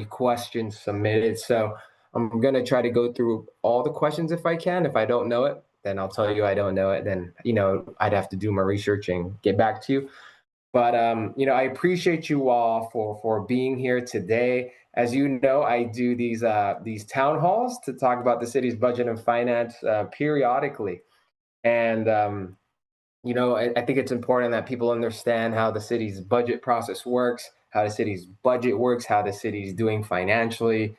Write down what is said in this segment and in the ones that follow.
questions submitted. So I'm going to try to go through all the questions if I can. If I don't know it, then I'll tell you I don't know it. Then, I'd have to do my research and get back to you. But I appreciate you all for being here today. As you know, I do these town halls to talk about the city's budget and finance periodically. And I think it's important that people understand how the city's budget process works, how the city's budget works, how the city's doing financially,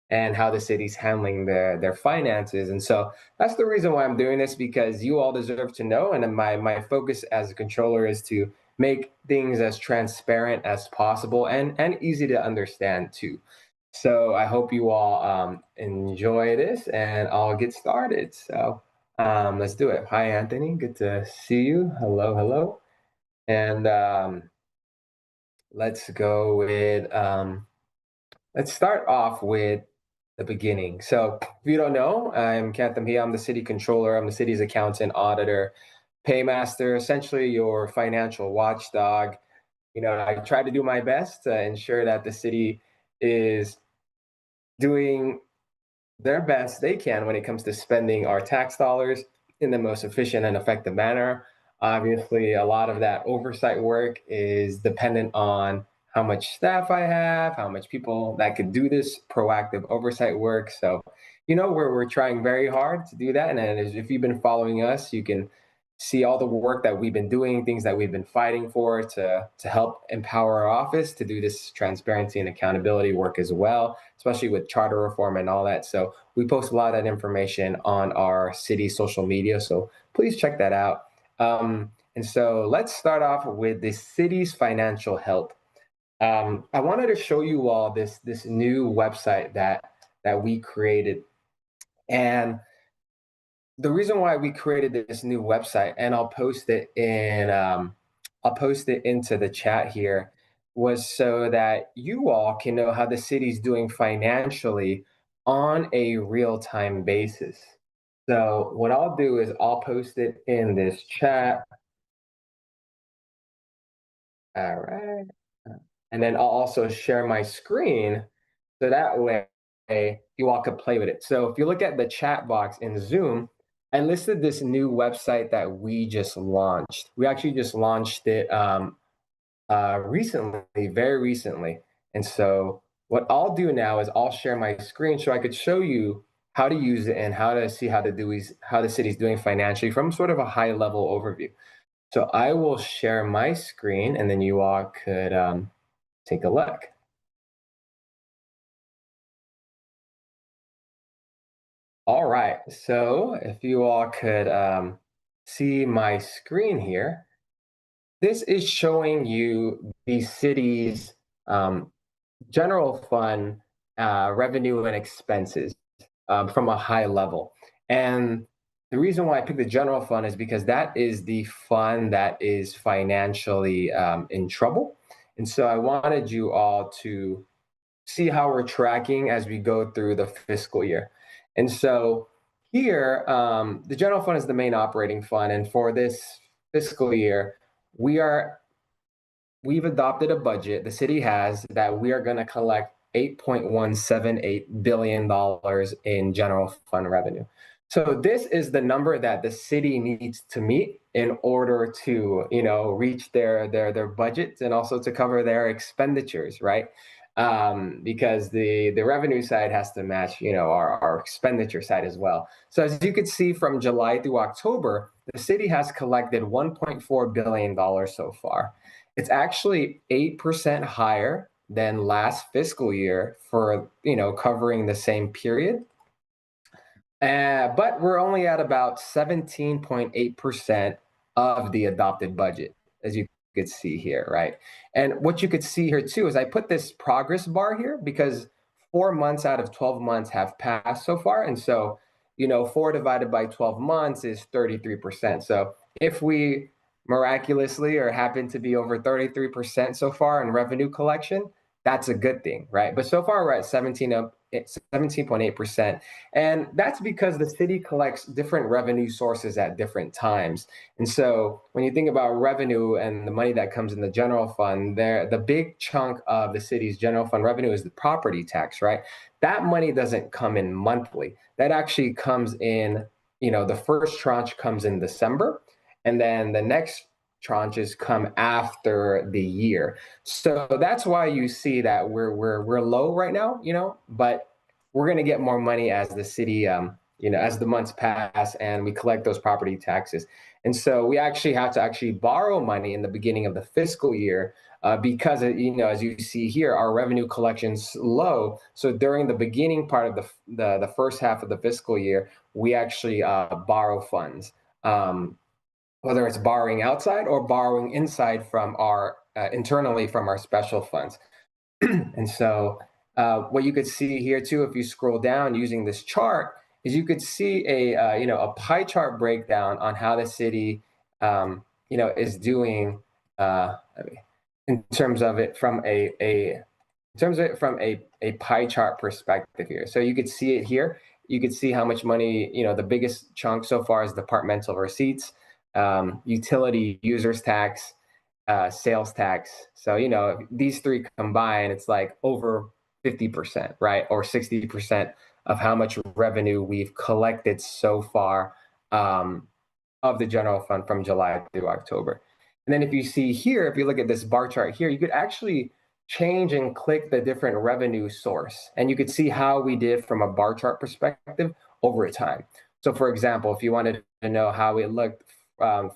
and how the city's handling their finances. And so that's the reason why I'm doing this, because you all deserve to know. And my focus as a controller is to make things as transparent as possible and easy to understand too. So I hope you all enjoy this, and I'll get started. So let's do it. Hi, Anthony. Good to see you. Hello, hello. And let's go with let's start off with the beginning. So, if you don't know, I'm Kent Mejia. I'm the city controller. I'm the city's accountant, auditor, paymaster, essentially your financial watchdog. I try to do my best to ensure that the city is doing their best they can when it comes to spending our tax dollars in the most efficient and effective manner. Obviously, a lot of that oversight work is dependent on how much staff I have, how much people that could do this proactive oversight work. So, we're trying very hard to do that. And then if you've been following us, you can see all the work that we've been doing, things that we've been fighting for to help empower our office to do this transparency and accountability work as well, especially with charter reform and all that. So we post a lot of that information on our city social media. So please check that out. And so let's start off with the city's financial health. I wanted to show you all this new website that we created. And the reason why we created this new website, and I'll post it into the chat here, was so that you all can know how the city's doing financially on a real-time basis. So what I'll do is I'll post it in this chat. All right. And then I'll also share my screen so that way you all could play with it. So if you look at the chat box in Zoom, I listed this new website that we just launched. We actually just launched it recently, very recently. And so what I'll do now is I'll share my screen so I could show you how to use it and how to see how the city's doing financially from sort of a high level overview. So I will share my screen, and then you all could take a look. All right, so if you all could see my screen here, this is showing you the city's general fund revenue and expenses from a high level. And the reason why I picked the general fund is because that is the fund that is financially in trouble. And so I wanted you all to see how we're tracking as we go through the fiscal year. And so here, the general fund is the main operating fund. And for this fiscal year, we've adopted a budget, the city has, that we are going to collect $8.178 billion in general fund revenue. So this is the number that the city needs to meet in order to, reach their budgets and also to cover their expenditures, right? Because the revenue side has to match, our expenditure side as well. So as you could see, from July through October, the city has collected $1.4 billion so far. It's actually 8% higher than last fiscal year for, covering the same period. But we're only at about 17.8% of the adopted budget, as you could see here, right? And what you could see here too is I put this progress bar here because 4 months out of 12 months have passed so far. And so, 4 divided by 12 months is 33%. So if we miraculously or happen to be over 33% so far in revenue collection, that's a good thing, right? But so far we're at 17.8%. And that's because the city collects different revenue sources at different times. And so when you think about revenue and the money that comes in the general fund, there the big chunk of the city's general fund revenue is the property tax, right? That money doesn't come in monthly. That actually comes in, the first tranche comes in December, and then the next tranches come after the year. So that's why you see that we're low right now, but we're going to get more money as the city, as the months pass and we collect those property taxes. And so we actually have to actually borrow money in the beginning of the fiscal year, because as you see here, our revenue collection's low. So during the beginning part of the first half of the fiscal year, we actually borrow funds. Whether it's borrowing outside or borrowing inside from our internally from our special funds. And so what you could see here too, if you scroll down using this chart, is you could see a pie chart breakdown on how the city is doing, in terms of it from a pie chart perspective here. So you could see it here. You could see how much money, the biggest chunk so far is departmental receipts, utility users tax, sales tax. So, these three combined, it's like over 50%, right? Or 60% of how much revenue we've collected so far, of the general fund from July through October. And then if you see here, if you look at this bar chart here, you could actually change and click the different revenue source. And you could see how we did from a bar chart perspective over time. So for example, if you wanted to know how it looked,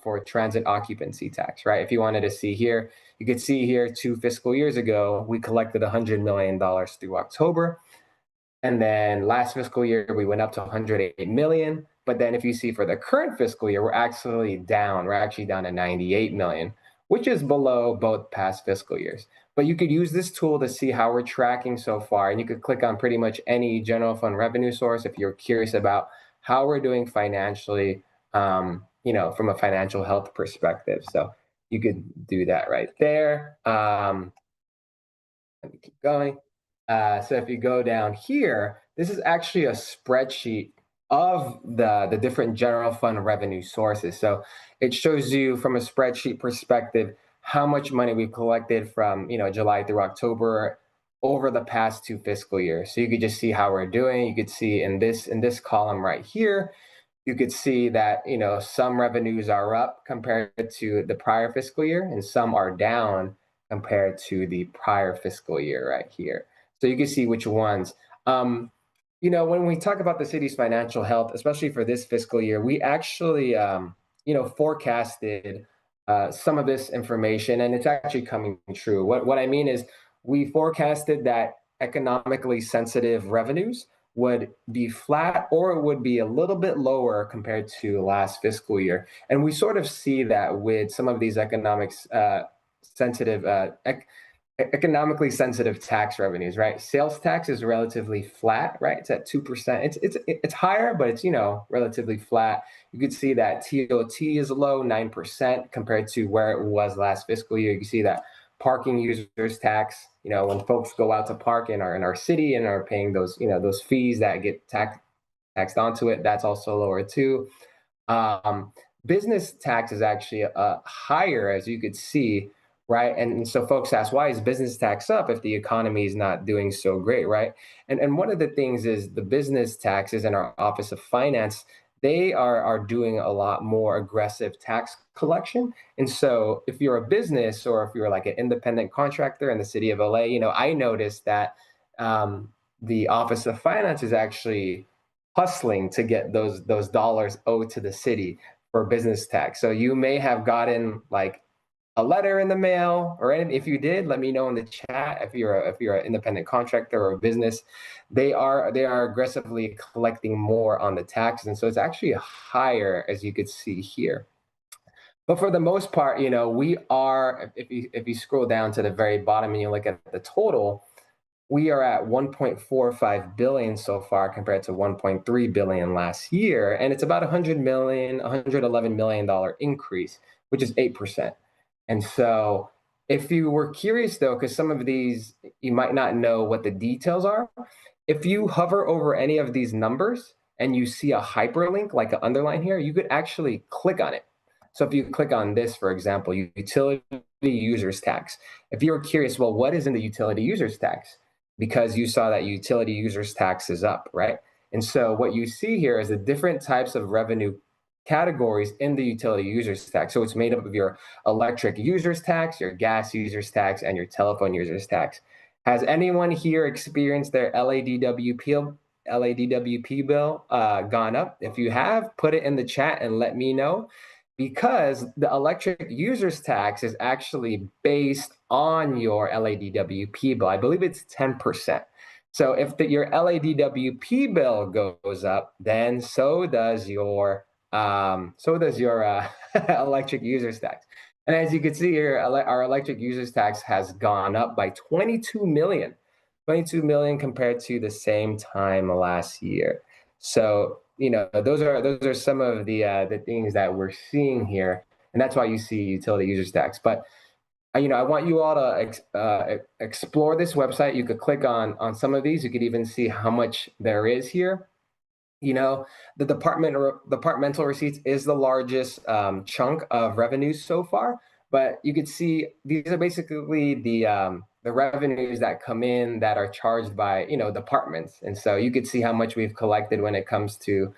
for transit occupancy tax, right? If you wanted to see here, you could see here 2 fiscal years ago, we collected $100 million through October. And then last fiscal year, we went up to 108 million. But then if you see for the current fiscal year, we're actually down. We're actually down to 98 million, which is below both past fiscal years. But you could use this tool to see how we're tracking so far. And you could click on pretty much any general fund revenue source if you're curious about how we're doing financially, from a financial health perspective. So you could do that right there. Let me keep going. So if you go down here, this is actually a spreadsheet of the different general fund revenue sources. So it shows you from a spreadsheet perspective how much money we've collected from July through October over the past 2 fiscal years. So you could just see how we're doing. You could see in this column right here, you could see that some revenues are up compared to the prior fiscal year, and some are down compared to the prior fiscal year right here. So you can see which ones. When we talk about the city's financial health, especially for this fiscal year, we actually forecasted some of this information, and it's actually coming true. What I mean is, we forecasted that economically sensitive revenues would be flat or it would be a little bit lower compared to last fiscal year. And we sort of see that with some of these sensitive, economically sensitive tax revenues, right? Sales tax is relatively flat, right? It's at 2%. It's higher, but it's relatively flat. You could see that TOT is low, 9% compared to where it was last fiscal year. You can see that parking users tax, when folks go out to park in our city and are paying those fees that get taxed onto it, that's also lower too. Business tax is actually higher, as you could see, right? And so folks ask, why is business tax up if the economy is not doing so great, right? And one of the things is the business taxes in our Office of Finance, they are doing a lot more aggressive tax collection. And so if you're a business or if you're like an independent contractor in the city of LA, I noticed that the Office of Finance is actually hustling to get those dollars owed to the city for business tax. So you may have gotten like a letter in the mail or anything. If you did, let me know in the chat. If you're an independent contractor or a business, they are aggressively collecting more on the taxes, and so it's actually higher, as you could see here. But for the most part, we are. If you scroll down to the very bottom and you look at the total, we are at 1.45 billion so far compared to 1.3 billion last year, and it's about 111 million dollar increase, which is 8%. And so If you were curious though, because some of these you might not know what the details are, if you hover over any of these numbers and you see a hyperlink like an underline here, you could actually click on it. So if you click on this, for example, utility users tax. If you were curious, well, what is in the utility users tax? Because you saw that utility users tax is up, right? And so what you see here is the different types of revenue categories in the utility users tax. So it's made up of your electric users tax, your gas users tax, and your telephone users tax. Has anyone here experienced their LADWP bill gone up? If you have, put it in the chat and let me know, because the electric users tax is actually based on your LADWP bill. I believe it's 10%. So if your LADWP bill goes up, then so does your electric users tax. And as you can see here, our electric users tax has gone up by 22 million compared to the same time last year. So, those are some of the things that we're seeing here, and that's why you see utility users tax. But I want you all to explore this website. You could click on some of these. You could even see how much there is here. The departmental receipts is the largest chunk of revenues so far, but you could see these are basically the revenues that come in that are charged by departments, and so you could see how much we've collected when it comes to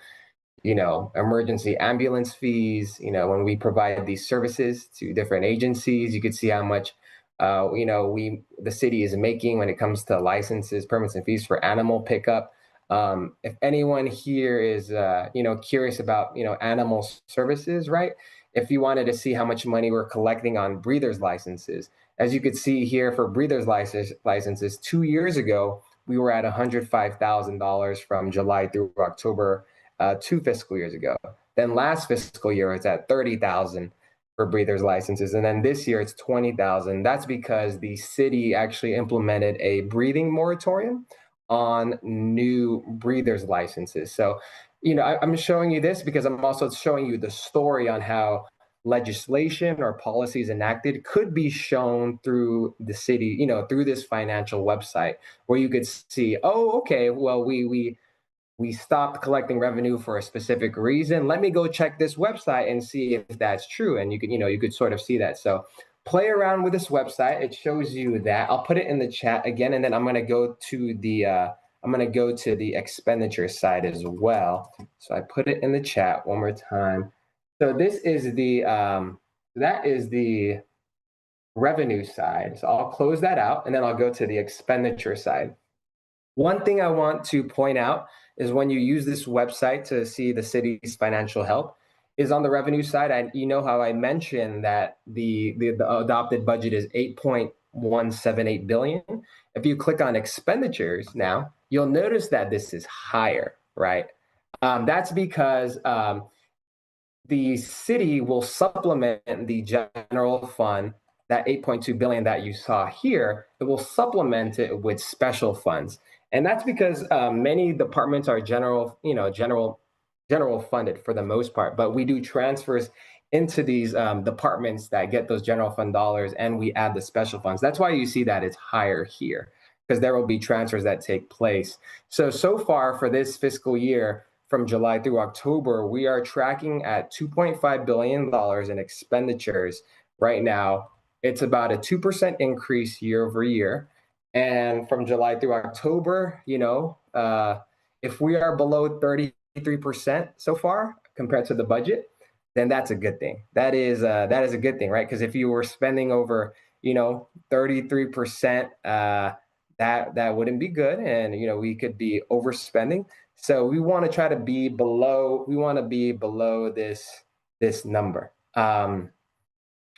emergency ambulance fees. When we provide these services to different agencies, you could see how much the city is making when it comes to licenses, permits, and fees for animal pickup. If anyone here is curious about animal services, right? If you wanted to see how much money we're collecting on breeders licenses, as you could see here for breeders licenses, 2 years ago we were at $105,000 from July through October, 2 fiscal years ago. Then last fiscal year it's at 30,000 for breeders licenses, and then this year it's 20,000. That's because the city actually implemented a breeding moratorium on new breeders licenses. So, I'm showing you this because I'm also showing you the story on how legislation or policies enacted could be shown through the city, through this financial website where you could see, oh, okay, well, we stopped collecting revenue for a specific reason. Let me go check this website and see if that's true. And you could sort of see that. So play around with this website. It shows you that. I'll put it in the chat again, and then I'm gonna go to the expenditure side as well. So I put it in the chat one more time. So this is that is the revenue side. So I'll close that out, and then I'll go to the expenditure side. One thing I want to point out is when you use this website to see the city's financial health is on the revenue side. And you know how I mentioned that the adopted budget is 8.178 billion. If you click on expenditures now, you'll notice that this is higher, right? That's because the city will supplement the general fund, that 8.2 billion that you saw here. It will supplement it with special funds, and that's because many departments are general funded for the most part, but we do transfers into these departments that get those general fund dollars, and we add the special funds. That's why you see that it's higher here, because there will be transfers that take place. So far for this fiscal year, from July through October, we are tracking at $2.5 billion in expenditures right now. It's about a 2% increase year over year. And from July through October, if we are below 33% so far compared to the budget, then that's a good thing. That is a good thing, right? Because if you were spending over, 33%, that wouldn't be good, and we could be overspending. So we want to try to be below. We want to be below this number. I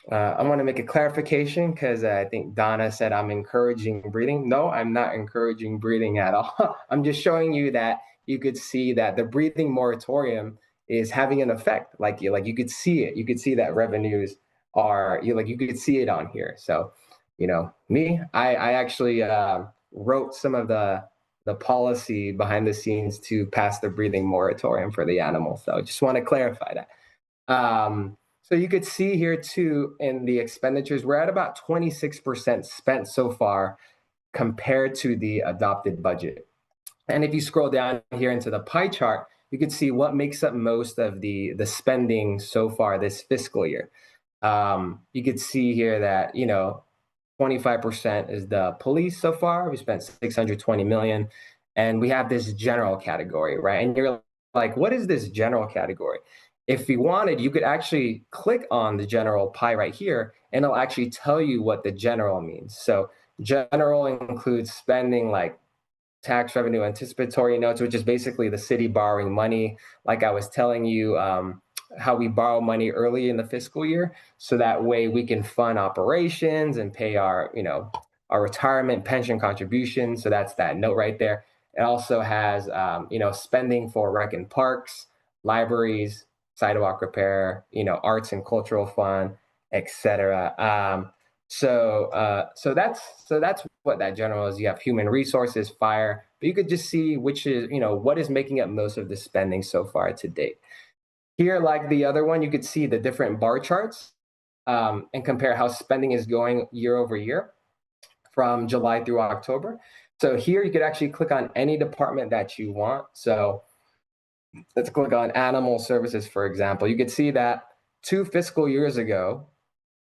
want to make a clarification because I think Donna said I'm encouraging breathing. No, I'm not encouraging breathing at all. I'm just showing you that you could see that the breathing moratorium is having an effect. Like you could see it. You could see that revenues are you could see it on here. So, I actually wrote some of the policy behind the scenes to pass the breathing moratorium for the animals. So just want to clarify that. So you could see here too in the expenditures, we're at about 26% spent so far compared to the adopted budget. And if you scroll down here into the pie chart, you can see what makes up most of the spending so far this fiscal year. You could see here that 25% is the police so far. We spent 620 million, and we have this general category, right? And you're like, what is this general category? If you wanted, you could actually click on the general pie right here, and it'll actually tell you what the general means. So general includes spending like tax revenue anticipatory notes, which is basically the city borrowing money. Like I was telling you, how we borrow money early in the fiscal year, so that way we can fund operations and pay our retirement pension contributions. So that's that note right there. It also has spending for rec and parks, libraries, sidewalk repair, arts and cultural fund, etc. So that's what that general is. You have human resources, fire, but you could just see which is what is making up most of the spending so far to date. Here, like the other one, you could see the different bar charts and compare how spending is going year over year from July through October. So here you could actually click on any department that you want. So let's click on animal services, for example. You could see that 2 fiscal years ago,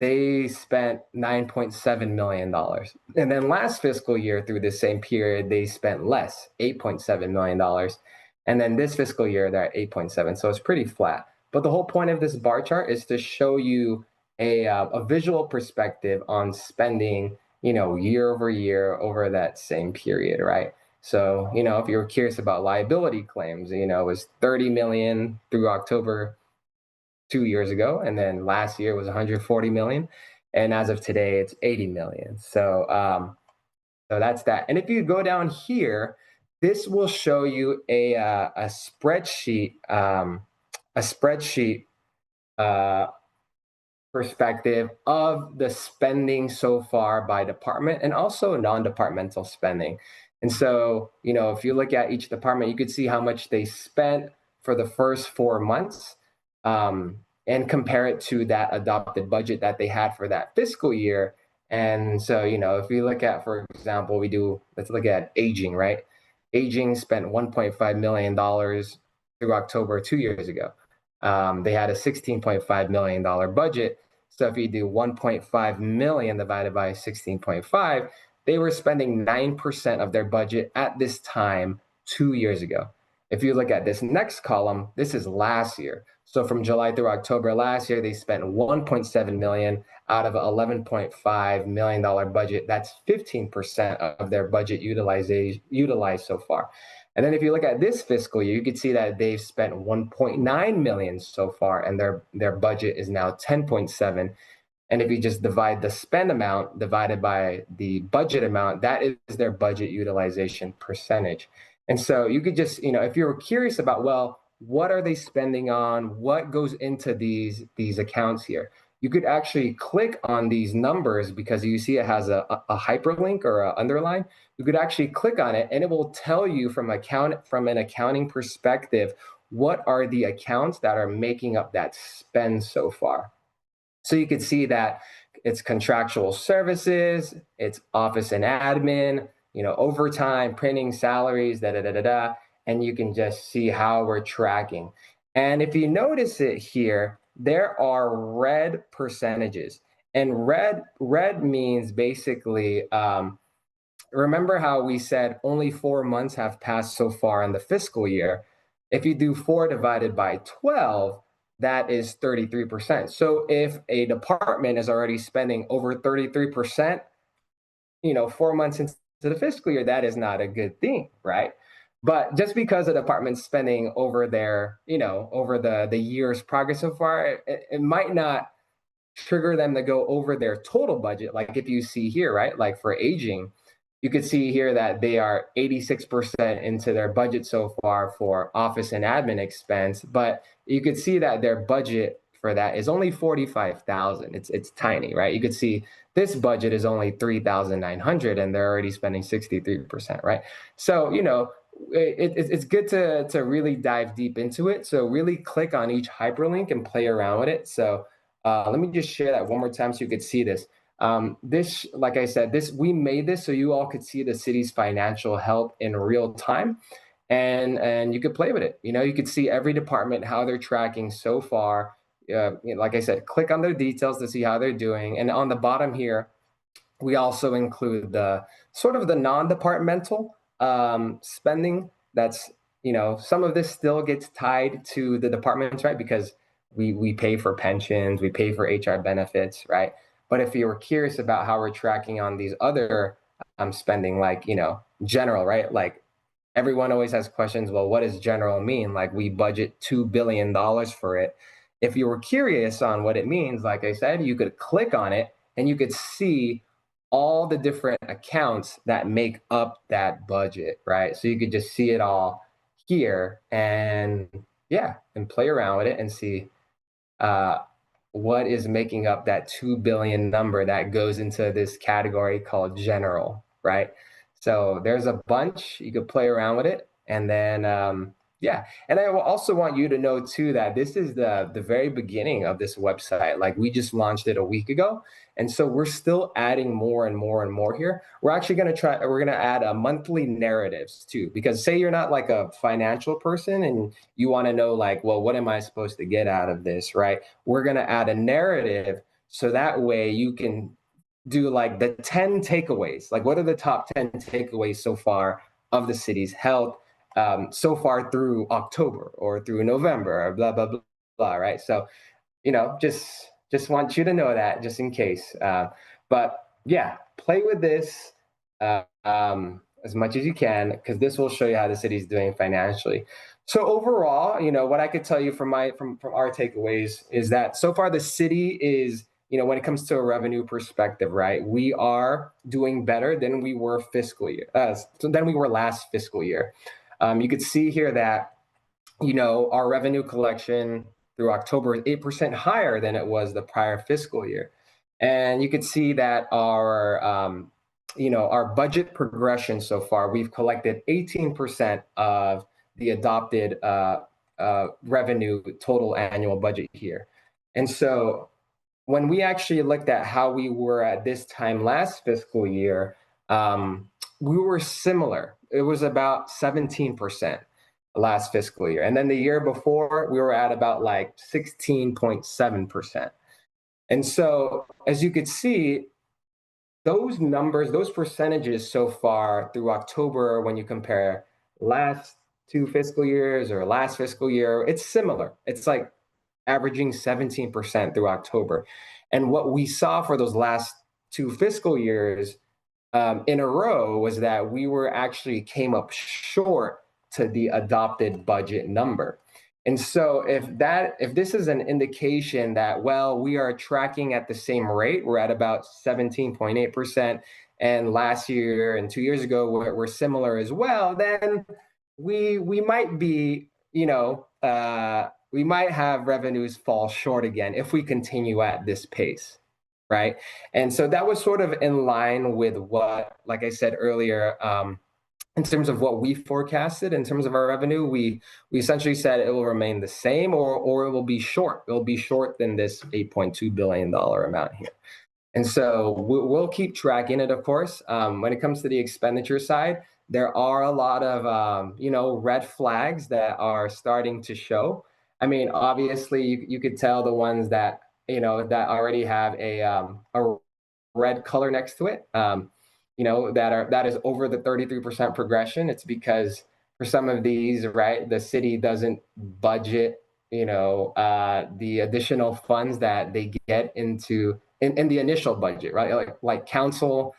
they spent $9.7 million. And then last fiscal year through the same period, they spent less, $8.7 million. And then this fiscal year, they're at 8.7. So it's pretty flat. But the whole point of this bar chart is to show you a visual perspective on spending, year over year over that same period, right? So, if you're curious about liability claims, it was 30 million through October 2 years ago, and then last year was 140 million, and as of today, it's 80 million. So that's that. And if you go down here, this will show you a spreadsheet, uh, perspective of the spending so far by department and also non-departmental spending. And so, if you look at each department, you could see how much they spent for the first 4 months, and compare it to that adopted budget that they had for that fiscal year. And so, if you look at, for example, let's look at aging, right? Aging spent $1.5 million through October 2 years ago. They had a $16.5 million budget. So if you do 1.5 million divided by 16.5, they were spending 9% of their budget at this time 2 years ago. If you look at this next column, this is last year. So from July through October last year, they spent 1.7 million out of an $11.5 million budget. That's 15% of their budget utilized so far. And then if you look at this fiscal year, you can see that they've spent 1.9 million so far, and their budget is now 10.7. And if you just divide the spend amount divided by the budget amount, that is their budget utilization percentage. And so you could just, if you're curious about, well, what are they spending on? What goes into these accounts here? You could actually click on these numbers because you see it has a hyperlink or an underline. You could actually click on it and it will tell you from an accounting perspective, what are the accounts that are making up that spend so far. So you could see that it's contractual services, it's office and admin, overtime, printing, salaries, and you can just see how we're tracking. And if you notice it here, there are red percentages, and red means basically, remember how we said only 4 months have passed so far in the fiscal year. If you do 4 divided by 12, that is 33%. So if a department is already spending over 33%, 4 months into the fiscal year, that is not a good thing, right? But just because a department's spending over over the year's progress so far, it might not trigger them to go over their total budget. Like if you see here, right? Like for aging, you could see here that they are 86% into their budget so far for office and admin expense, but you could see that their budget for that is only 45,000. It's tiny, right? You could see this budget is only 3,900 and they're already spending 63%, right? So, it's good to really dive deep into it. So really click on each hyperlink and play around with it. So Let me just share that one more time so you could see this. This, like I said, this we made this so you all could see the city's financial health in real time, and you could play with it. You could see every department how they're tracking so far. Like I said, click on their details to see how they're doing, and on the bottom here, we also include the sort of the non-departmental spending. That's some of this still gets tied to the departments, right? Because we pay for pensions, we pay for HR benefits, right? But if you were curious about how we're tracking on these other spending, like general, right? Like everyone always has questions. Well, what does general mean? Like we budget $2 billion for it. If you were curious on what it means, like I said, you could click on it and you could see all the different accounts that make up that budget, right? So you could just see it all here and yeah, and play around with it and see uh, what is making up that 2 billion number that goes into this category called general, right? So there's a bunch. You could play around with it, and then yeah. And I will also want you to know too that this is the very beginning of this website. Like we just launched it a week ago, and so we're still adding more and more and more here. We're actually going to try. We're going to add a monthly narratives too, because say you're not like a financial person and you want to know like, well, what am I supposed to get out of this, right? We're going to add a narrative so that way you can do like the 10 takeaways. Like, what are the top 10 takeaways so far of the city's health so far through October or through November or blah, blah, blah, blah, right? So, just want you to know that just in case. But yeah, play with this as much as you can because this will show you how the city's doing financially. So overall, what I could tell you from our takeaways is that so far the city is, when it comes to a revenue perspective, right, we are doing better than we were than we were last fiscal year. You could see here that our revenue collection through October is 8% higher than it was the prior fiscal year. And you could see that our budget progression so far, we've collected 18% of the adopted revenue total annual budget here. And so when we actually looked at how we were at this time last fiscal year, we were similar. It was about 17% last fiscal year. And then the year before, we were at about like 16.7%. And so, as you could see, those numbers, those percentages so far through October, when you compare last two fiscal years or last fiscal year, it's similar. It's like averaging 17% through October. And what we saw for those last two fiscal years in a row was that we were actually came up short to the adopted budget number. And so if this is an indication that, well, we are tracking at the same rate, we're at about 17.8%, and last year and 2 years ago we're similar as well, then we might be, we might have revenues fall short again if we continue at this pace, right? And so that was sort of in line with what, like I said earlier, in terms of what we forecasted in terms of our revenue, we essentially said it will remain the same or it will be short. It will be short than this $8.2 billion amount here. And so we'll keep tracking it, of course. When it comes to the expenditure side, there are a lot of, red flags that are starting to show. I mean, obviously, you could tell the ones that, that already have a red color next to it, that is over the 33% progression. It's because for some of these, right, the city doesn't budget, the additional funds that they get into in the initial budget, right? Like council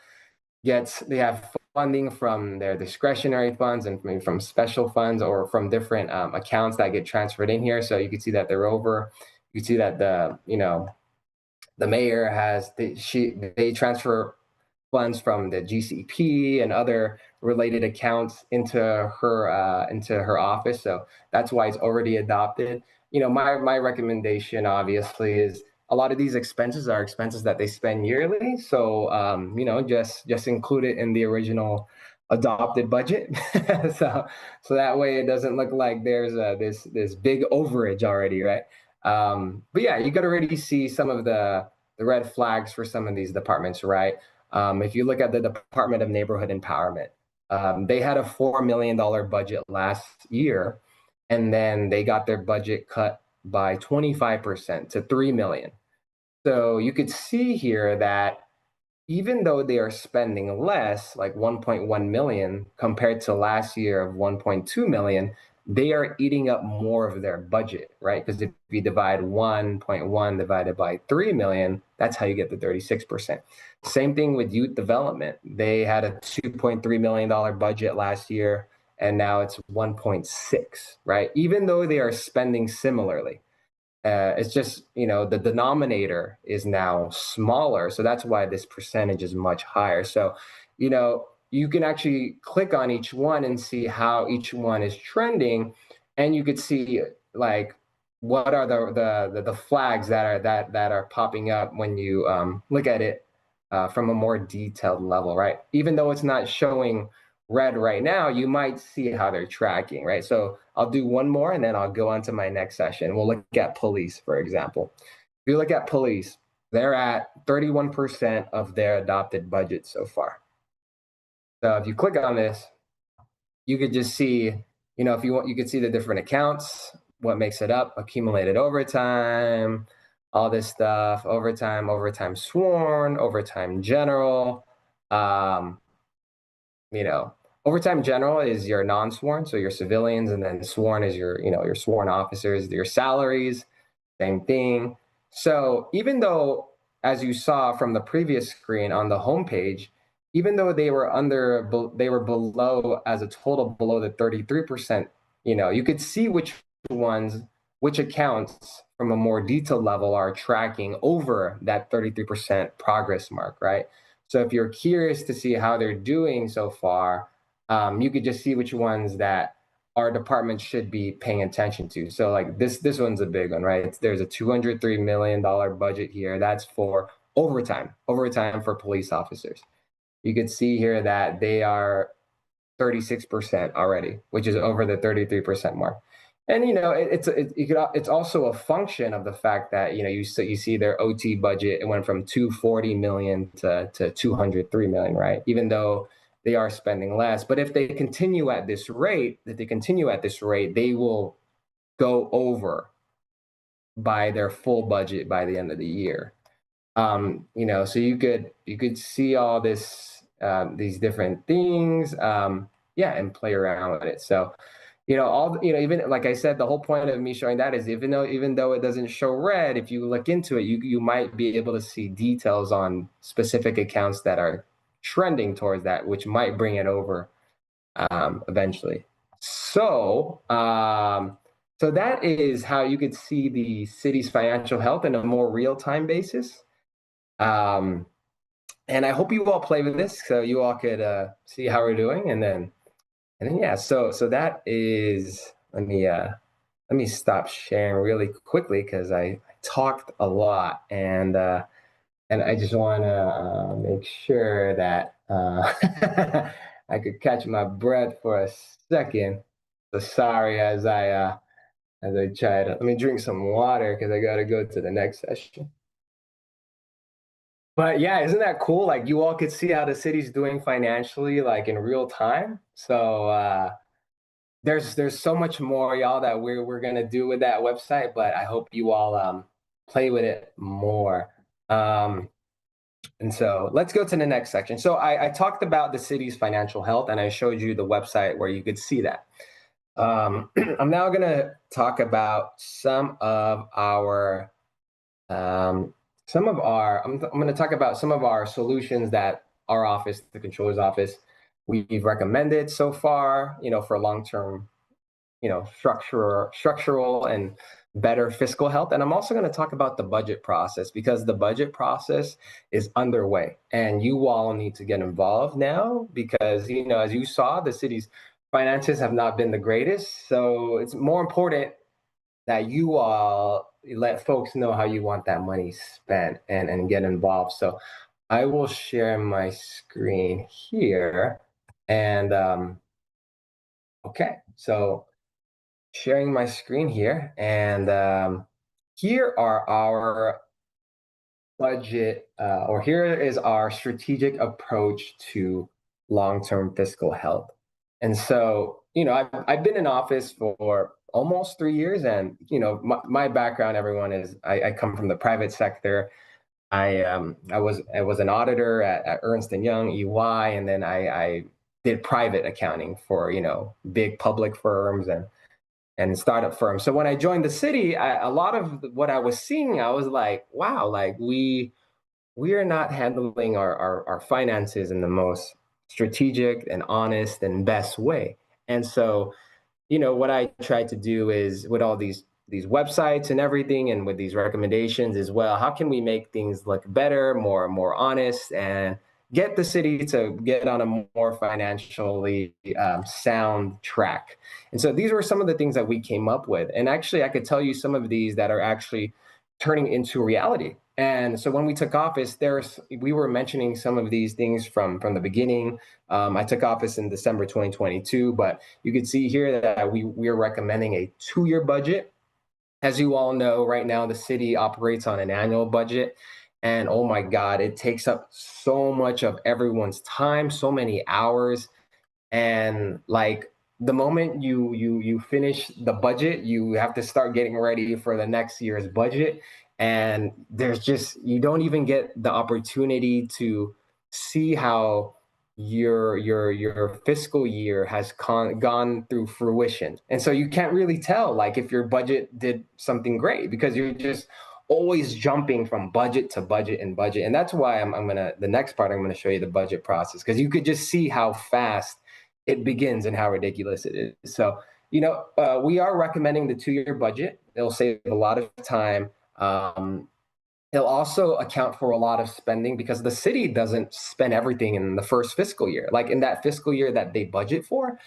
they have funding from their discretionary funds and maybe from special funds or from different accounts that get transferred in here. So you can see that they're over. You can see that the mayor they transfer funds from the GCP and other related accounts into her office. So that's why it's already adopted. My recommendation obviously is a lot of these expenses are expenses that they spend yearly. So just include it in the original adopted budget. so that way it doesn't look like there's this big overage already, right? But yeah, you could already see some of the red flags for some of these departments, right? If you look at the Department of Neighborhood Empowerment, they had a $4 million budget last year, and then they got their budget cut by 25% to 3 million. So you could see here that even though they are spending less, like 1.1 million compared to last year of 1.2 million, they are eating up more of their budget, right? Because if you divide 1.1 divided by 3 million, that's how you get the 36%. Same thing with youth development. They had a $2.3 million budget last year, and now it's 1.6, right? Even though they are spending similarly. It's just, the denominator is now smaller. So that's why this percentage is much higher. So, you can actually click on each one and see how each one is trending. And you could see like what are the flags that are popping up when you look at it from a more detailed level, right? Even though it's not showing red right now, you might see how they're tracking, right? So I'll do one more and then I'll go on to my next session. We'll look at police, for example. If you look at police, they're at 31% of their adopted budget so far. So if you click on this, you could just see, if you want, you could see the different accounts, what makes it up, accumulated overtime, all this stuff, overtime sworn, overtime general. Um, you know, Overtime general is your non-sworn, so your civilians, and then sworn is your sworn officers, your salaries, same thing. So even though, as you saw from the previous screen on the homepage, even though they were below as a total below the 33%, you could see which accounts from a more detailed level are tracking over that 33% progress mark, right? So if you're curious to see how they're doing so far, you could just see which ones that our department should be paying attention to. So like this one's a big one, right? There's a $203 million budget here. That's for overtime for police officers. You could see here that they are 36% already, which is over the 33% mark. And it's also a function of the fact that you see their OT budget, it went from 240 million to 203 million, right? Even though they are spending less, but if they continue at this rate, they will go over by their full budget by the end of the year. So you could see all these different things, yeah, and play around with it. So even like I said, the whole point of me showing that is even though it doesn't show red, if you look into it, you might be able to see details on specific accounts that are trending towards that, which might bring it over eventually. So that is how you could see the city's financial health in a more real-time basis. And I hope you all play with this so you all could see how we're doing, and then yeah. So that is. Let me stop sharing really quickly because I talked a lot, and I just want to make sure that I could catch my breath for a second. So sorry as I try to let me drink some water because I got to go to the next session. But yeah, isn't that cool? Like you all could see how the city's doing financially, like in real time. So there's so much more, y'all, that we're gonna do with that website. But I hope you all play with it more. Um, and so let's go to the next section. So I talked about the city's financial health, and I showed you the website where you could see that. I'm now gonna talk about um, I'm going to talk about some of our solutions that our office, the controller's office, we've recommended so far, for long-term, structural and better fiscal health. And I'm also going to talk about the budget process because the budget process is underway and you all need to get involved now because, as you saw, the city's finances have not been the greatest. So it's more important that you all let folks know how you want that money spent and get involved. So I will share my screen here. And okay, so sharing my screen here. And here are our budget, or here is our strategic approach to long-term fiscal health. And so, I've been in office for almost 3 years, and my background, everyone, is I come from the private sector. I was an auditor at Ernst and Young, EY, and then I did private accounting for big public firms and startup firms. So when I joined the city, a lot of what I was seeing, I was like, wow, like we are not handling our finances in the most strategic and honest and best way. And so, what I try to do is with all these websites and everything, and with these recommendations as well, how can we make things look better, more honest, and get the city to get on a more financially sound track. And so these were some of the things that we came up with. And actually, I could tell you some of these that are actually turning into reality. And so when we took office, we were mentioning some of these things from the beginning. I took office in December 2022, but you can see here that we are recommending a 2-year budget. As you all know, right now the city operates on an annual budget, and oh my God, it takes up so much of everyone's time, so many hours, and like the moment you finish the budget, you have to start getting ready for the next year's budget. And there's just, you don't even get the opportunity to see how your fiscal year has gone through fruition. And so you can't really tell like if your budget did something great, because you're just always jumping from budget to budget and budget. And that's why I'm gonna, the next part, I'm gonna show you the budget process, because you could just see how fast it begins and how ridiculous it is. So, we are recommending the 2-year budget. It'll save a lot of time. It'll also account for a lot of spending, because the city doesn't spend everything in the first fiscal year. Like in that fiscal year that they budget for,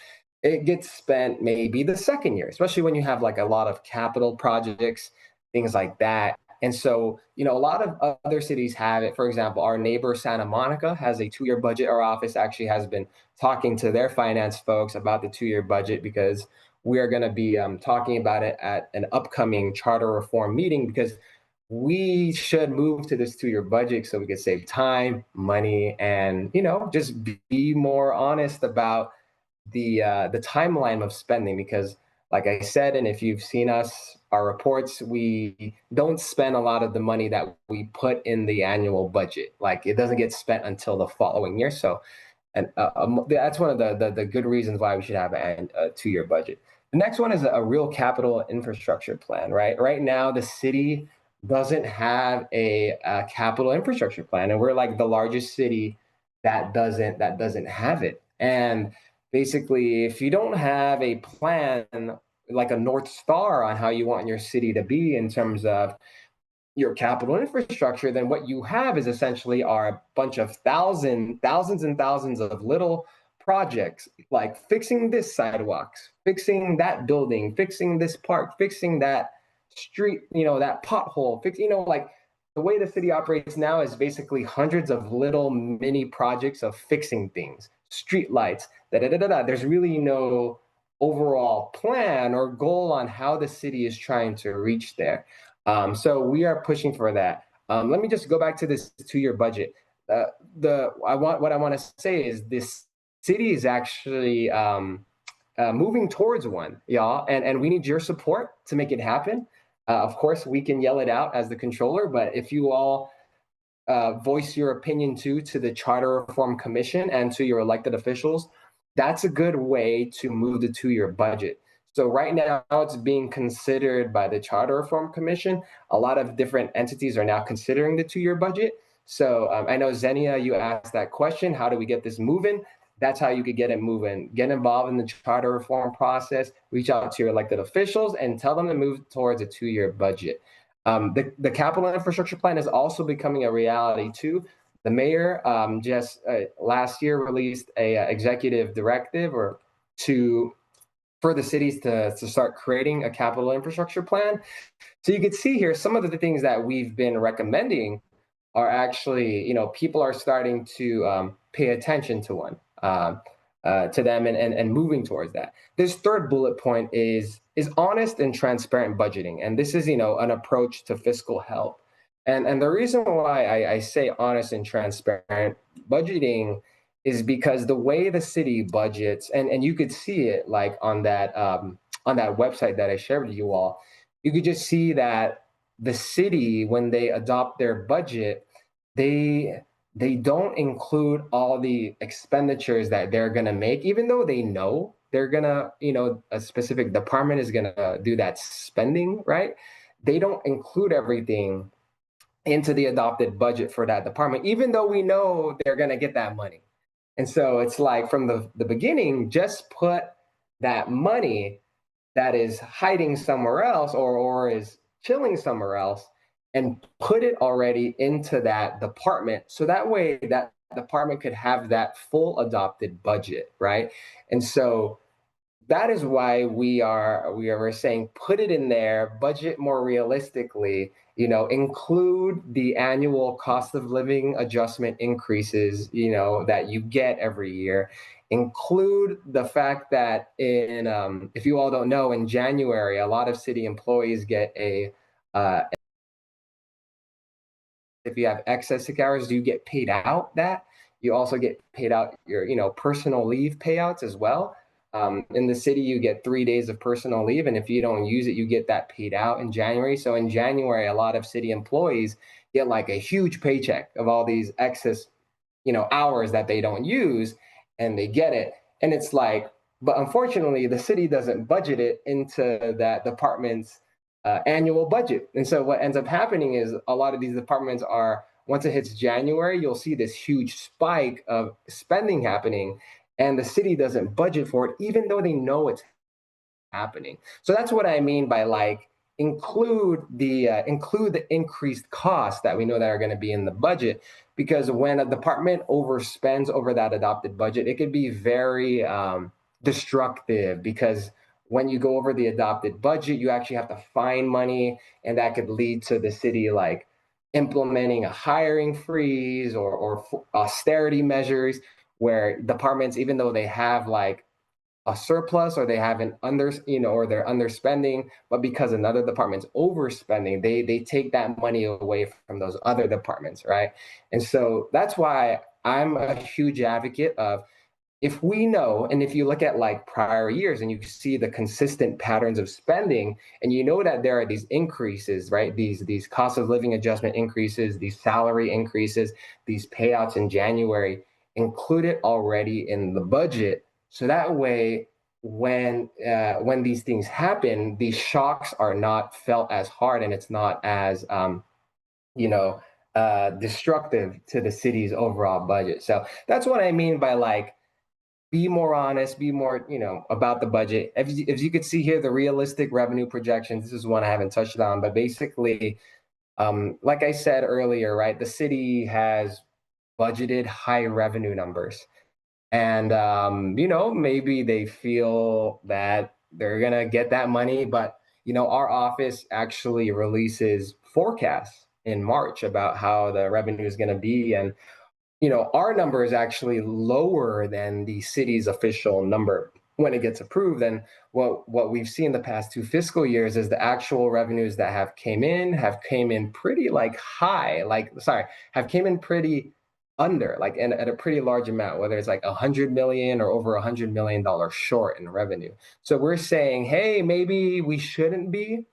it gets spent maybe the second year, especially when you have like a lot of capital projects, things like that. And so, a lot of other cities have it. For example, our neighbor Santa Monica has a 2-year budget. Our office actually has been talking to their finance folks about the 2-year budget, because we are going to be talking about it at an upcoming charter reform meeting, because we should move to this 2-year budget so we can save time, money, and just be more honest about the timeline of spending. Because like I said, and if you've seen our reports, we don't spend a lot of the money that we put in the annual budget. Like it doesn't get spent until the following year. So, and that's one of the good reasons why we should have a 2-year budget. The next one is a real capital infrastructure plan. Right now the city doesn't have a capital infrastructure plan, and we're like the largest city that doesn't have it. And basically, if you don't have a plan, like a North Star on how you want your city to be in terms of your capital infrastructure, then what you have is essentially are a bunch of thousands and thousands of little projects, like fixing this sidewalks, fixing that building, fixing this park, fixing that street, that pothole, like the way the city operates now is basically hundreds of little mini projects of fixing things, street lights, da da da da da. There's really no overall plan or goal on how the city is trying to reach there. So we are pushing for that. Let me just go back to this 2-year budget. What I want to say is this city is actually moving towards one, y'all, and we need your support to make it happen. Of course, we can yell it out as the controller, but if you all voice your opinion too to the Charter Reform Commission and to your elected officials, that's a good way to move the 2-year budget. So right now it's being considered by the Charter Reform Commission. A lot of different entities are now considering the 2-year budget. So I know Xenia, you asked that question, how do we get this moving? That's how you could get it moving. Get involved in the charter reform process, reach out to your elected officials and tell them to move towards a 2-year budget. The capital infrastructure plan is also becoming a reality too. The mayor just last year released a executive directive for the cities to start creating a capital infrastructure plan. So you can see here some of the things that we've been recommending are actually, people are starting to pay attention to them and moving towards that. This third bullet point is is honest and transparent budgeting. And this is, an approach to fiscal health. And the reason why I say honest and transparent budgeting is because the way the city budgets, and you could see it like on that website that I shared with you all, you could just see that the city, when they adopt their budget, they they don't include all the expenditures that they're going to make, even though they know they're going to, a specific department is going to do that spending, right? They don't include everything into the adopted budget for that department, even though we know they're going to get that money. And so it's like from the beginning, just put that money that is hiding somewhere else, or is chilling somewhere else, and put it already into that department. So that way that department could have that full adopted budget, right? And so that is why we're saying put it in there, budget more realistically, include the annual cost of living adjustment increases, that you get every year. Include the fact that if you all don't know, in January, a lot of city employees get uh, if you have excess sick hours, you get paid out that. You also get paid out your, personal leave payouts as well. In the city, you get 3 days of personal leave, and if you don't use it, you get that paid out in January. So in January, a lot of city employees get like a huge paycheck of all these excess, hours that they don't use, and they get it. And it's like, but unfortunately, the city doesn't budget it into that department's annual budget. And so what ends up happening is a lot of these departments are, once it hits January, you'll see this huge spike of spending happening, and the city doesn't budget for it, even though they know it's happening. So that's what I mean by like include the increased costs that we know that are going to be in the budget, because when a department overspends over that adopted budget, it could be very destructive, because when you go over the adopted budget, you actually have to find money, and that could lead to the city like implementing a hiring freeze, or austerity measures, where departments, even though they have like a surplus, or they have an under, or they're underspending, but because another department's overspending, they take that money away from those other departments, right? And so that's why I'm a huge advocate of, if we know, and if you look at like prior years and you see the consistent patterns of spending, and you know that there are these increases, right? These cost of living adjustment increases, these salary increases, these payouts in January, include it already in the budget. So that way, when these things happen, these shocks are not felt as hard, and it's not as you know destructive to the city's overall budget. So that's what I mean by like, be more honest, be more, about the budget. If you could see here, the realistic revenue projections, this is one I haven't touched on, but basically, like I said earlier, right, the city has budgeted high revenue numbers. And, maybe they feel that they're going to get that money, but, our office actually releases forecasts in March about how the revenue is going to be. And our number is actually lower than the city's official number when it gets approved. And what we've seen the past 2 fiscal years is the actual revenues that have came in pretty like high, like, sorry, have came in pretty under, like, and at a pretty large amount, whether it's like 100 million or over $100 million short in revenue. So we're saying, hey, maybe we shouldn't be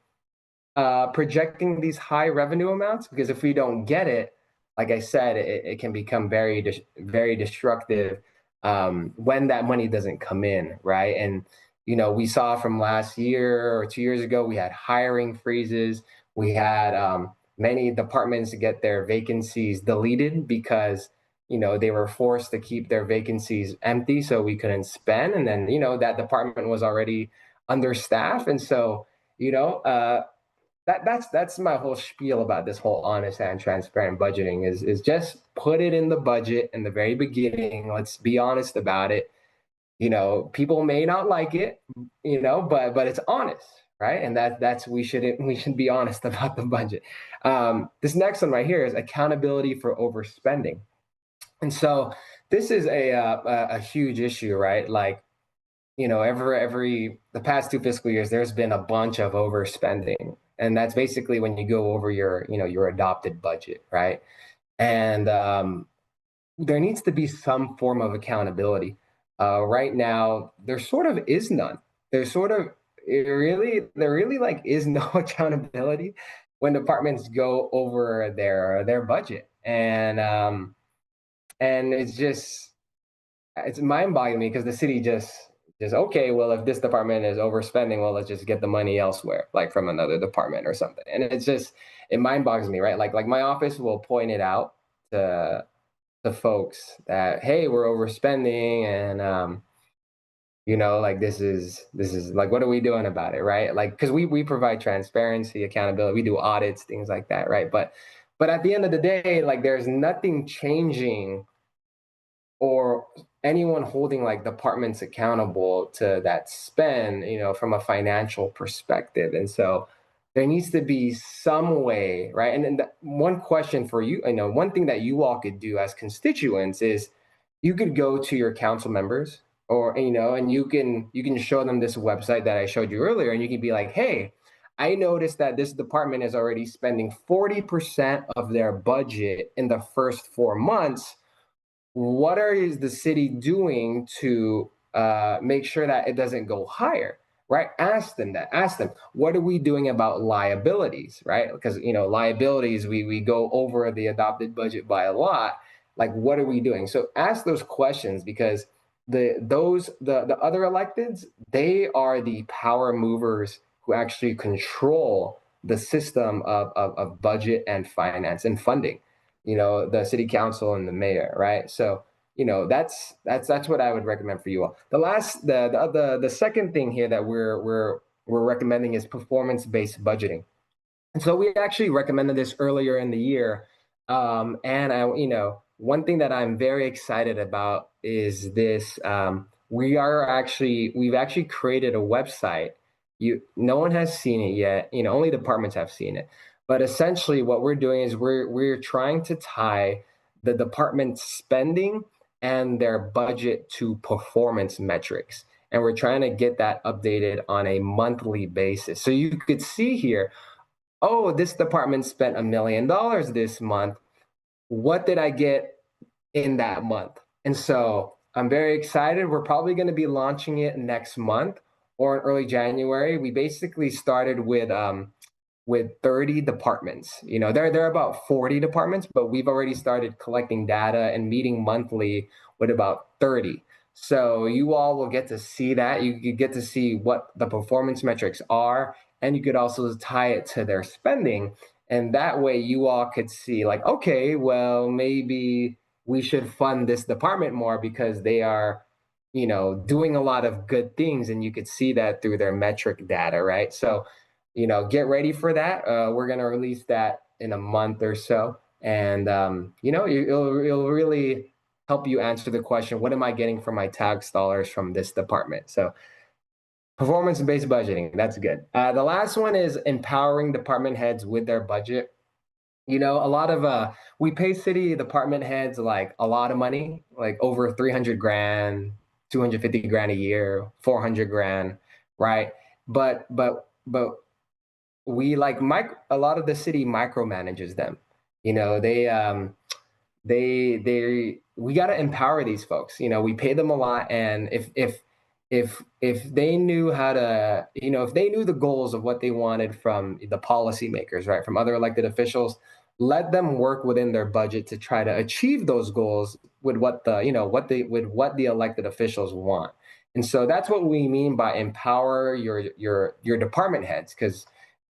projecting these high revenue amounts, because if we don't get it, like I said, it can become very destructive when that money doesn't come in, right? And we saw from last year or 2 years ago, we had hiring freezes. We had many departments get their vacancies deleted because they were forced to keep their vacancies empty, so we couldn't spend. And then that department was already understaffed, and so you know. That's my whole spiel about this whole honest and transparent budgeting is just put it in the budget in the very beginning. Let's be honest about it. People may not like it, but it's honest, right? And that's we should be honest about the budget. This next one right here is accountability for overspending. And so this is a huge issue, right? Like, every the past 2 fiscal years, there's been a bunch of overspending, and that's basically when you go over your adopted budget, right? And there needs to be some form of accountability. Right now, there sort of is none. There's sort of there really like is no accountability when departments go over their budget, and it's mind-boggling me because the city just okay, well, if this department is overspending, well, let's just get the money elsewhere, like from another department or something. And it mind boggles me, right? Like my office will point it out to the folks that, hey, we're overspending, and like this is like, what are we doing about it, right? Like, because we provide transparency, accountability, we do audits, things like that, right? But at the end of the day, like, there's nothing changing or anyone holding like departments accountable to that spend, from a financial perspective. And so there needs to be some way, right? And then one question for you, one thing that you all could do as constituents is you could go to your council members, or and you can show them this website that I showed you earlier, and you can be like, hey, I noticed that this department is already spending 40% of their budget in the first 4 months. What is the city doing to make sure that it doesn't go higher, right? Ask them that. Ask them, what are we doing about liabilities, right? Because liabilities, we go over the adopted budget by a lot. Like, what are we doing? So ask those questions, because the other electeds, they are the power movers who actually control the system of budget and finance and funding, the city council and the mayor, right? So, that's what I would recommend for you all. The second thing here that we're recommending is performance-based budgeting. And so we actually recommended this earlier in the year. And one thing that I'm very excited about is this. We've actually created a website. No one has seen it yet. Only departments have seen it. But essentially, what we're doing is we're trying to tie the department's spending and their budget to performance metrics. And we're trying to get that updated on a monthly basis. So you could see here, oh, this department spent $1 million this month. What did I get in that month? And so I'm very excited. We're probably going to be launching it next month or in early January. We basically started with 30 departments. There are about 40 departments, but we've already started collecting data and meeting monthly with about 30. So you all will get to see that. You get to see what the performance metrics are, and you could also tie it to their spending. And that way you all could see, like, okay, well, maybe we should fund this department more because they are, doing a lot of good things, and you could see that through their metric data, right? So, get ready for that. We're gonna release that in a month or so, and it'll really help you answer the question: what am I getting for my tax dollars from this department? So, performance-based budgeting, that's good. The last one is empowering department heads with their budget. A lot of we pay city department heads like a lot of money, like over 300 grand, 250 grand a year, 400 grand, right? But we like a lot of the city micromanages them. They we got to empower these folks. We pay them a lot, and if they knew how to, if they knew the goals of what they wanted from the policymakers, right, from other elected officials, let them work within their budget to try to achieve those goals with what the with what the elected officials want. And so that's what we mean by empower your department heads, because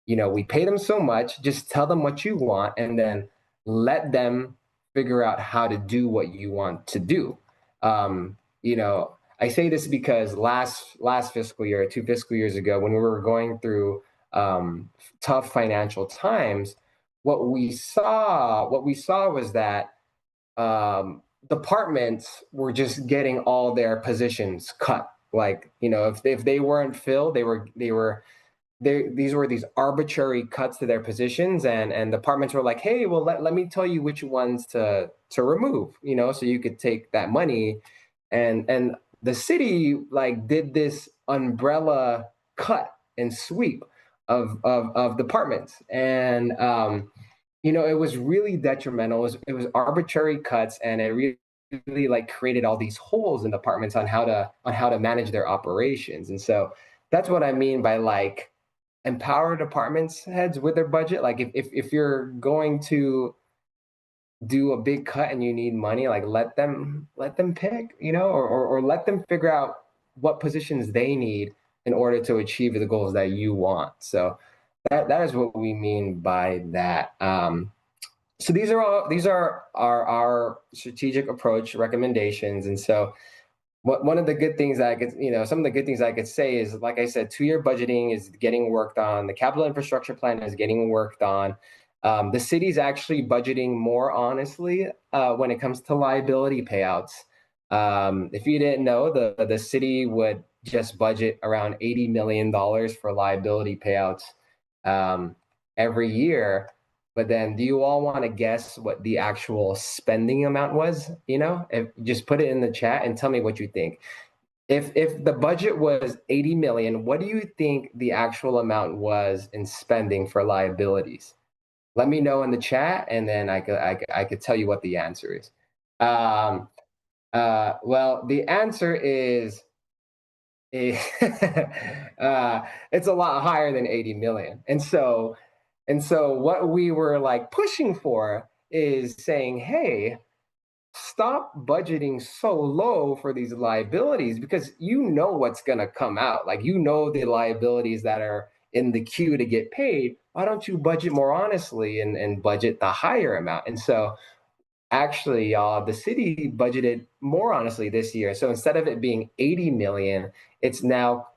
we pay them so much. Just tell them what you want, and then let them figure out how to do what you want to do. I say this because last fiscal year, 2 fiscal years ago, when we were going through tough financial times, what we saw was that departments were just getting all their positions cut. Like, if they weren't filled, these were these arbitrary cuts to their positions, and departments were like, hey, well, let me tell you which ones to remove, so you could take that money. And the city like did this umbrella cut and sweep of departments, and it was really detrimental. It was arbitrary cuts, and it really like created all these holes in departments on how to manage their operations. And so that's what I mean by like empower departments heads with their budget. Like if you're going to do a big cut and you need money, like let them pick, or let them figure out what positions they need in order to achieve the goals that you want. So that is what we mean by that. So these are our strategic approach recommendations. And so one of the good things that I could, some of the good things I could say is, like I said, 2-year budgeting is getting worked on. The capital infrastructure plan is getting worked on. The city's actually budgeting more honestly when it comes to liability payouts. If you didn't know, the city would just budget around $80 million for liability payouts um, every year. But then, do you all want to guess what the actual spending amount was? Just put it in the chat and tell me what you think. If the budget was 80 million, what do you think the actual amount was in spending for liabilities? Let me know in the chat, and then I could tell you what the answer is. Well, the answer is it's a lot higher than 80 million. And so what we were like pushing for is saying, hey, stop budgeting so low for these liabilities, because you know what's going to come out. Like, the liabilities that are in the queue to get paid. Why don't you budget more honestly and budget the higher amount? And so actually, y'all, the city budgeted more honestly this year. So instead of it being 80 million, it's now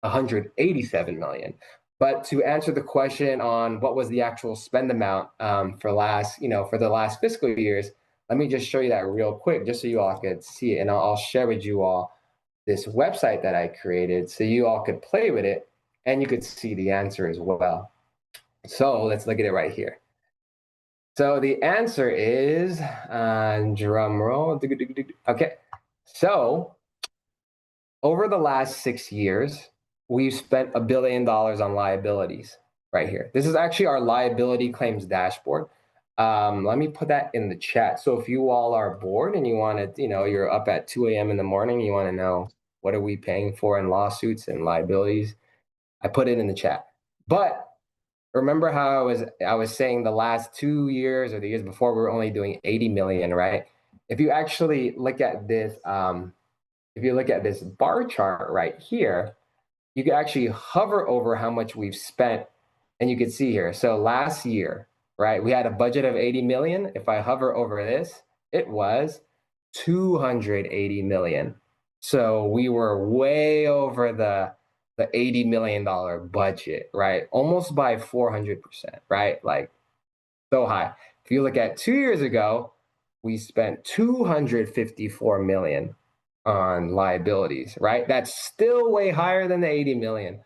187 million. But to answer the question on what was the actual spend amount for the last fiscal years, let me just show you that real quick, just so you all could see it. And I'll share with you all this website that I created so you all could play with it and you could see the answer as well. So let's look at it right here. So the answer is, drum roll. Okay. So over the last 6 years, we've spent $1 billion on liabilities right here. This is actually our liability claims dashboard. Let me put that in the chat. So if you all are bored and you want to, you're up at 2 a.m. in the morning, you want to know what are we paying for in lawsuits and liabilities, I put it in the chat. But remember how I was saying the last 2 years or the years before, we were only doing 80 million, right? If you actually look at this, bar chart right here, you can actually hover over how much we've spent, and you can see here. So last year, right, we had a budget of 80 million. If I hover over this, it was 280 million. So we were way over the $80 million budget, right? Almost by 400%, right? Like, so high. If you look at 2 years ago, we spent 254 million on liabilities, right? That's still way higher than the 80 million.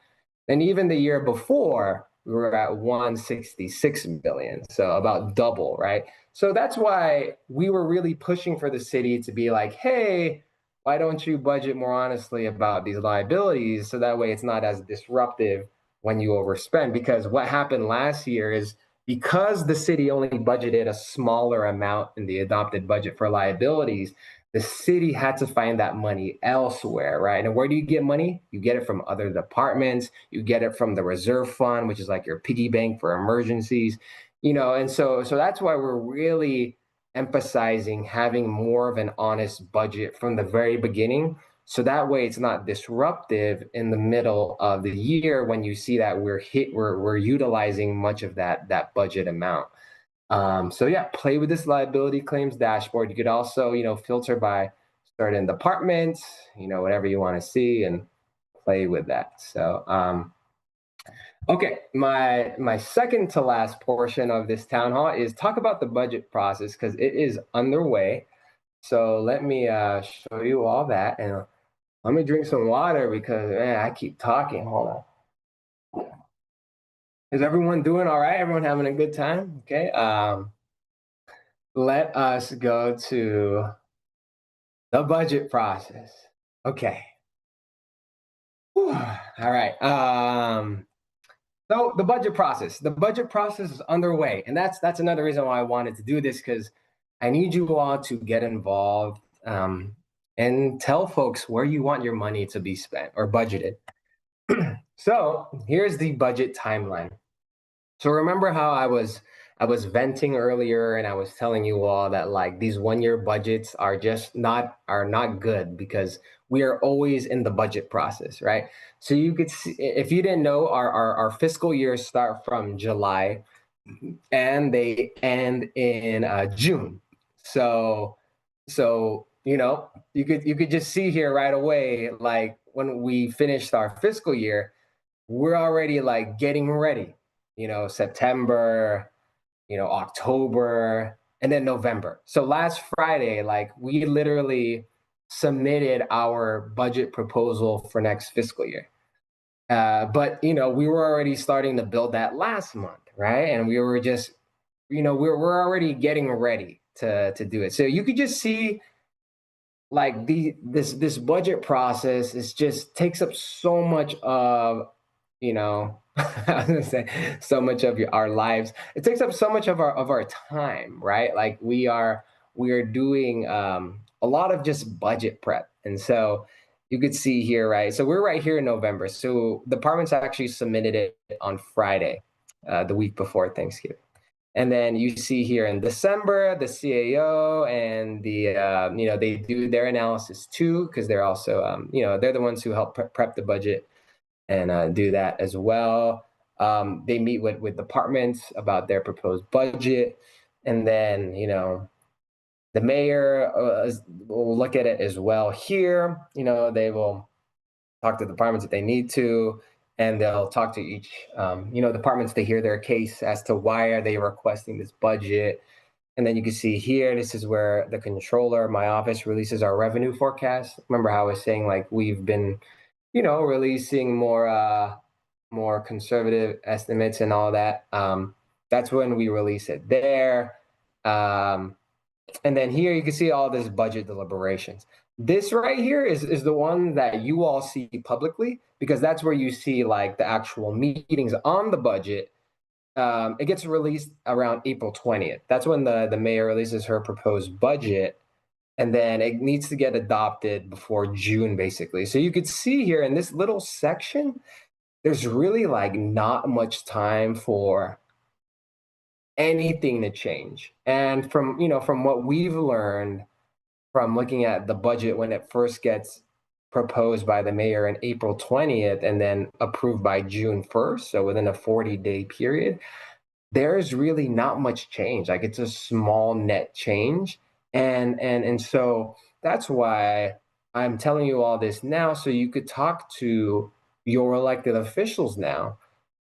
And even the year before, we were at 166 million. So about double, right? So that's why we were really pushing for the city to be like, hey, why don't you budget more honestly about these liabilities? So that way it's not as disruptive when you overspend. Because what happened last year is, because the city only budgeted a smaller amount in the adopted budget for liabilities, the city had to find that money elsewhere, right? And where do you get money? You get it from other departments. You get it from the reserve fund, which is like your piggy bank for emergencies, And so that's why we're really emphasizing having more of an honest budget from the very beginning. So that way it's not disruptive in the middle of the year when you see that we're utilizing much of that budget amount. So yeah, play with this liability claims dashboard. You could also, filter by certain departments, whatever you want to see, and play with that. So, okay, my second to last portion of this town hall is talk about the budget process, because it is underway. So let me show you all that, and let me drink some water because, man, I keep talking. Hold on. Is everyone doing all right? Everyone having a good time? Okay. Let us go to the budget process. Okay. Whew. All right. So the budget process is underway, and that's another reason why I wanted to do this because I need you all to get involved and tell folks where you want your money to be spent or budgeted. So here's the budget timeline. So remember how I was venting earlier and I was telling you all that like these 1 year budgets are not good because we are always in the budget process, right? So you could see if you didn't know our fiscal years start from July and they end in June. So you could just see here right away like when we finished our fiscal year we're already like getting ready, September, October, and then November. So last Friday, like we literally submitted our budget proposal for next fiscal year. But we were already starting to build that last month, right? And we were just, we're already getting ready to do it. So you could just see like this budget process is just takes up so much of I was gonna say so much of our lives. It takes up so much of our time, right? Like we are doing a lot of just budget prep, and so you could see here, right? So we're right here in November. So the departments actually submitted it on Friday, the week before Thanksgiving. And then you see here in December, the CAO and they do their analysis too, because they're also, they're the ones who help prep the budget and do that as well. They meet with departments about their proposed budget. And then, the mayor will look at it as well here. They will talk to departments if they need to, and they'll talk to each departments to hear their case as to why are they requesting this budget. And then you can see here, this is where the controller, my office, releases our revenue forecast. Remember how I was saying like we've been, releasing more conservative estimates and all that. That's when we release it there. Um, and then here you can see all this budget deliberations. This right here is the one that you all see publicly because that's where you see like the actual meetings on the budget. It gets released around April 20th. That's when the mayor releases her proposed budget, and then it needs to get adopted before June, basically. So you could see here in this little section, there's really like not much time for anything to change. And from what we've learned from looking at the budget when it first gets proposed by the mayor in April 20th and then approved by June 1st, so within a 40-day period, there's really not much change. Like it's a small net change. And so that's why I'm telling you all this now so you could talk to your elected officials now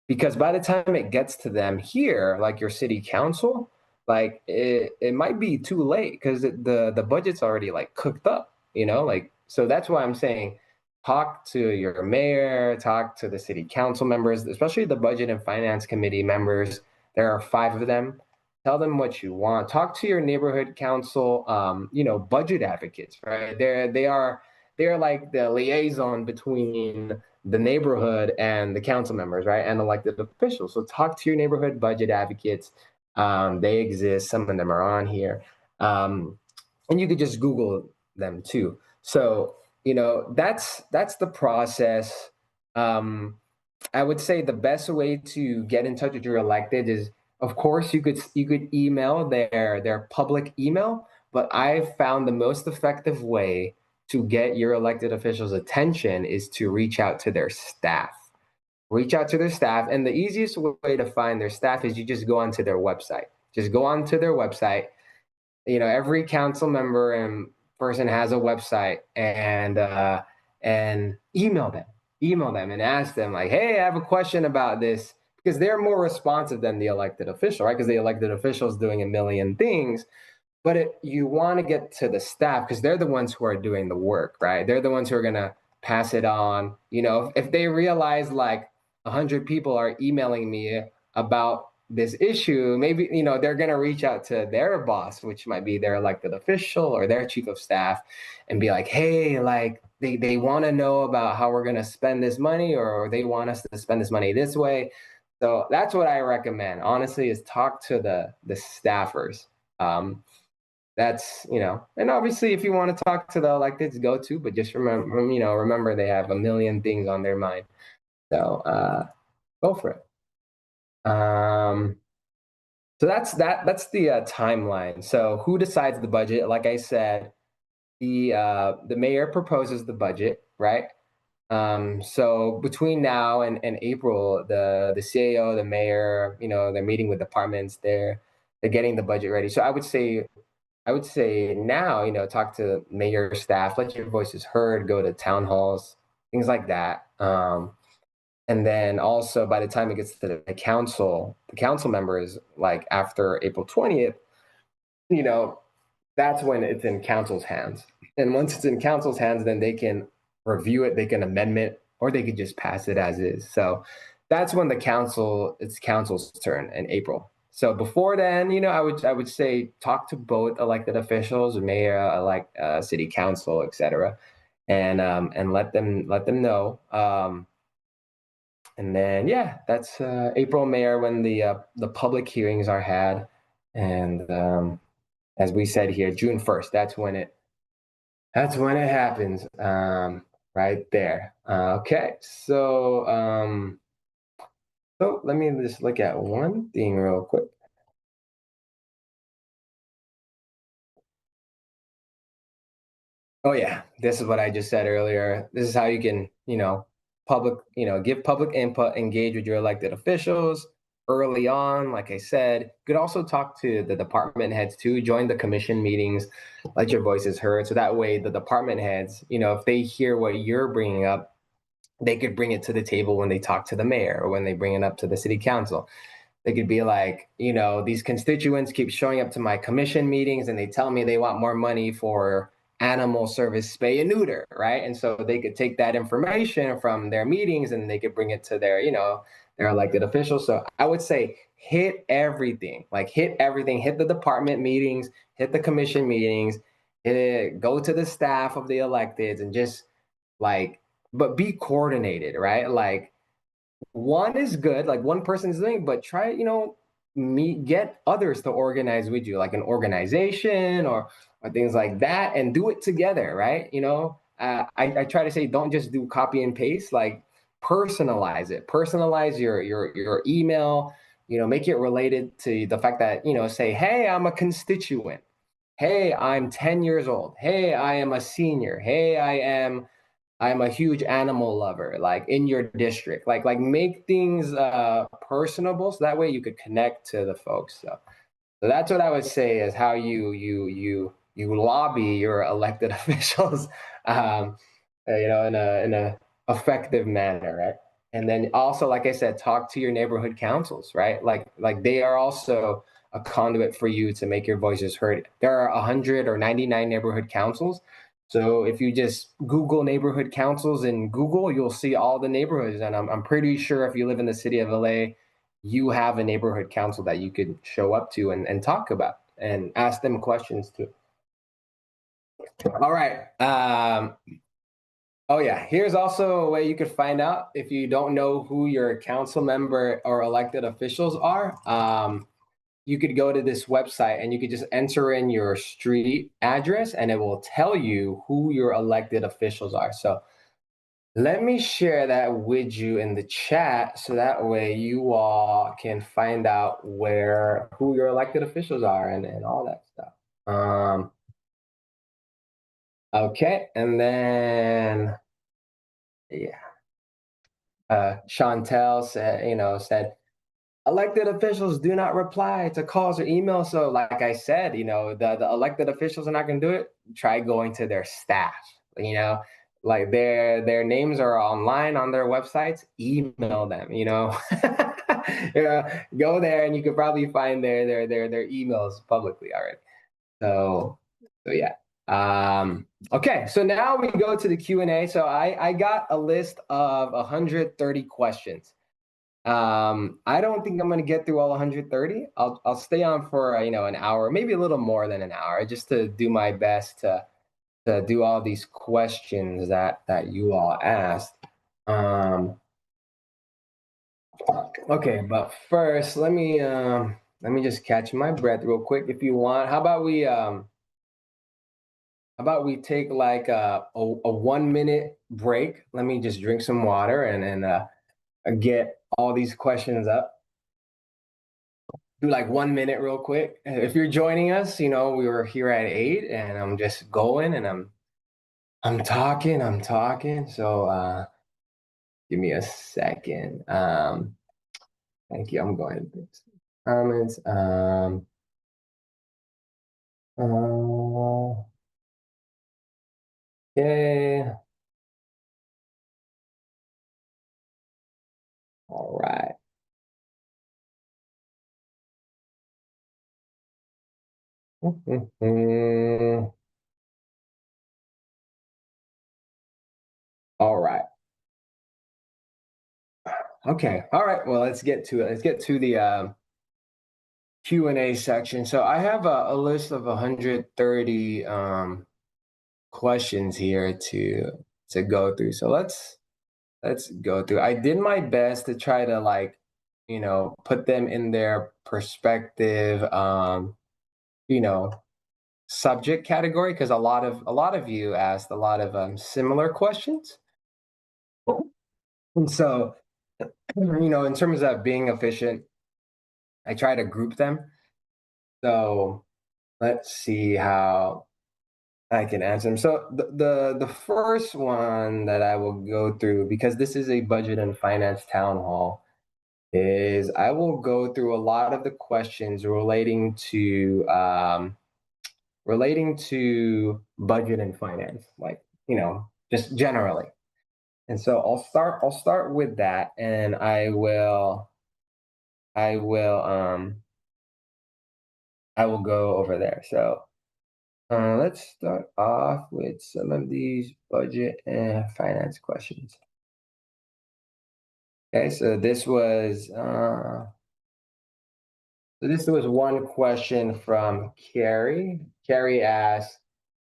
because by the time it gets to them here, like your city council, like it might be too late because the budget's already like cooked up, like so that's why I'm saying talk to your mayor, talk to the city council members, especially the budget and finance committee members. There are 5 of them. Tell them what you want. Talk to your neighborhood council, budget advocates, right? They're like the liaison between the neighborhood and the council members, right? And elected officials. So talk to your neighborhood budget advocates. They exist. Some of them are on here. And you could just Google them too. So, that's the process. Um, I would say the best way to get in touch with your elected is, of course, you could email their public email, but I found the most effective way to get your elected officials' attention is to reach out to their staff. Reach out to their staff, and the easiest way to find their staff is you just go onto their website. Just go onto their website. Every council member and person has a website, and email them and ask them like, hey, I have a question about this, because they're more responsive than the elected official, right? Because the elected official is doing a million things, but you want to get to the staff because they're the ones who are doing the work, right? They're the ones who are going to pass it on. If they realize like 100 people are emailing me about this issue, maybe they're gonna reach out to their boss, which might be their elected official or their chief of staff, and be like, hey, like they want to know about how we're gonna spend this money, or they want us to spend this money this way. So that's what I recommend, honestly, is talk to the staffers. Um, that's and obviously if you want to talk to the electeds, go to, but just remember they have a million things on their mind. So go for it. Um, so that's the timeline. So who decides the budget? Like I said, the mayor proposes the budget, right? So between now and April, the CAO, the mayor, they're meeting with departments, they're getting the budget ready. So I would say now, talk to mayor staff, let your voices heard, go to town halls, things like that. And then also by the time it gets to the council members, like after April 20th, you know, that's when it's in council's hands. And once it's in council's hands, then they can review it, they can amend it, or they could just pass it as is. So that's when it's council's turn in April. So before then, I would say talk to both elected officials, mayor, like city council, etc., and let them know. And then yeah, that's April, mayor, when the public hearings are had, and as we said here, June 1st. That's when it happens. Right there. Okay, so let me just look at one thing real quick. Oh yeah, this is what I just said earlier. This is how you can, give public input, engage with your elected officials early on. Like I said, you could also talk to the department heads too. Join the commission meetings, let your voices heard. So that way, the department heads, if they hear what you're bringing up, they could bring it to the table when they talk to the mayor or when they bring it up to the city council. They could be like, these constituents keep showing up to my commission meetings and they tell me they want more money for animal service spay and neuter, right? And so they could take that information from their meetings and they could bring it to their elected officials. So I would say hit everything, hit the department meetings, hit the commission meetings, go to the staff of the electeds and just like, but be coordinated, right? Like one is good, like one person is doing, but try, get others to organize with you, like an organization or things like that, and do it together, right? I try to say don't just do copy and paste, like personalize it, personalize your email, make it related to the fact that, say, hey, I'm a constituent. Hey, I'm 10 years old. Hey, I am a senior. Hey, I'm a huge animal lover, like in your district. Like make things personable, so that way you could connect to the folks. So that's what I would say is how you lobby your elected officials, in a effective manner, right? And then also, like I said, talk to your neighborhood councils, right? Like they are also a conduit for you to make your voices heard. There are 100 or 99 neighborhood councils. So if you just Google neighborhood councils in Google, you'll see all the neighborhoods. And I'm pretty sure if you live in the city of LA, you have a neighborhood council that you could show up to and talk about and ask them questions too. All right. Oh yeah. Here's also a way you could find out if you don't know who your council member or elected officials are. You could go to this website and you could just enter in your street address and it will tell you who your elected officials are. So let me share that with you in the chat so that way you all can find out who your elected officials are and all that stuff. Okay, and then yeah, Chantel said elected officials do not reply to calls or emails. So, like I said, the elected officials are not going to do it. Try going to their staff. You know, like their names are online on their websites. Email them. Yeah, go there and you could probably find their emails publicly already. So yeah. Okay, so now we go to the Q&A. So I got a list of 130 questions. I don't think I'm gonna get through all 130. I'll stay on for an hour, maybe a little more than an hour, just to do my best to do all these questions that you all asked. Um, okay, but first, let me just catch my breath real quick. If you want, how about we take like a 1 minute break? Let me just drink some water and get all these questions up. Do like 1 minute real quick. If you're joining us, we were here at 8 and I'm just going and I'm talking. So give me a second. Thank you. I'm going to comments. Okay. All right. All right. Okay. All right. Well, let's get to it. Let's get to the Q&A section. So I have a list of 130 questions here to go through. So let's go through. I did my best to try to put them in their perspective you know subject category, because a lot of you asked a lot of similar questions. And so, in terms of being efficient, I try to group them. So let's see how I can answer them. So the first one that I will go through, because this is a budget and finance town hall, is I will go through a lot of the questions relating to budget and finance, like just generally. And so I'll start with that, and I will go over there. So let's start off with some of these budget and finance questions. Okay, so this was one question from Carrie. Carrie asked,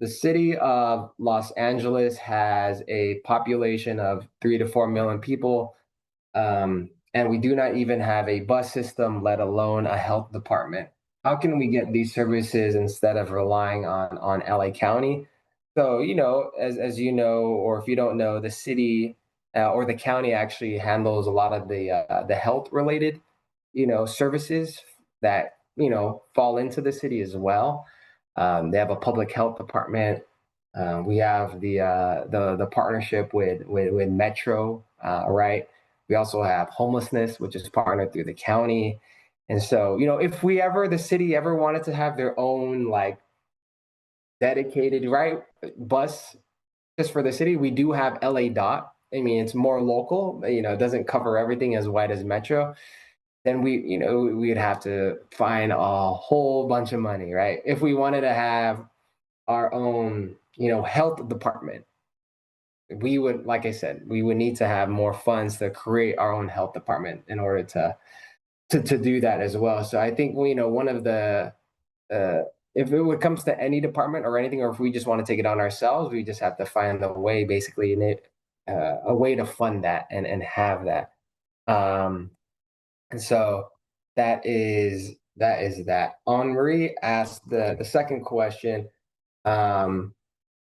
the city of Los Angeles has a population of 3 to 4 million people, and we do not even have a bus system, let alone a health department. How can we get these services instead of relying on LA County? So, as you know, or if you don't know, the city or the county actually handles a lot of the health related services that fall into the city as well. They have a public health department. We have the partnership with Metro, right? We also have homelessness, which is partnered through the county. And so, if the city ever wanted to have their own like dedicated, right, bus just for the city, we do have LA Dot. I mean, it's more local, it doesn't cover everything as wide as Metro. Then we'd have to find a whole bunch of money, right? If we wanted to have our own, health department, we would, like I said, we would need to have more funds to create our own health department in order to do that as well. So I think one of the uh, if it would comes to any department or anything, or if we just want to take it on ourselves, we just have to find a way, basically, a way to fund that and have that. Um, and so that is that. Henri asked the second question. Um,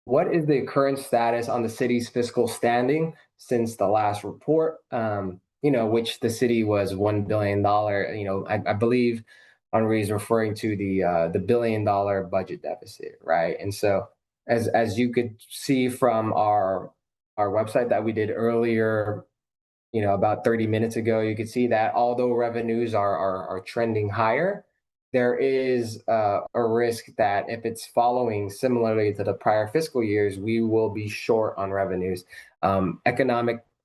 what is the current status on the city's fiscal standing since the last report? Which the city was $1 billion. I believe Henri is referring to the $1 billion budget deficit, right? And so, as you could see from our website that we did earlier, about 30 minutes ago, you could see that although revenues are trending higher, there is a risk that if it's following similarly to the prior fiscal years, we will be short on revenues.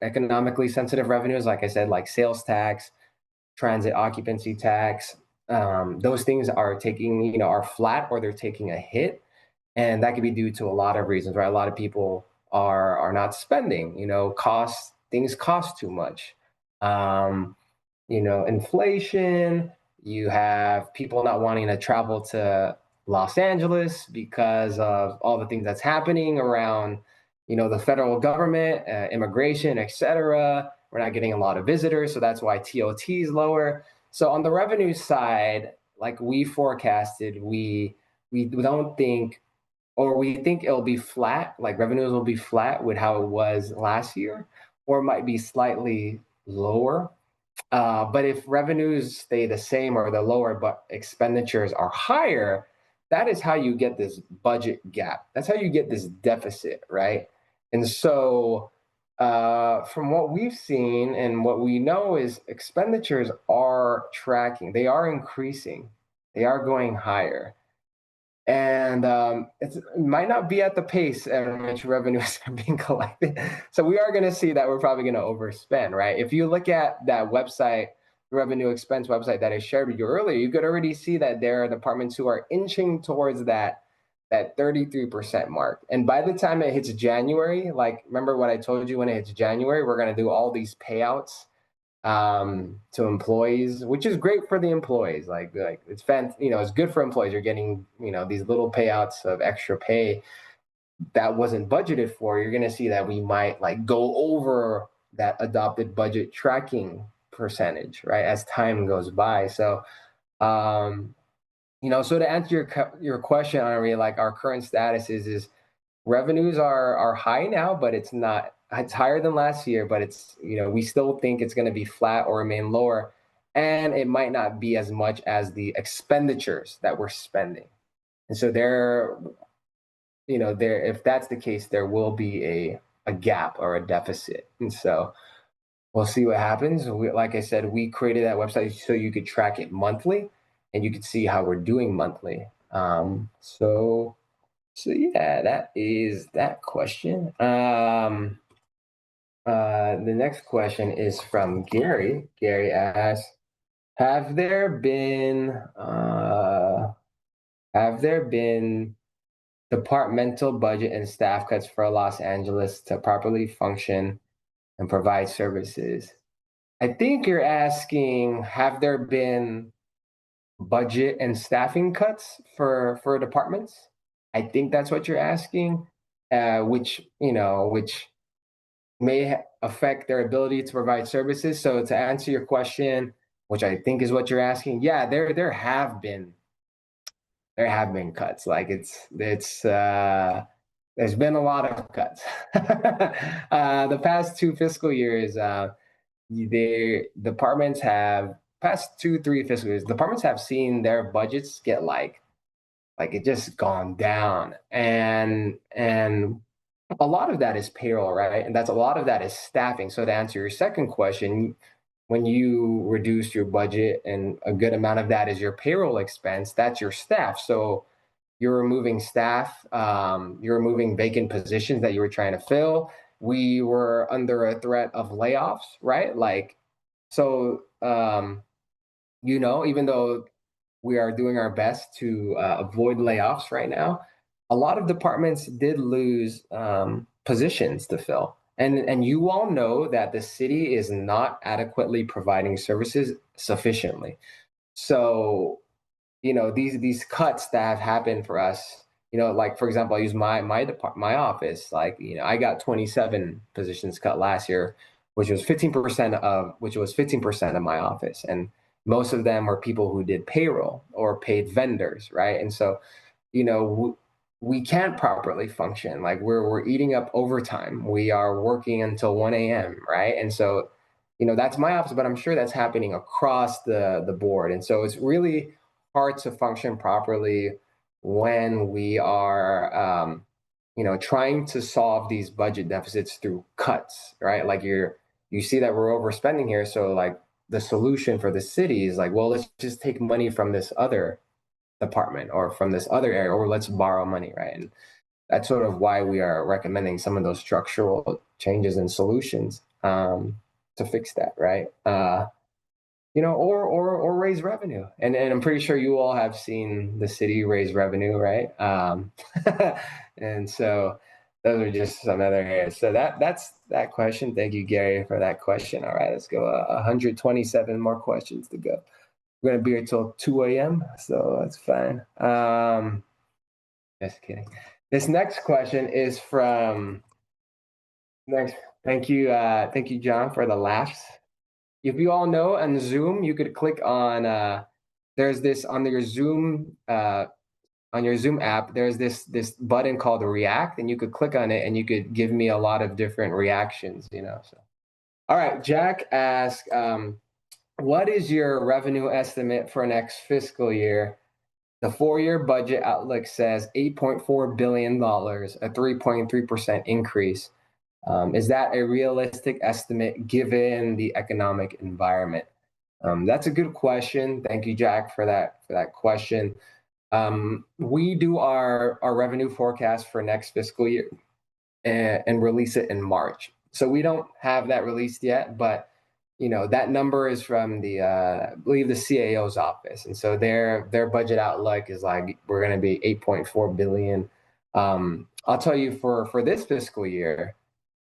Economically sensitive revenues, like I said, like sales tax, transit occupancy tax, those things are flat or they're taking a hit, and that could be due to a lot of reasons, right? A lot of people are not spending. Things cost too much. inflation. You have people not wanting to travel to Los Angeles because of all the things that's happening around, the federal government, immigration, etc. We're not getting a lot of visitors, so that's why TOT is lower. So on the revenue side, like we forecasted, we don't think, or we think it'll be flat, like revenues will be flat with how it was last year, or it might be slightly lower. But if revenues stay the same or they're lower, but expenditures are higher, that is how you get this budget gap. That's how you get this deficit, right? And so, from what we've seen and what we know is expenditures are tracking, they are increasing, they are going higher. And it might not be at the pace at which revenues are being collected. So we are going to see that we're probably going to overspend, right? If you look at that website, the revenue expense website that I shared with you earlier, you could already see that there are departments who are inching towards that 33% mark. And by the time it hits January, like remember what I told you, when it hits January, we're going to do all these payouts to employees, which is great for the employees. Like it's good for employees. You're getting these little payouts of extra pay that wasn't budgeted for. You're gonna see that we might like go over that adopted budget tracking percentage, right, as time goes by. So so to answer your question, Henri, like our current status is revenues are high now, but it's higher than last year, but we still think it's going to be flat or remain lower, and it might not be as much as the expenditures that we're spending. And so there, if that's the case, there will be a gap or a deficit. And so we'll see what happens. Like I said, we created that website so you could track it monthly and you could see how we're doing monthly. So yeah, that is that question. The next question is from Gary. Gary asks, "Have there been have there been departmental budget and staff cuts for Los Angeles to properly function and provide services?" I think you're asking, have there been budget and staffing cuts for departments? I think that's what you're asking, which may affect their ability to provide services. So to answer your question, which I think is what you're asking, yeah, there have been cuts. Like it's there's been a lot of cuts. The past two fiscal years, the departments have past 2, 3 fiscal years, departments have seen their budgets get like it just gone down, and a lot of that is payroll, right? And that's a lot of that is staffing. So to answer your second question, when you reduce your budget and a good amount of that is your payroll expense, that's your staff. So you're removing staff, you're removing vacant positions that you were trying to fill. We were under a threat of layoffs, right? Like, so, even though we are doing our best to avoid layoffs right now, a lot of departments did lose positions to fill. And you all know that the city is not adequately providing services sufficiently. So these cuts that have happened for us, like for example, I use my office. Like I got 27 positions cut last year, which was 15% of my office, and most of them were people who did payroll or paid vendors, right? And so you know we can't properly function. Like we're eating up overtime, we are working until 1 a.m., right? And so that's my office, but I'm sure that's happening across the board. And so it's really hard to function properly when we are trying to solve these budget deficits through cuts, right? Like you see that we're overspending here, so like the solution for the city is like, well, let's just take money from this other department or from this other area, or let's borrow money, right? And that's sort of why we are recommending some of those structural changes and solutions to fix that, right? Or raise revenue. And I'm pretty sure you all have seen the city raise revenue, right? And so those are just some other areas. So that's that question. Thank you, Gary, for that question. All right, let's go. 127 more questions to go. We're gonna be here till 2 a.m. So that's fine. Just kidding. This next question is from next. Thank you, John, for the laughs. If you all know on Zoom, you could click on. There's this on your Zoom app. There's this button called React, and you could click on it, and you could give me a lot of different reactions. So. All right, Jack asks, what is your revenue estimate for next fiscal year? The 4-year budget outlook says $8.4 billion, a 3.3% increase. Is that a realistic estimate given the economic environment? That's a good question. Thank you, Jack, for that question. We do our revenue forecast for next fiscal year and release it in March. So we don't have that released yet, but that number is from I believe the CAO's office, and so their budget outlook is like we're going to be 8.4 billion. I'll tell you for this fiscal year,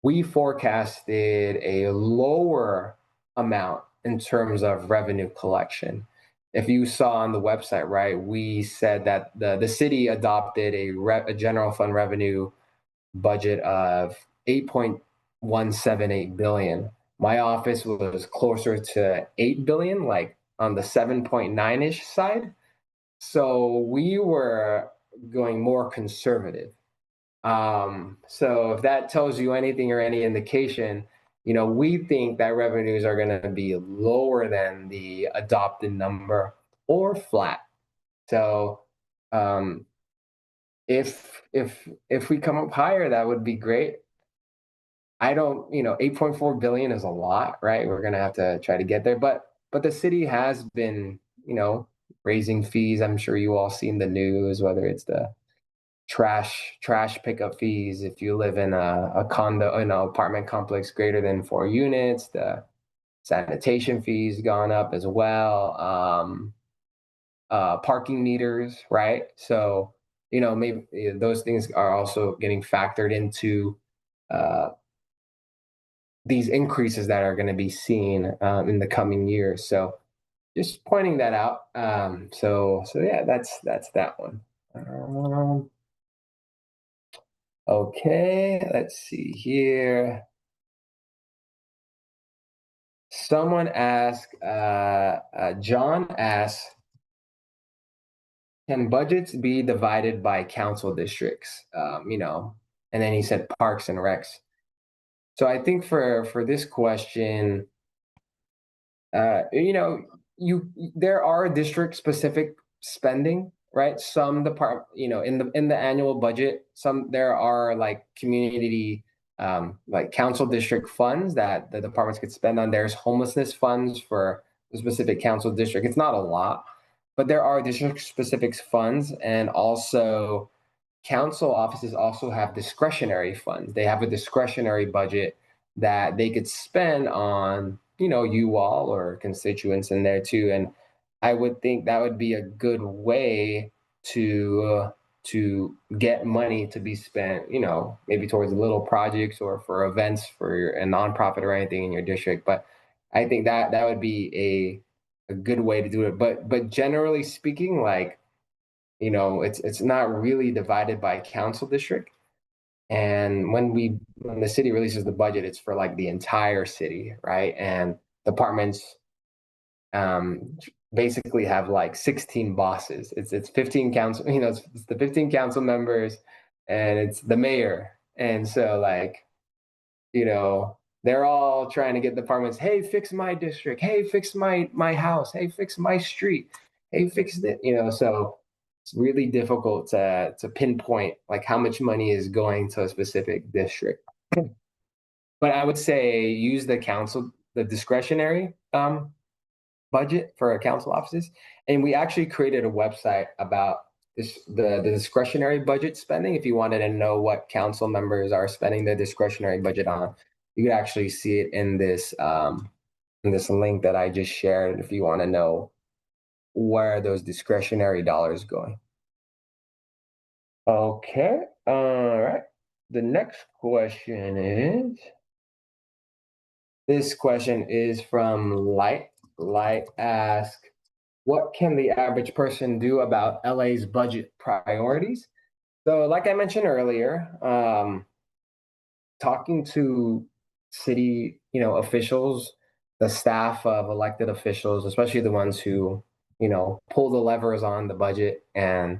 we forecasted a lower amount in terms of revenue collection. If you saw on the website, right, we said that the city adopted a general fund revenue budget of 8.178 billion. My office was closer to 8 billion, like on the 7.9-ish side. So we were going more conservative. So if that tells you anything or any indication, we think that revenues are going to be lower than the adopted number or flat. So if we come up higher, that would be great. I don't, 8.4 billion is a lot, right? We're going to have to try to get there, but the city has been, raising fees. I'm sure you all seen the news, whether it's the trash pickup fees if you live in a condo, apartment complex greater than 4 units. The sanitation fees gone up as well. Parking meters, right? So maybe those things are also getting factored into these increases that are going to be seen in the coming years. So just pointing that out. So yeah, that's that one. Okay, let's see here. Someone asked, John asked, can budgets be divided by council districts? And then he said parks and recs. So I think for this question, there are district specific spending, right? Some in the annual budget, there are like community like council district funds that the departments could spend on. There's homelessness funds for the specific council district. It's not a lot, but there are district specific funds, and also council offices also have discretionary funds. They have a discretionary budget that they could spend on, you all or constituents in there too. And I would think that would be a good way to get money to be spent, maybe towards little projects or for events for a nonprofit or anything in your district. But I think that would be a good way to do it. But generally speaking, like, it's not really divided by council district. And when the city releases the budget, it's for like the entire city, right? And departments basically have like 16 bosses. It's 15 council, it's the 15 council members, and it's the mayor. And so like, they're all trying to get departments, hey, fix my district, hey, fix my house, hey, fix my street, hey, fix it, so it's really difficult to pinpoint like how much money is going to a specific district. But I would say use the discretionary budget for our council offices. And we actually created a website about the discretionary budget spending. If you wanted to know what council members are spending their discretionary budget on, you could actually see it in this link that I just shared if you want to know where those discretionary dollars going. Okay. All right. the next question is, this question is from Light. Light asks, what can the average person do about LA's budget priorities? So, like I mentioned earlier, talking to city, officials, the staff of elected officials, especially the ones who, pull the levers on the budget and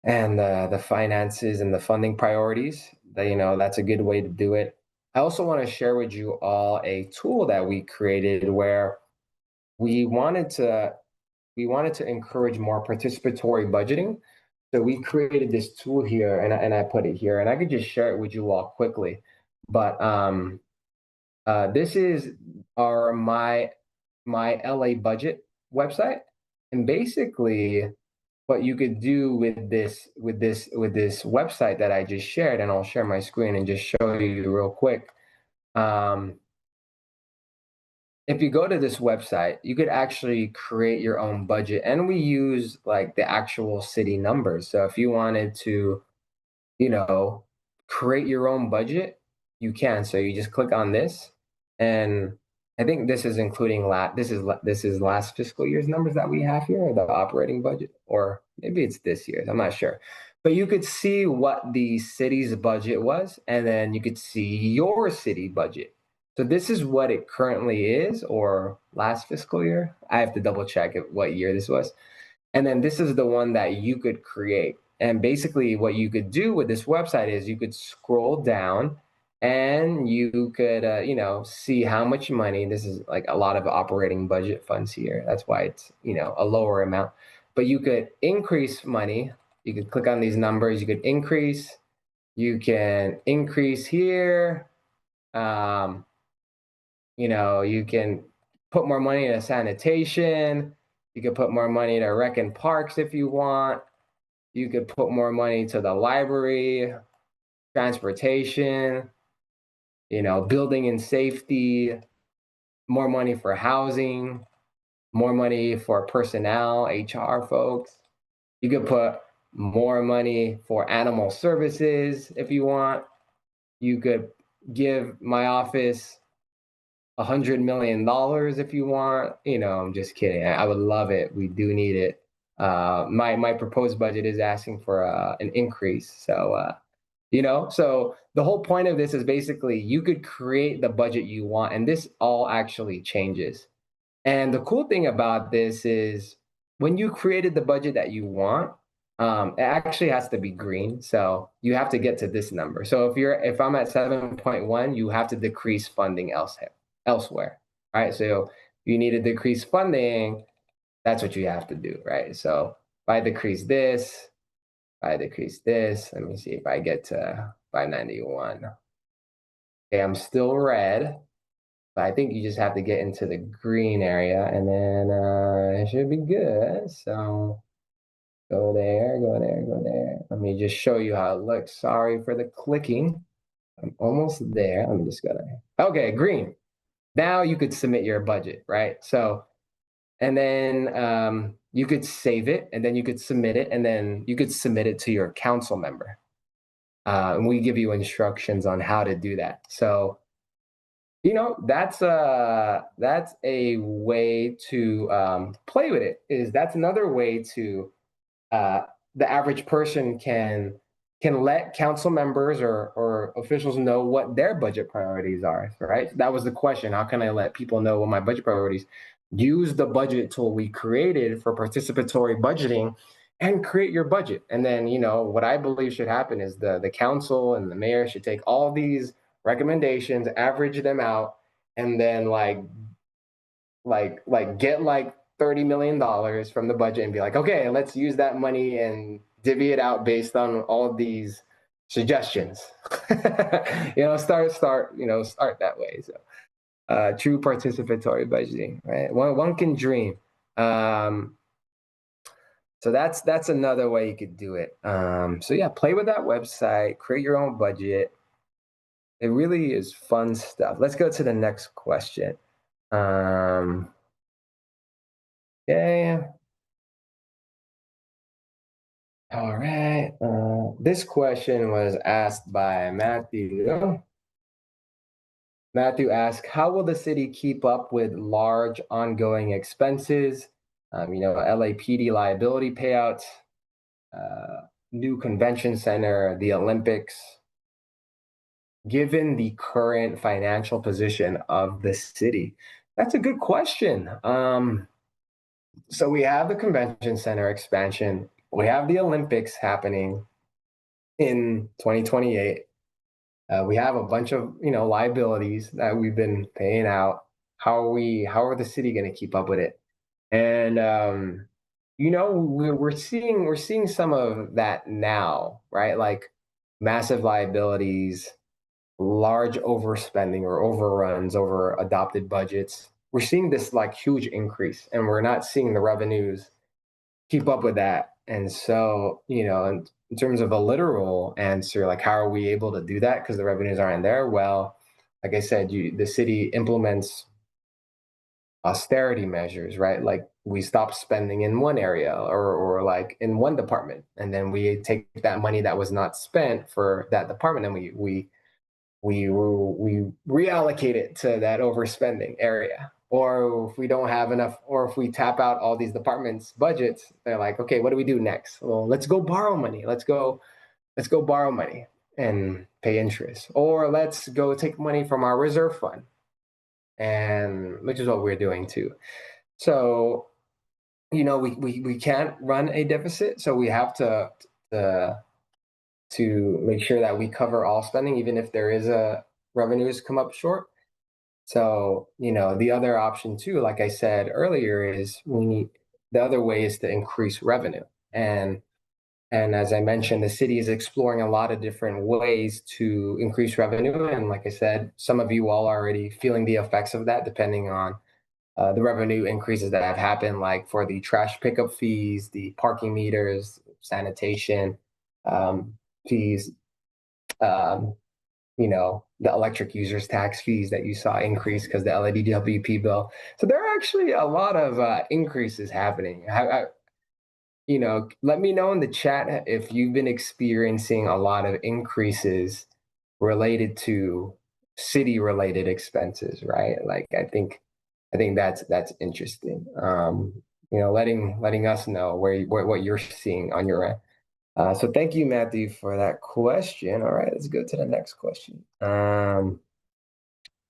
the finances and the funding priorities. That that's a good way to do it. I also want to share with you all a tool that we created where we wanted to we wanted to encourage more participatory budgeting. So we created this tool here, and I put it here, and I could just share it with you all quickly. But this is our my LA budget website, and basically what you could do with this website that I just shared, and I'll share my screen and just show you real quick. Um, if you go to this website, you could actually create your own budget, and we use like the actual city numbers. So if you wanted to, you know, create your own budget, you can. So you just click on this, and I think this is including this is last fiscal year's numbers that we have here, the operating budget, or maybe it's this year's. I'm not sure. But you could see what the city's budget was, and then you could see your city budget. So this is what it currently is, or last fiscal year. I have to double check what year this was. And then this is the one that you could create. And basically, what you could do with this website is you could scroll down and you could, see how much money. This is like a lot of operating budget funds here. That's why it's, a lower amount. But you could increase money. You could click on these numbers. You could increase. You can increase here. Um, you can put more money into sanitation. You could put more money to rec and parks if you want. You could put more money to the library, transportation, building and safety, more money for housing, more money for personnel, HR folks. You could put more money for animal services if you want. You could give my office $100 million if you want. I'm just kidding. I would love it. We do need it. My proposed budget is asking for an increase. So so the whole point of this is basically you could create the budget you want, and this all actually changes. And the cool thing about this is when you created the budget that you want, it actually has to be green. So you have to get to this number. So if I'm at 7.1, you have to decrease funding elsewhere. All right. So you need to decrease funding. That's what you have to do, right? So if I decrease this, let me see if I get to 591. Okay, I'm still red. But I think you just have to get into the green area, and then it should be good. So go there, go there, go there. Let me just show you how it looks. Sorry for the clicking. I'm almost there. Let me just go there. Okay, green. Now you could submit your budget, right? So, and then you could save it, and then you could submit it, and then you could submit it to your council member. And we give you instructions on how to do that. So that's a way to play with it. That's another way to uh, the average person can let council members or officials know what their budget priorities are, right? That was the question. How can I let people know what my budget priorities? Use the budget tool we created for participatory budgeting and create your budget. And then, what I believe should happen is the council and the mayor should take all these recommendations, average them out, and then get like $30 million from the budget and be like, okay, let's use that money and divvy it out based on all of these suggestions. Start that way. So true participatory budgeting, right? One can dream. So that's another way you could do it. So yeah, play with that website, create your own budget. It really is fun stuff. Let's go to the next question. Okay. All right. this question was asked by Matthew. Matthew asked, how will the city keep up with large ongoing expenses? LAPD liability payouts, new convention center, the Olympics, given the current financial position of the city? That's a good question. So we have the convention center expansion, we have the Olympics happening in 2028. We have a bunch of liabilities that we've been paying out. How are the city going to keep up with it? And we're seeing some of that now, right? Like massive liabilities, large overspending or overruns over adopted budgets. We're seeing this like huge increase, and we're not seeing the revenues keep up with that. And so, in terms of a literal answer, like how are we able to do that? Because the revenues aren't there. Well, like I said, the city implements austerity measures, right? Like we stop spending in one area or like in one department, and then we take that money that was not spent for that department, and we reallocate it to that overspending area. Or if we don't have enough, or if we tap out all these departments' budgets, they're like, okay, what do we do next? Well, let's go borrow money. Let's go borrow money and pay interest. Or let's go take money from our reserve fund, and which is what we're doing too. So, we can't run a deficit, so we have to to make sure that we cover all spending, even if there is a revenues come up short. So, the other option too, like I said earlier, is the other way is to increase revenue. And as I mentioned, the city is exploring a lot of different ways to increase revenue. And like I said, some of you all are already feeling the effects of that, depending on the revenue increases that have happened, like for the trash pickup fees, the parking meters, sanitation fees, um, the electric users tax fees that you saw increase because the LADWP bill. So there are actually a lot of increases happening. Let me know in the chat if you've been experiencing a lot of increases related to city related expenses, right? Like I think that's interesting. Letting us know what you're seeing on your end. So thank you, Matthew, for that question. All right, let's go to the next question.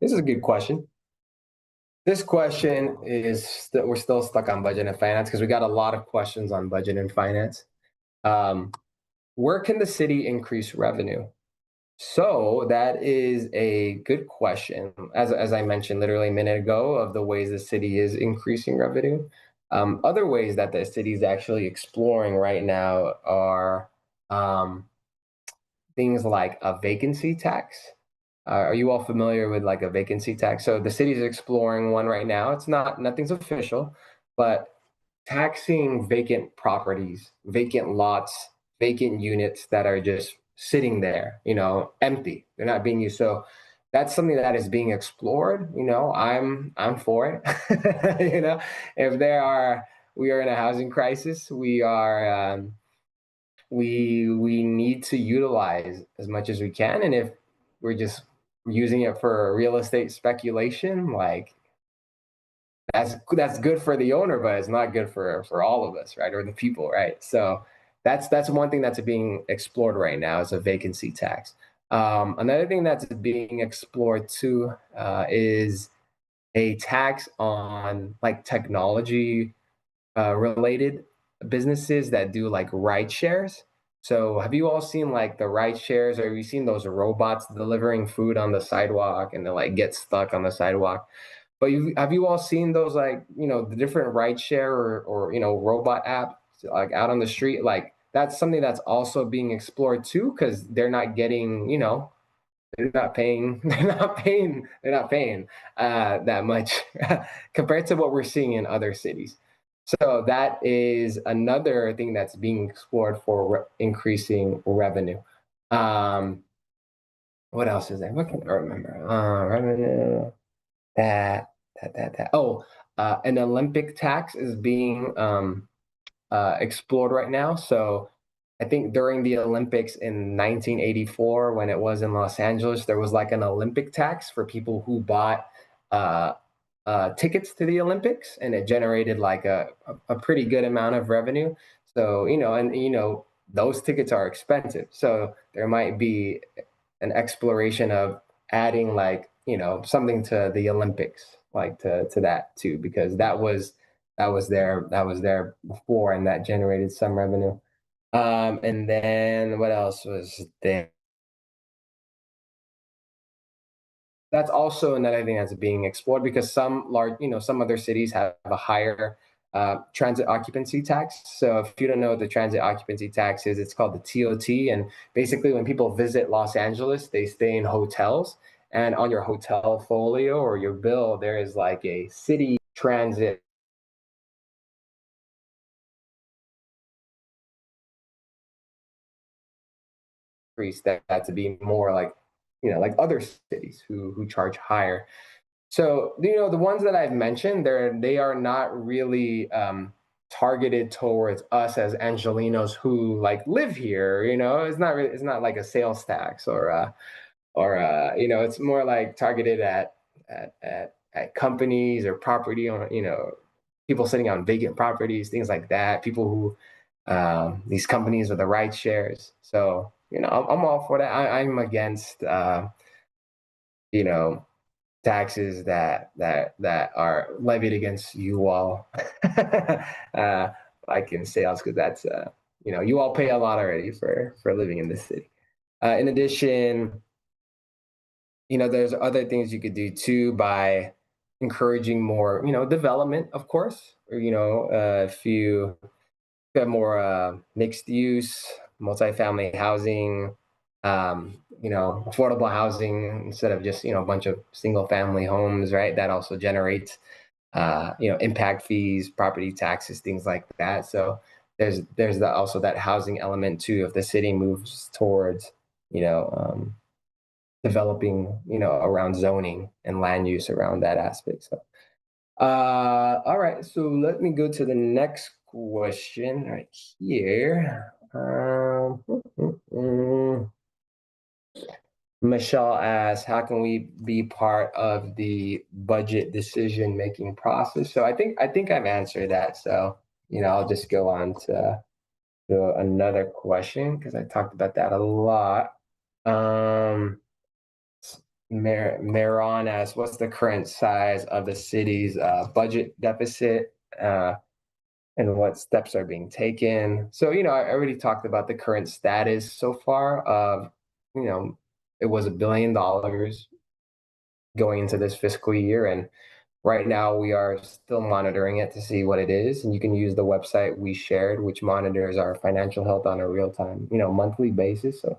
This is a good question. This question is that we're still stuck on budget and finance because we got a lot of questions on budget and finance. Um, where can the city increase revenue? So that is a good question. As I mentioned literally a minute ago, of the ways the city is increasing revenue. Other ways that the city is actually exploring right now are um, things like a vacancy tax. Are you all familiar with like a vacancy tax? So the city is exploring one right now. It's nothing's official, but taxing vacant properties, vacant lots, vacant units that are just sitting there, empty. They're not being used. So that's something that is being explored. I'm for it. If we are in a housing crisis. We need to utilize as much as we can, and if we're just using it for real estate speculation, like that's good for the owner, but it's not good for all of us, right? Or the people, right? So that's one thing that's being explored right now is a vacancy tax. Another thing that's being explored too is a tax on like technology related businesses that do like ride shares. So have you all seen like the ride shares, or have you seen those robots delivering food on the sidewalk and they like get stuck on the sidewalk? But have you all seen those, like, the different ride share or robot apps like out on the street? Like that's something that's also being explored too, because they're not getting, they're not paying that much compared to what we're seeing in other cities. So that is another thing that's being explored for increasing revenue. Um, what else is there? What can I remember? Revenue. That. Oh, an Olympic tax is being explored right now. So I think during the Olympics in 1984, when it was in Los Angeles, there was like an Olympic tax for people who bought uh, tickets to the Olympics, and it generated like a pretty good amount of revenue. So, and those tickets are expensive. So there might be an exploration of adding like, something to the Olympics, like to that too, because that was there before, and that generated some revenue. And then what else was there? That's also another thing that's being explored because some other cities have a higher transit occupancy tax. So if you don't know what the transit occupancy tax is, it's called the TOT. And basically, when people visit Los Angeles, they stay in hotels. And on your hotel folio or your bill, there is like a city transit increase that to be more like, like other cities who charge higher. So, the ones that I've mentioned, they are not really targeted towards us as Angelinos who like live here. It's not like a sales tax or it's more like targeted at companies or property on people sitting on vacant properties, things like that. People who these companies with the right shares. So I'm all for that. I'm against you know taxes that are levied against you all, uh, like in sales, because that's you all pay a lot already for living in this city. In addition, there's other things you could do too by encouraging more development, of course. Or, if you have more mixed use, multifamily housing, affordable housing instead of just a bunch of single family homes, right? That also generates impact fees, property taxes, things like that. So there's also that housing element too. If the city moves towards developing around zoning and land use around that aspect. So all right, so let me go to the next question right here. Michelle asks, "How can we be part of the budget decision making process?" So I think I've answered that. So I'll just go on to another question because I talked about that a lot. Um, Maron asks, "What's the current size of the city's budget deficit?" And what steps are being taken. So, I already talked about the current status so far of, you know, it was $1 billion going into this fiscal year. And right now we are still monitoring it to see what it is. And you can use the website we shared, which monitors our financial health on a real time, monthly basis. So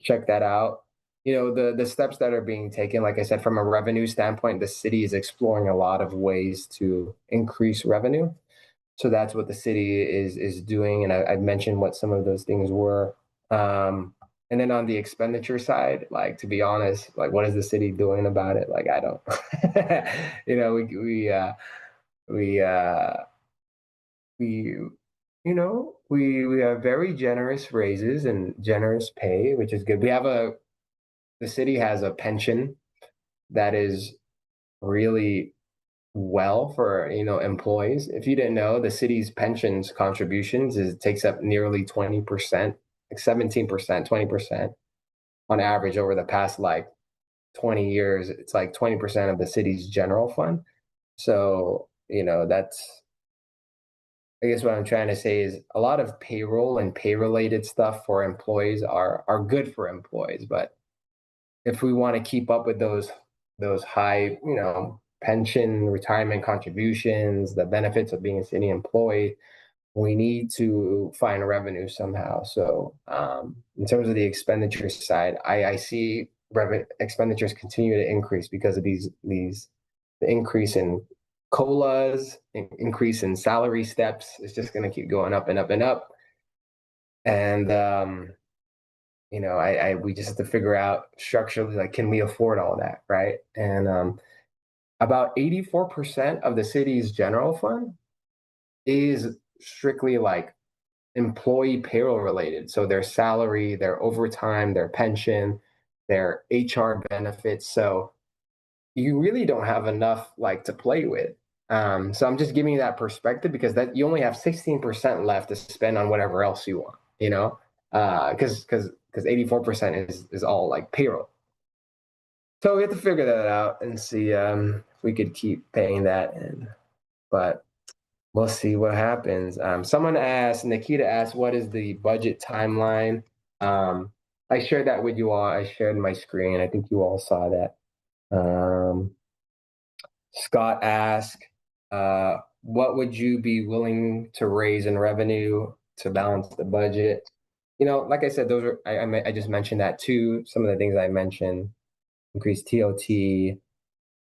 check that out. The steps that are being taken, like I said, from a revenue standpoint, the city is exploring a lot of ways to increase revenue. So that's what the city is doing, and I mentioned what some of those things were. And then on the expenditure side, like to be honest, like what is the city doing about it? Like I don't, we we we have very generous raises and generous pay, which is good. The city has a pension that is really well for employees. If you didn't know, the city's pensions contributions takes up nearly 20%, like 17%, 20% on average over the past like 20 years. It's like 20% of the city's general fund. So that's, I guess what I'm trying to say is a lot of payroll and pay related stuff for employees are good for employees, but if we want to keep up with those high, pension, retirement contributions, the benefits of being a city employee, we need to find revenue somehow. So, in terms of the expenditure side, I see expenditures continue to increase because of the increase in colas, increase in salary steps. It's just going to keep going up and up and up. And we just have to figure out structurally, like, can we afford all that, right? And about 84% of the city's general fund is strictly like employee payroll related. So their salary, their overtime, their pension, their HR benefits. So you really don't have enough like to play with. So I'm just giving you that perspective because that you only have 16% left to spend on whatever else you want, because 84% is all like payroll. So we have to figure that out and see if we could keep paying that in. But we'll see what happens. Someone asked, Nikita asked, what is the budget timeline? Um, I shared that with you all. I shared my screen. I think you all saw that. Um, Scott asked, what would you be willing to raise in revenue to balance the budget? Like I said, those are I just mentioned that too. Some of the things I mentioned: increased TOT,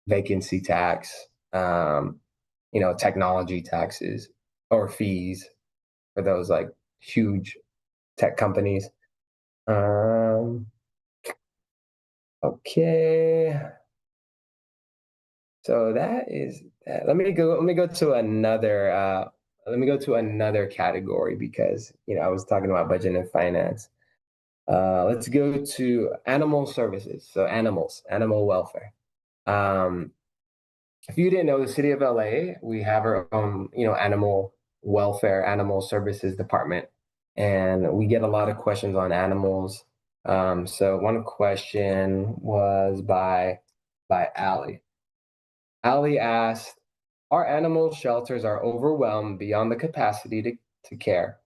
vacancy tax, technology taxes or fees for those like huge tech companies. Um, okay. So that is that. Let me go to another category because I was talking about budget and finance. Let's go to animal services. So animal welfare. Um, if you didn't know, the city of LA, we have our own, animal welfare, animal services department, and we get a lot of questions on animals. So one question was by Ali. Ali asked, our animal shelters are overwhelmed beyond the capacity to care.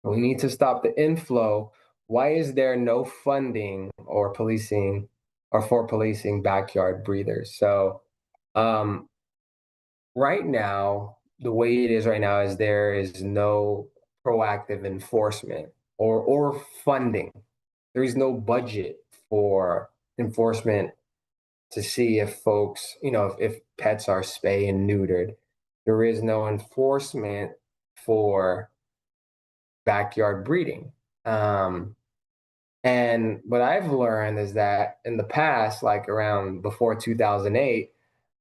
We need to stop the inflow. Why is there no funding or policing or for policing backyard breeders? So um, right now, the way it is right now is there is no proactive enforcement or funding. There is no budget for enforcement to see if folks, if pets are spay and neutered. There is no enforcement for backyard breeding. Um, and what I've learned is that in the past, like around before 2008,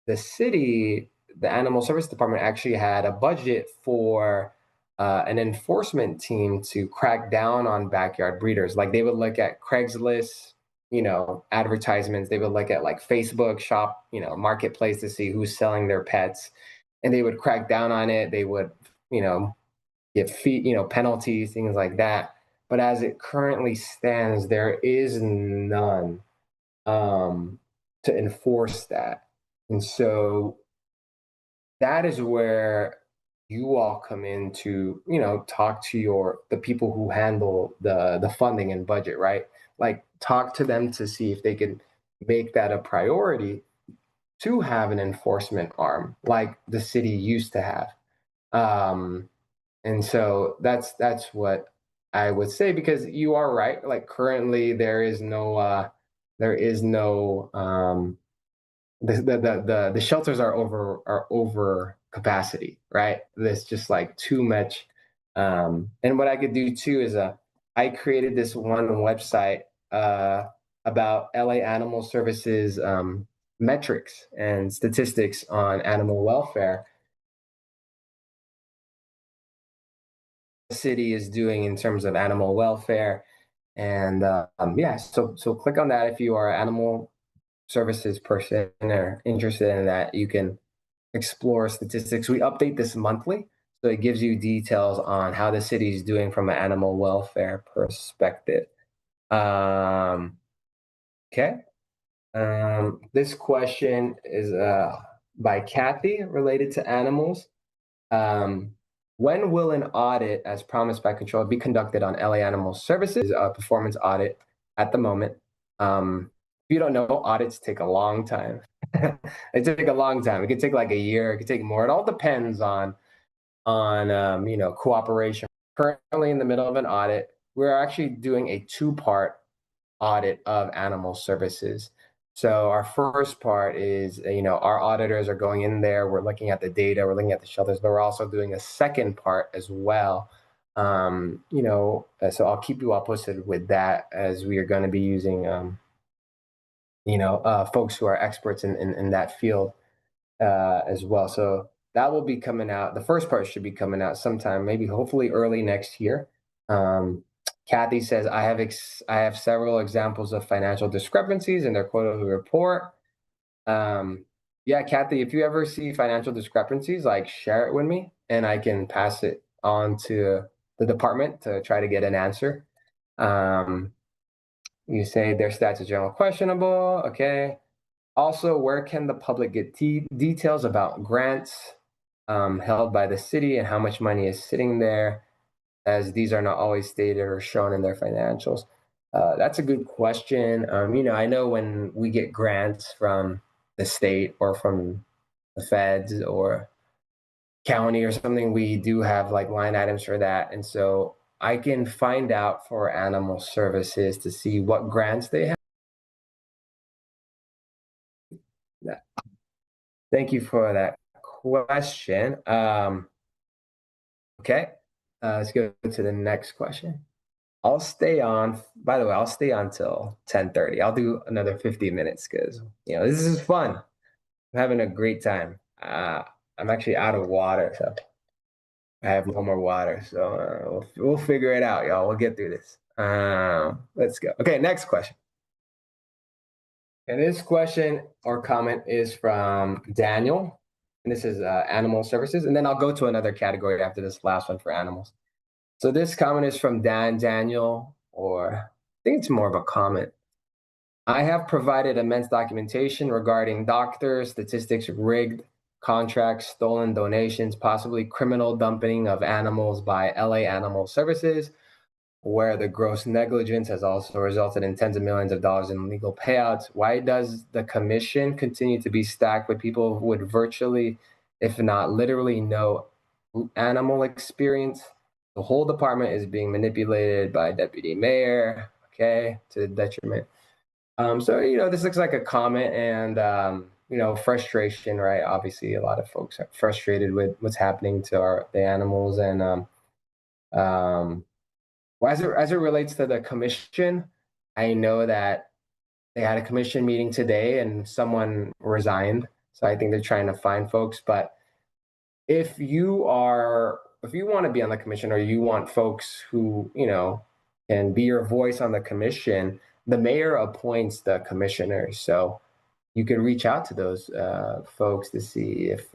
the city, the animal service department actually had a budget for an enforcement team to crack down on backyard breeders. Like they would look at Craigslist, advertisements. They would look at like Facebook shop, marketplace to see who's selling their pets, and they would crack down on it. They would, you know, get fee, penalties, things like that. But as it currently stands, there is none um, to enforce that. And so that is where you all come in to, talk to the people who handle the funding and budget, right? Like talk to them to see if they can make that a priority to have an enforcement arm like the city used to have. Um, and so that's what I would say because you are right. Like currently there is no the shelters are over capacity, right? There's just like too much. And what I could do too is I created this one website about LA Animal Services metrics and statistics on animal welfare the city is doing in terms of animal welfare. And yeah, so click on that if you are an animal services person or interested in that. You can explore statistics. We update this monthly, so it gives you details on how the city is doing from an animal welfare perspective. Um, okay. This question is by Kathy related to animals. Um, when will an audit, as promised by Control, be conducted on LA Animal Services? A performance audit at the moment. If you don't know, audits take a long time. They take a long time. It could take like a year. It could take more. It all depends on cooperation. Currently in the middle of an audit. We're actually doing a two-part audit of animal services. So our first part is, our auditors are going in there. We're looking at the data. We're looking at the shelters, but we're also doing a second part as well. So I'll keep you all posted with that as we are going to be using, folks who are experts in that field as well. So that will be coming out. The first part should be coming out sometime, maybe hopefully early next year. Um, Kathy says, I have several examples of financial discrepancies in their quarterly report. Um, yeah, Kathy, if you ever see financial discrepancies, like share it with me and I can pass it on to the department to try to get an answer. Um, you say their stats are general questionable. Okay. Also, where can the public get details about grants held by the city and how much money is sitting there, as these are not always stated or shown in their financials? That's a good question. I know when we get grants from the state or from the feds or county or something, we do have like line items for that. And so I can find out for animal services to see what grants they have. Thank you for that question. Okay, let's go to the next question. I'll stay on. By the way, I'll stay on till 10:30. I'll do another 50 minutes because this is fun. I'm having a great time. I'm actually out of water, so I have no more water. So we'll figure it out, y'all. We'll get through this. Let's go. Okay, next question. And this question or comment is from Daniel. And this is animal services. And then I'll go to another category after this last one for animals. So this comment is from Daniel, or I think it's more of a comment. I have provided immense documentation regarding doctors, statistics, rigged contracts, stolen donations, possibly criminal dumping of animals by LA Animal Services, where the gross negligence has also resulted in tens of millions of dollars in legal payouts. Why does the commission continue to be stacked with people with virtually, if not literally, no animal experience? The whole department is being manipulated by deputy mayor, okay, to the detriment. So this looks like a comment and frustration, right? Obviously, a lot of folks are frustrated with what's happening to the animals, and well, as it relates to the commission, I know that they had a commission meeting today and someone resigned. So I think they're trying to find folks. But if you want to be on the commission or you want folks who, can be your voice on the commission, the mayor appoints the commissioners. So you could reach out to those folks to see if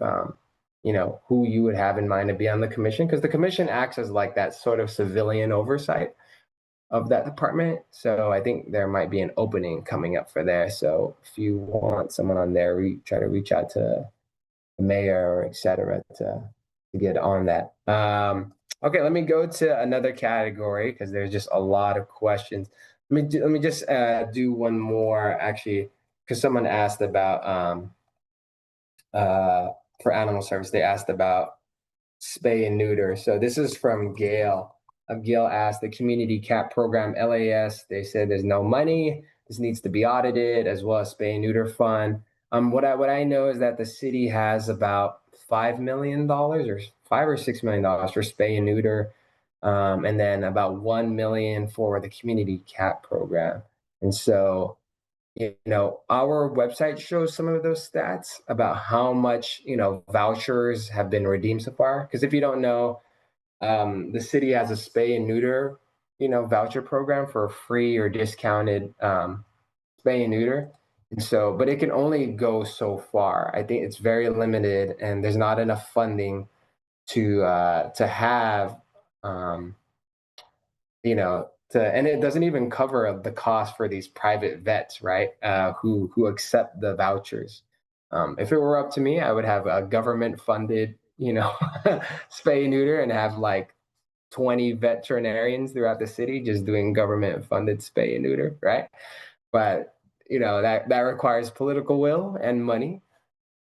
who you would have in mind to be on the commission, because the commission acts as like that sort of civilian oversight of that department. So I think there might be an opening coming up for there. So if you want someone on there, try to reach out to the mayor or et cetera to get on that. Okay, let me go to another category because there's just a lot of questions. Let me just do one more actually, because someone asked about for animal service. They asked about spay and neuter. So this is from Gail. Gail asked the community cat program LAS. They said there's no money. This needs to be audited, as well as spay and neuter fund. What I know is that the city has about $5 million or $5 or $6 million for spay and neuter, and then about 1 million for the community cat program. And so our website shows some of those stats about how much vouchers have been redeemed so far. Because if you don't know, the city has a spay and neuter voucher program for free or discounted spay and neuter. And so, but it can only go so far. I think it's very limited, and there's not enough funding to have and it doesn't even cover the cost for these private vets, right? Who accept the vouchers. If it were up to me, I would have a government funded, spay and neuter, and have like 20 veterinarians throughout the city just doing government funded spay and neuter, right? But that requires political will and money.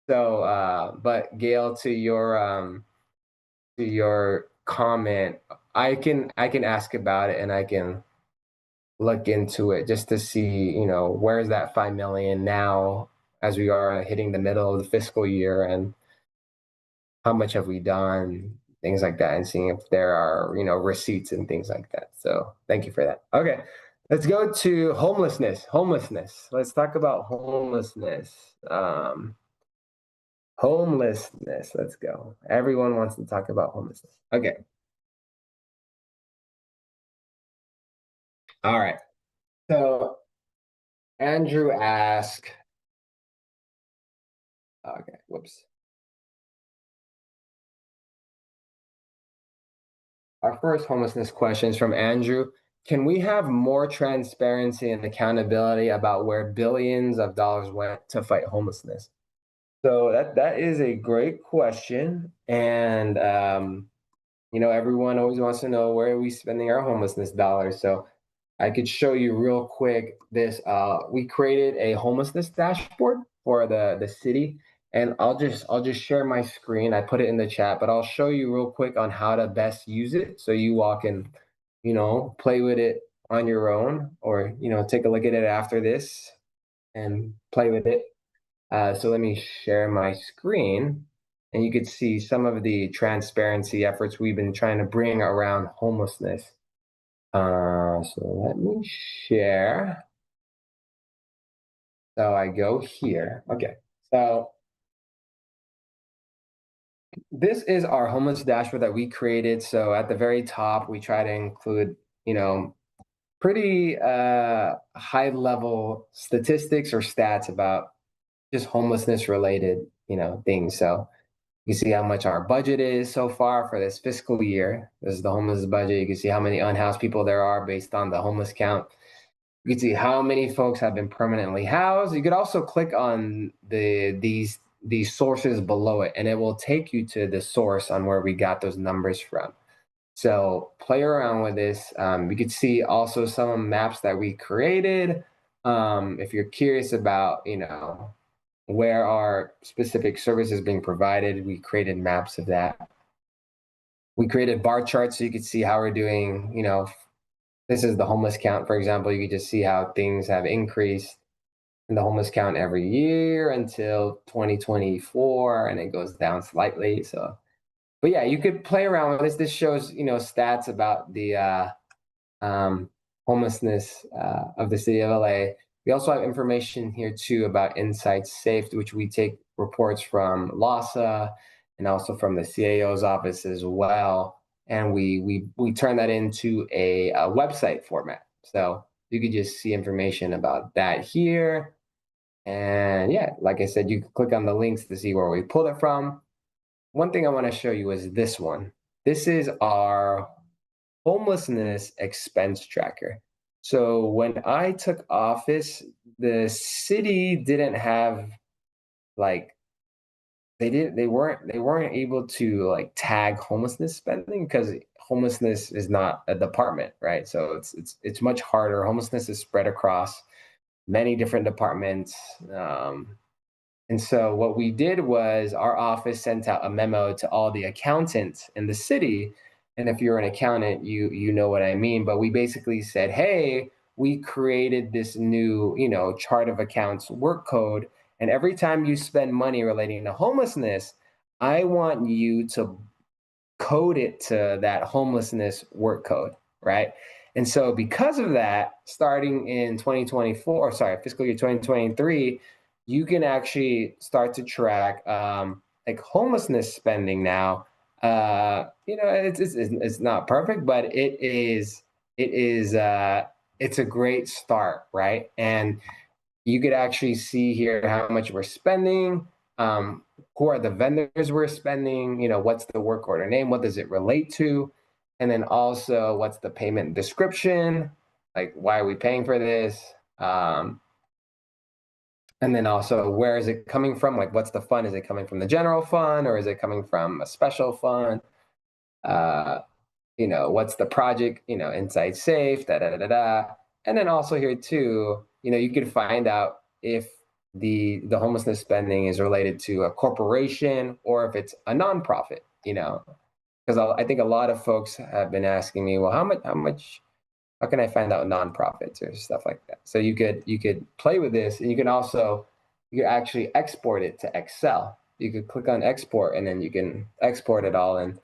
So, but Gail, to your comment, I can ask about it and I can look into it just to see, where's that 5 million now as we are hitting the middle of the fiscal year, and how much have we done, things like that, and seeing if there are, receipts and things like that. So thank you for that. Okay. Let's go to homelessness. Let's talk about homelessness. Homelessness. Let's go. Everyone wants to talk about homelessness. Okay. All right. So Andrew asked, okay, whoops. Our first homelessness question is from Andrew. Can we have more transparency and accountability about where billions of dollars went to fight homelessness? So that is a great question, and everyone always wants to know where are we spending our homelessness dollars. So I could show you real quick this. We created a homelessness dashboard for the city, and I'll just share my screen. I put it in the chat, but I'll show you real quick on how to best use it, so you all can, play with it on your own, or take a look at it after this and play with it. So let me share my screen, and you could see some of the transparency efforts we've been trying to bring around homelessness. So let me share. So I go here. Okay. So this is our homeless dashboard that we created. So at the very top, we try to include, pretty high level statistics or stats about just homelessness related, things. So you see how much our budget is so far for this fiscal year. This is the homeless budget. You can see how many unhoused people there are based on the homeless count. You can see how many folks have been permanently housed. You could also click on these sources below it, and it will take you to the source on where we got those numbers from. So play around with this. You could see also some maps that we created. If you're curious about, where are specific services being provided, we created maps of that. We created bar charts so you could see how we're doing. This is the homeless count, for example. You could just see how things have increased in the homeless count every year until 2024, and it goes down slightly. So, but yeah, you could play around with this. This shows, stats about the um, homelessness of the city of LA. We also have information here too about Insights Safe, which we take reports from LAHSA and also from the CAO's office as well, and we turn that into a website format. So you could just see information about that here. And yeah, like I said, you can click on the links to see where we pulled it from. One thing I want to show you is this one. This is our homelessness expense tracker. So when I took office, the city didn't have like they weren't able to like tag homelessness spending because homelessness is not a department, right? So it's much harder. Homelessness is spread across many different departments. And so what we did was our office sent out a memo to all the accountants in the city. And if you're an accountant, you know what I mean. But we basically said, hey, we created this new, chart of accounts work code. And every time you spend money relating to homelessness, I want you to code it to that homelessness work code, right? And so because of that, starting in 2024, sorry, fiscal year 2023, you can actually start to track like homelessness spending now. It's not perfect, but it's a great start, right? And you could actually see here how much we're spending, who are the vendors we're spending, what's the work order name, what does it relate to, and then also what's the payment description, like why are we paying for this, and then also where is it coming from, like what's the fund, is it coming from the general fund or is it coming from a special fund, uh, what's the project, Insights Safe, da da da da da. And then also here too, you can find out if the homelessness spending is related to a corporation or if it's a nonprofit, because I think a lot of folks have been asking me, well, how can I find out nonprofits or stuff like that? So you could play with this, and you could actually export it to Excel. You could click on export, and then you can export it all and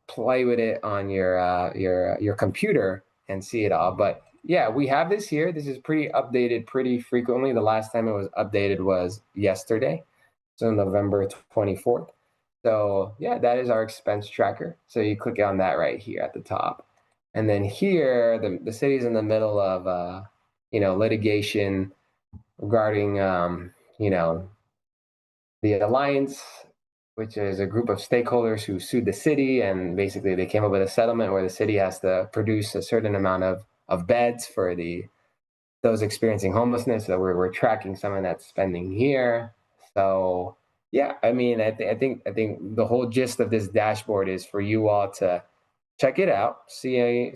play with it on your computer and see it all. But yeah, we have this here. This is pretty updated pretty frequently. The last time it was updated was yesterday. So November 24th. So yeah, that is our expense tracker. So you click on that right here at the top. And then here, the city's in the middle of, litigation regarding, you know, the Alliance, which is a group of stakeholders who sued the city, and basically they came up with a settlement where the city has to produce a certain amount of beds for those experiencing homelessness. So we're tracking some of that spending here. So yeah, I mean, I think the whole gist of this dashboard is for you all to check it out, see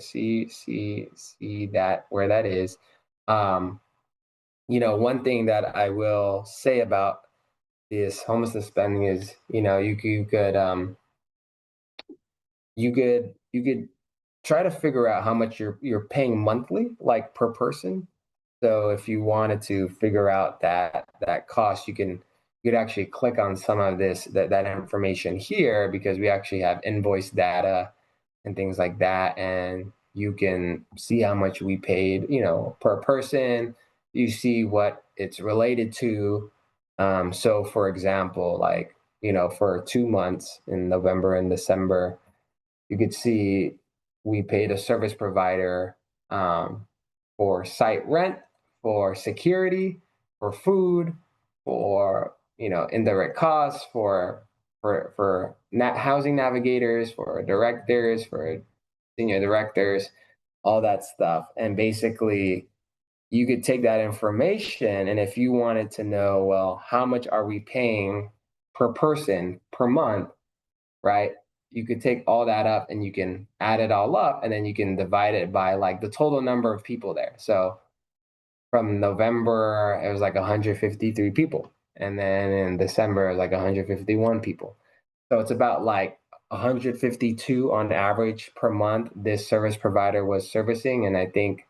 that where that is. Um, one thing that I will say about this homelessness spending is, you could try to figure out how much you're paying monthly, like per person. So if you wanted to figure out that cost, you could actually click on some of that information here, because we actually have invoice data and things like that, and you can see how much we paid, per person. You see what it's related to. So for example, like, for 2 months in November and December, you could see we paid a service provider, for site rent, for security, for food, for indirect costs, for housing navigators, for directors, for senior directors, all that stuff. And basically, you could take that information, and if you wanted to know, well, how much are we paying per person per month, right? You could take all that up and you can add it all up, and then you can divide it by like the total number of people there. So from November, it was like 153 people. And then in December, it was like 151 people. So it's about like 152 on average per month this service provider was servicing. And I think,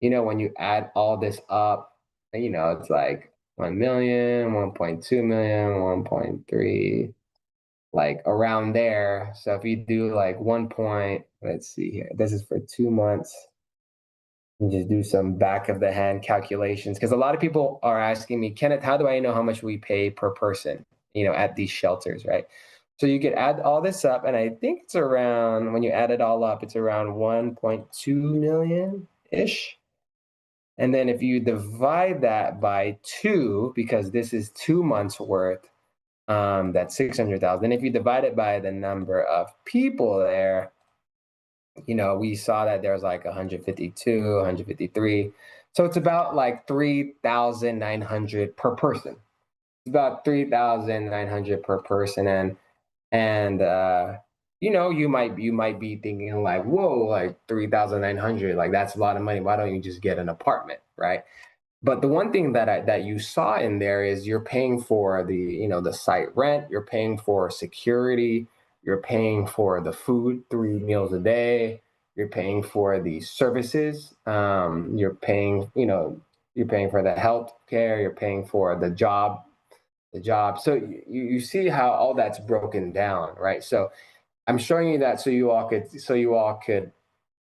when you add all this up, it's like 1 million, 1.2 million, 1.3, like around there. So if you do like let's see here, this is for 2 months. And just do some back of the hand calculations, because a lot of people are asking me, Kenneth, how do I know how much we pay per person, at these shelters, right? So you could add all this up, and I think it's around, when you add it all up, it's around 1.2 million ish. And then if you divide that by two, because this is 2 months worth, that's 600,000. And if you divide it by the number of people there, we saw that there was like 152, 153. So it's about like 3,900 per person. It's about 3,900 per person. And you might be thinking like, whoa, like 3,900, like that's a lot of money. Why don't you just get an apartment, right? But the one thing that you saw in there is you're paying for the site rent, you're paying for security, you're paying for the food, 3 meals a day, you're paying for the services, you're paying for the health care, you're paying for the job. So you see how all that's broken down, right? So I'm showing you that so you all could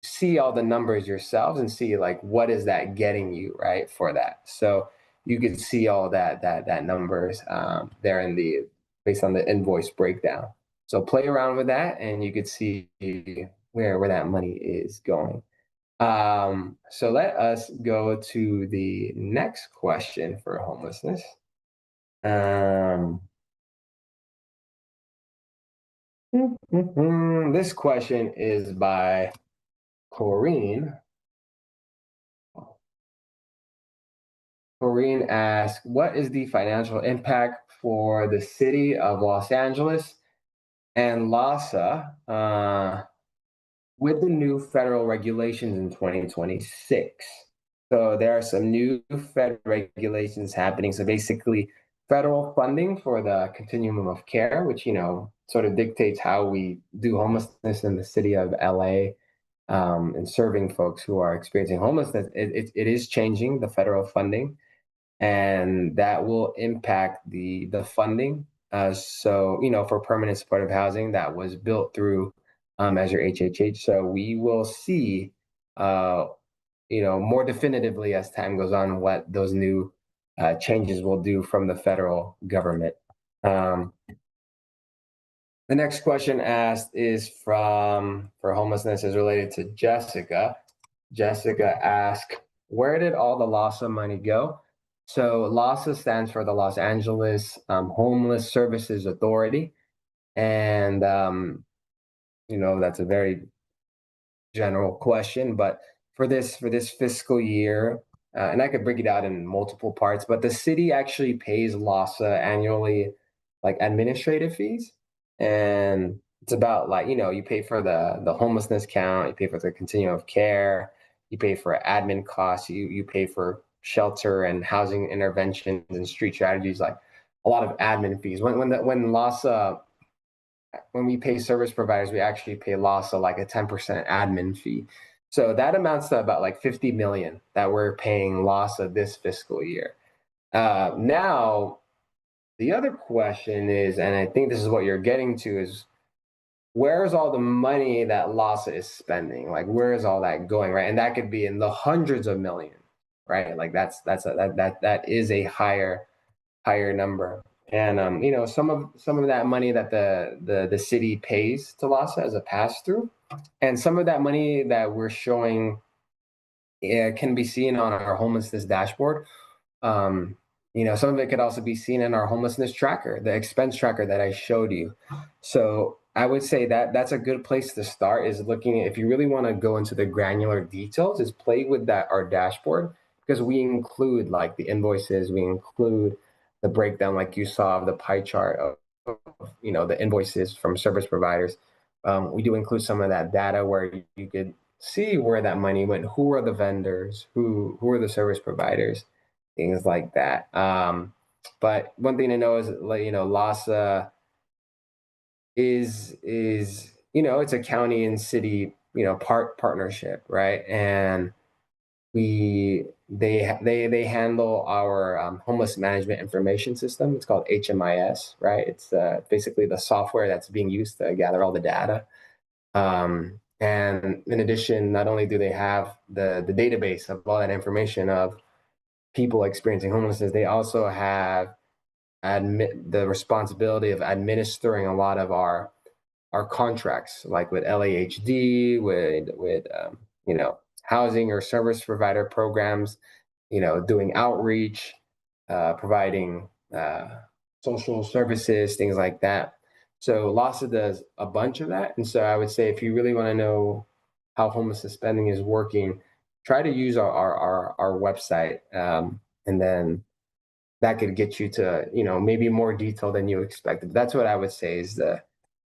see all the numbers yourselves and see like what is that getting you, right, for that. So you could see all that numbers, there in the based on the invoice breakdown. So play around with that and you could see where that money is going. So let us go to the next question for homelessness. um this question is by Corrine. Corrine asks, what is the financial impact for the city of Los Angeles and LASA, with the new federal regulations in 2026? So there are some new federal regulations happening. So basically, federal funding for the continuum of care, which, sort of dictates how we do homelessness in the city of LA, and serving folks who are experiencing homelessness. It is changing the federal funding, and that will impact the funding. So for permanent supportive housing that was built through, Measure HHH. So we will see, uh, more definitively as time goes on what those new changes will do from the federal government. Um, the next question asked is from for homelessness is related to Jessica. Jessica asked, where did all the LAHSA money go? So LAHSA stands for the Los Angeles Homeless Services Authority. And, that's a very general question, but for this fiscal year, and I could break it out in multiple parts, but the city actually pays LAHSA annually, like administrative fees, and it's about like you pay for the homelessness count, you pay for the continuum of care, you pay for admin costs, you pay for shelter and housing interventions and street strategies, like a lot of admin fees. When LAHSA when we pay service providers, we actually pay LAHSA like a 10% admin fee. So that amounts to about like 50 million that we're paying LAHSA this fiscal year. Now, the other question is, and I think this is what you're getting to, is where's all the money that LAHSA is spending? Like, where is all that going, right? And that could be in the hundreds of millions, right? Like that is a higher number. And some of that money that the city pays to LAHSA as a pass through, and some of that money that we're showing can be seen on our homelessness dashboard. Um, some of it could also be seen in our homelessness tracker, the expense tracker that I showed you. So I would say that that's a good place to start is looking at, if you really want to go into the granular details, is play with that our dashboard, because we include like the invoices, we include the breakdown like you saw of the pie chart of the invoices from service providers. We do include some of that data where you could see where that money went, who are the vendors, who are the service providers, things like that. But one thing to know is, like, LAHSA is it's a county and city partnership, right? And they handle our homeless management information system. It's called HMIS, right? It's basically the software that's being used to gather all the data. And in addition, not only do they have the database of all that information of people experiencing homelessness, they also have the responsibility of administering a lot of our contracts, like with LAHD, with housing or service provider programs, doing outreach, providing social services, things like that. So LAHSA does a bunch of that, and so I would say if you really want to know how homelessness spending is working, try to use our website, and then that could get you to maybe more detail than you expected. That's what I would say is the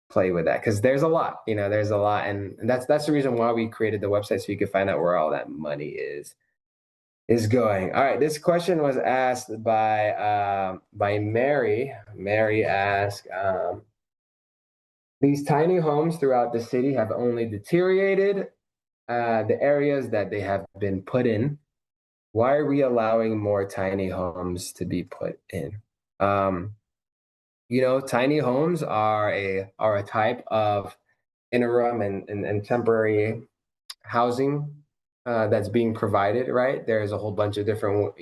play with that, because there's a lot, and that's the reason why we created the website, so you could find out where all that money is going. All right, this question was asked by Mary. Mary asked, these tiny homes throughout the city have only deteriorated the areas that they have been put in. Why are we allowing more tiny homes to be put in? Um, tiny homes are a type of interim and temporary housing that's being provided, right? There's a whole bunch of different,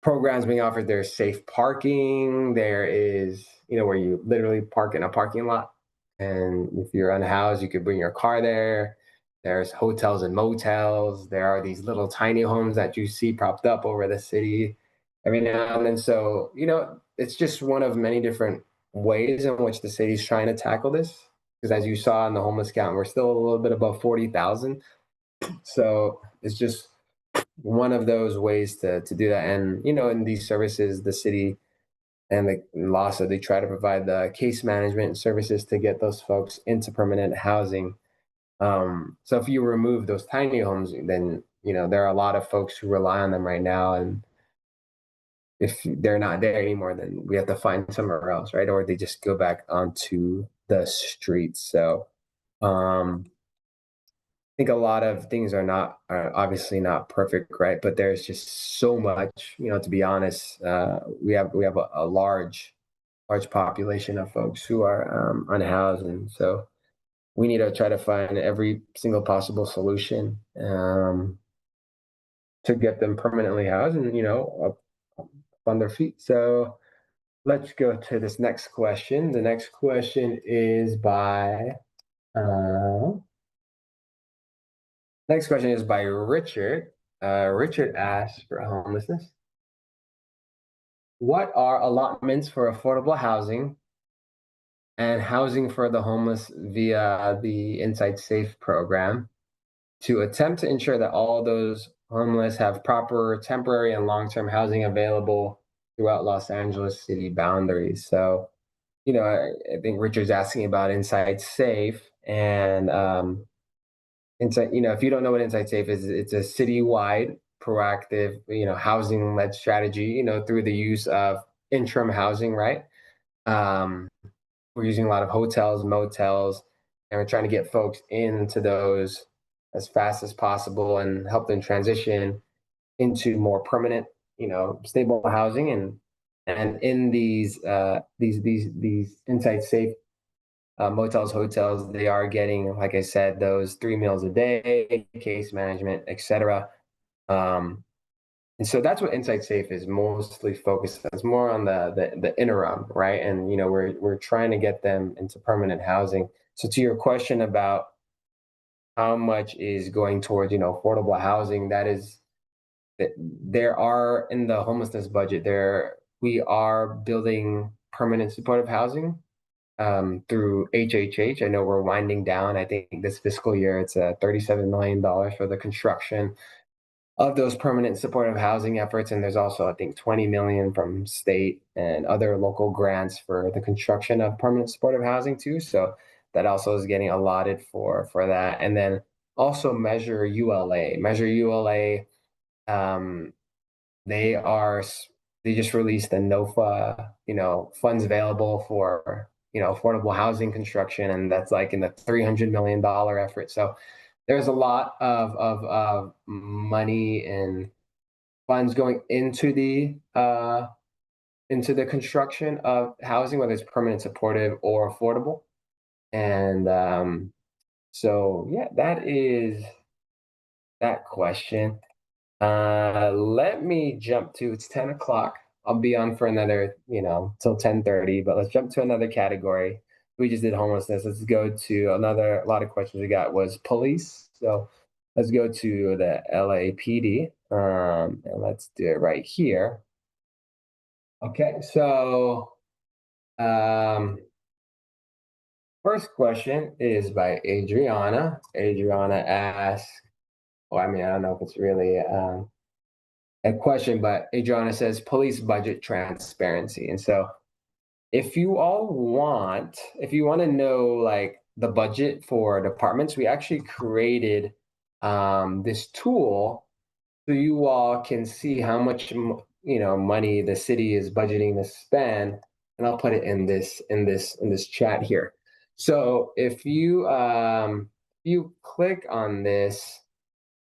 programs being offered. There's safe parking. There is, where you literally park in a parking lot. And if you're unhoused, you could bring your car there. There's hotels and motels. There are these little tiny homes that you see propped up over the city every now and then. So, it's just one of many different ways in which the city's trying to tackle this. Because as you saw in the homeless count, we're still a little bit above 40,000. So it's just one of those ways to do that. And in these services, the city and the LAHSA, they try to provide the case management services to get those folks into permanent housing. So if you remove those tiny homes, then there are a lot of folks who rely on them right now, and if they're not there anymore, then we have to find somewhere else, right? Or they just go back onto the streets. So um think a lot of things are obviously not perfect, right? But there's just so much, to be honest. We have a large population of folks who are unhoused, and so we need to try to find every single possible solution to get them permanently housed and up on their feet. So let's go to this next question. The next question is by uh, next question is by Richard. Richard asks for homelessness. What are allotments for affordable housing and housing for the homeless via the Inside Safe program to attempt to ensure that all those homeless have proper temporary and long-term housing available throughout Los Angeles city boundaries? So, I think Richard's asking about Inside Safe and Inside. If you don't know what Inside Safe is, it's a citywide proactive, housing-led strategy. Through the use of interim housing, right? Um, we're using a lot of hotels, motels, and we're trying to get folks into those as fast as possible and help them transition into more permanent, stable housing. And in these Inside Safe motels, hotels, they are getting, like I said, those 3 meals a day, case management, etc. Um, and so that's what Insight Safe is mostly focused on. It's more on the interim, right? And we're trying to get them into permanent housing. So to your question about how much is going towards affordable housing, that is that there are in the homelessness budget there we are building permanent supportive housing through HHH. I know we're winding down. I think this fiscal year it's $37 million for the construction of those permanent supportive housing efforts. And there's also, I think, 20 million from state and other local grants for the construction of permanent supportive housing too. So that also is getting allotted for that. And then also Measure ULA. Measure ULA, um, they are they just released a NOFA, funds available for affordable housing construction, and that's like in the $300 million effort. So there's a lot of money and funds going into the construction of housing, whether it's permanent, supportive, or affordable. And so yeah, that is that question. Let me jump to it's 10 o'clock. I'll be on for another, till 10:30, but let's jump to another category. We just did homelessness. Let's go to another. A lot of questions we got was police. So let's go to the LAPD. And let's do it right here. Okay, so um, first question is by Adriana. Adriana asks, well, I mean, I don't know if it's really a question, but Adriana says police budget transparency. And so if you want to know like the budget for departments, we actually created this tool so you all can see how much money the city is budgeting to spend. And I'll put it in this chat here. So if you click on this,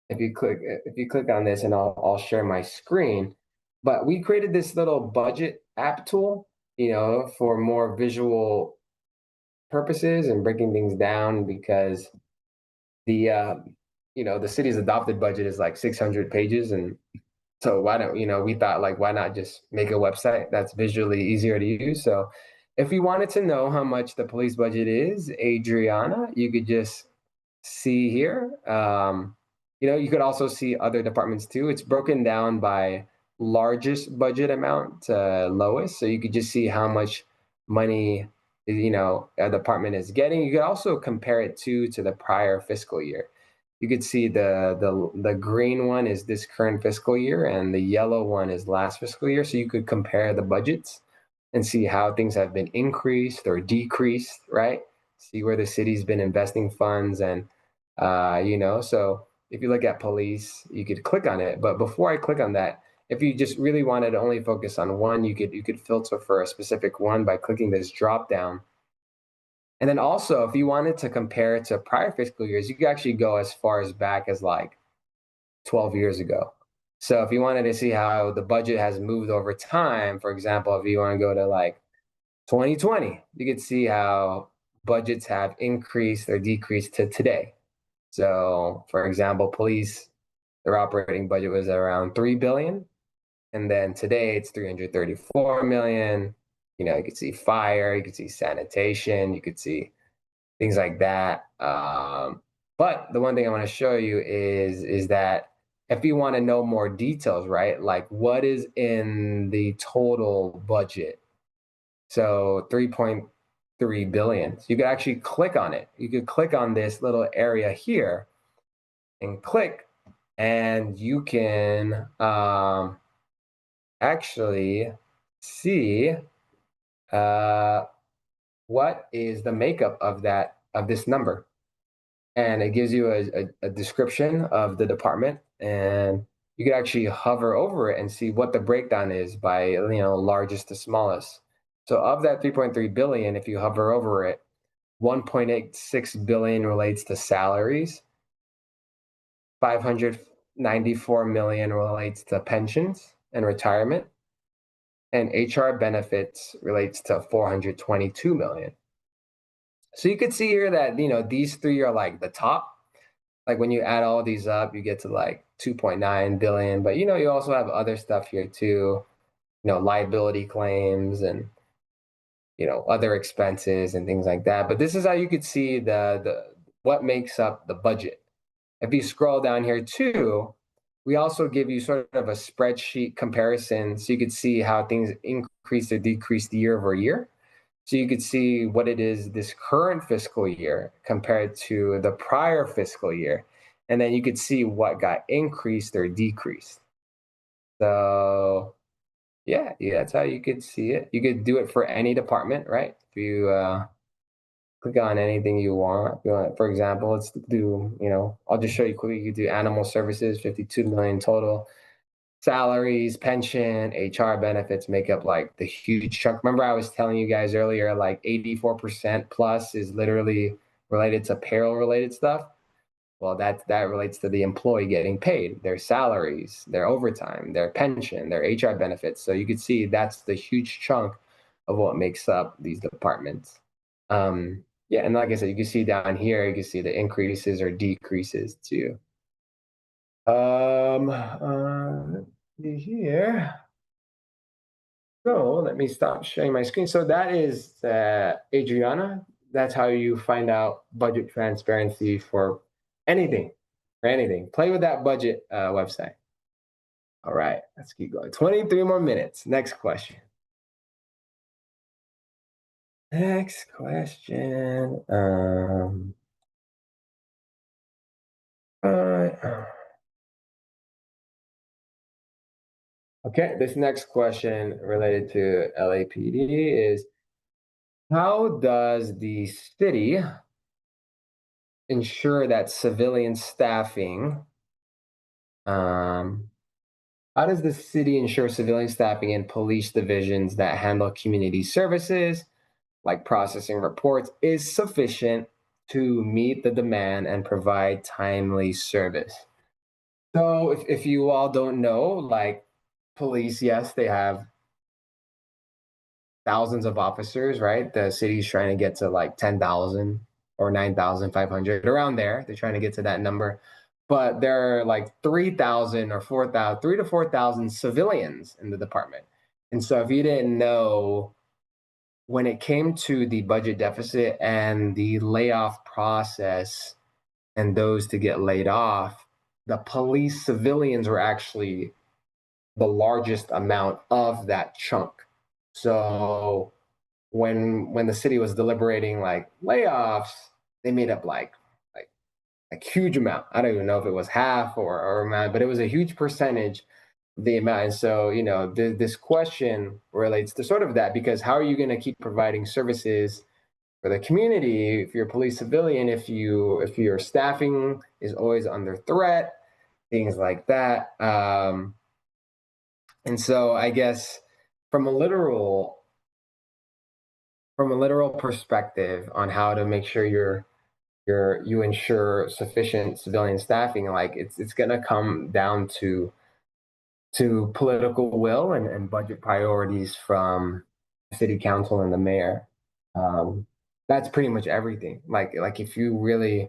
if you click on this, and I'll share my screen. But we created this little budget app tool, for more visual purposes and breaking things down, because the city's adopted budget is like 600 pages. And so why don't we thought, like, why not just make a website that's visually easier to use? So if you wanted to know how much the police budget is, Adriana, you could just see here. You could also see other departments too. It's broken down by largest budget amount to lowest, so you could just see how much money a department is getting. You could also compare it to the prior fiscal year. You could see the green one is this current fiscal year, and the yellow one is last fiscal year. So you could compare the budgets and see how things have been increased or decreased, right? See where the city's been investing funds. And so if you look at police, you could click on it. But before I click on that, if you just really wanted to only focus on one, you could filter for a specific one by clicking this drop down. And then also, if you wanted to compare it to prior fiscal years, you could actually go as far as back as like 12 years ago. So if you wanted to see how the budget has moved over time, for example, if you want to go to like 2020, you could see how budgets have increased or decreased to today. So, for example, police, their operating budget was around 3 billion, and then today it's 334 million. You could see fire, you could see sanitation, you could see things like that. But the one thing I want to show you is that if you want to know more details, right? Like what is in the total budget? So 3.3 billion. So you could actually click on it. You could click on this little area here and click, and you can actually see uh, what is the makeup of this number, and it gives you a description of the department, and you can actually hover over it and see what the breakdown is by largest to smallest. So of that 3.3 billion, if you hover over it, 1.86 billion relates to salaries, 594 million relates to pensions and retirement, and HR benefits relates to 422 million. So you could see here that these three are like the top. Like when you add all these up, you get to like 2.9 billion. But you also have other stuff here too, liability claims and other expenses and things like that. But this is how you could see the what makes up the budget. If you scroll down here too, we also give you sort of a spreadsheet comparison so you could see how things increased or decreased year over year. So you could see what it is this current fiscal year compared to the prior fiscal year. And then you could see what got increased or decreased. So yeah, that's how you could see it. You could do it for any department, right? If you click on anything you want. If you want, for example, let's do, I'll just show you quickly. You could do animal services, 52 million total. Salaries, pension, HR benefits make up like the huge chunk. Remember, I was telling you guys earlier, like 84% plus is literally related to payroll related stuff. Well, that relates to the employee getting paid, their salaries, their overtime, their pension, their HR benefits. So you could see that's the huge chunk of what makes up these departments. Yeah, and like I said, you can see down here, you can see the increases or decreases too. Let's see here. So let me stop sharing my screen. So that is Adriana. That's how you find out budget transparency anything, for anything. Play with that budget website. All right, let's keep going. 23 more minutes. Next question. Next question. Uh, okay, this next question related to LAPD is, how does the city ensure that civilian staffing, um, how does the city ensure civilian staffing in police divisions that handle community services, like processing reports, is sufficient to meet the demand and provide timely service? So, if you all don't know, like police, yes, they have thousands of officers, right? The city's trying to get to like 10,000 or 9,500, around there. They're trying to get to that number. But there are like 3,000 or 4,000, 3 to 4,000 civilians in the department. And so if you didn't know, when it came to the budget deficit and the layoff process and those to get laid off, the police civilians were actually the largest amount of that chunk. So when the city was deliberating like layoffs, they made up like a huge amount. I don't even know if it was half or amount, but it was a huge percentage of the amount. And so this question relates to sort of that, because how are you going to keep providing services for the community if you're a police civilian, if your staffing is always under threat, things like that. And so I guess from a literal perspective on how to make sure you ensure sufficient civilian staffing, like it's going to come down to political will and budget priorities from the city council and the mayor. That's pretty much everything. Like if you really,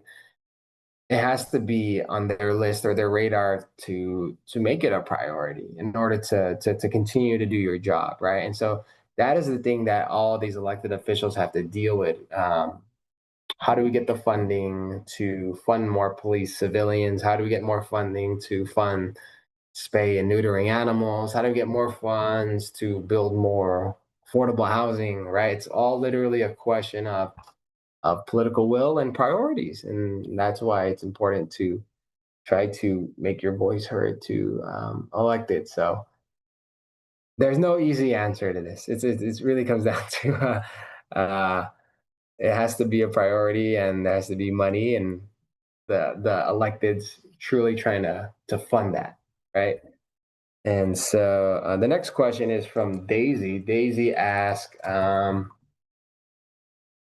it has to be on their list or their radar to make it a priority in order to continue to do your job, right? And so that is the thing that all these elected officials have to deal with. How do we get the funding to fund more police civilians? How do we get more funding to fund spay and neutering animals? How do we get more funds to build more affordable housing? Right? It's all literally a question of political will and priorities, and that's why it's important to try to make your voice heard to elect it. So there's no easy answer to this. It's really comes down to it has to be a priority, and there has to be money, and the electeds truly trying to fund that, right? And so the next question is from Daisy. Daisy asks,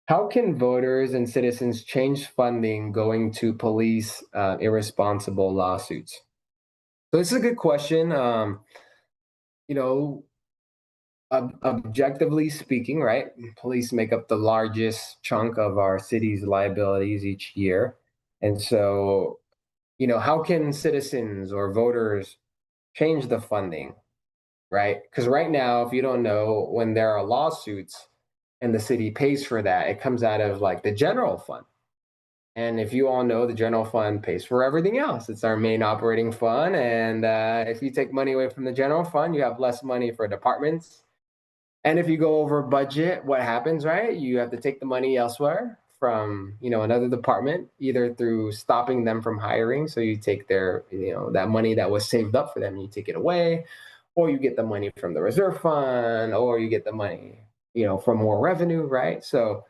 how can voters and citizens change funding going to police irresponsible lawsuits? So this is a good question. You know, objectively speaking, right? Police make up the largest chunk of our city's liabilities each year. And so, how can citizens or voters change the funding, right? Because right now, if you don't know, when there are lawsuits and the city pays for that, it comes out of like the general fund. And if you all know, the general fund pays for everything else. It's our main operating fund. And if you take money away from the general fund, you have less money for departments. And if you go over budget, what happens, right? You have to take the money elsewhere from, another department, either through stopping them from hiring. So you take their, that money that was saved up for them, you take it away, or you get the money from the reserve fund, or you get the money, from more revenue, right? So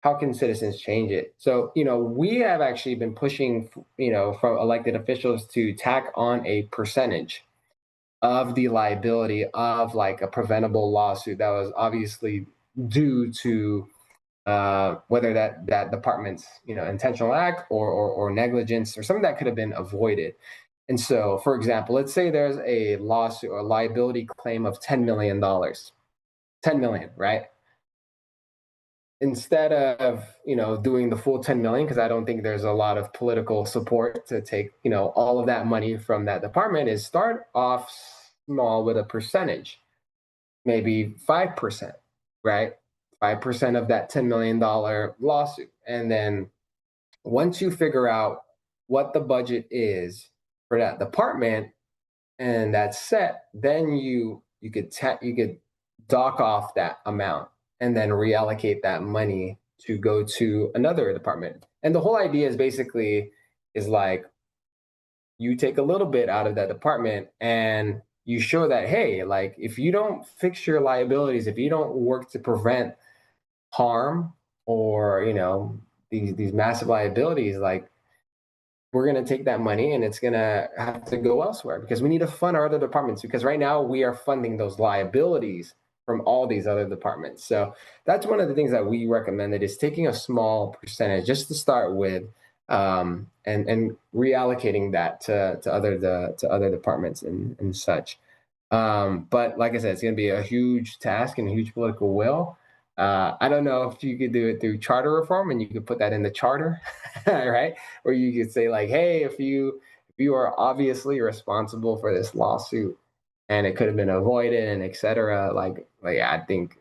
how can citizens change it? So, we have actually been pushing, from elected officials to tack on a percentage of the liability of like a preventable lawsuit that was obviously due to whether that department's intentional act or negligence or something that could have been avoided. And so, for example, let's say there's a lawsuit or liability claim of $10 million, 10 million, right? Instead of doing the full 10 million, because I don't think there's a lot of political support to take all of that money from that department, is start off small with a percentage, maybe 5%, right? 5% of that $10 million lawsuit. And then once you figure out what the budget is for that department and that's set, then you could dock off that amount and then reallocate that money to go to another department. And the whole idea is basically is like you take a little bit out of that department and you show that, hey, like if you don't fix your liabilities, if you don't work to prevent harm or these massive liabilities, like we're going to take that money and it's going to have to go elsewhere because we need to fund our other departments, because right now we are funding those liabilities from all these other departments. So that's one of the things that we recommended, is taking a small percentage just to start with, and reallocating that to other departments and such. But like I said, it's going to be a huge task and a huge political will. I don't know if you could do it through charter reform and you could put that in the charter, right? Or you could say like, hey, if you are obviously responsible for this lawsuit and it could have been avoided and et cetera, like I think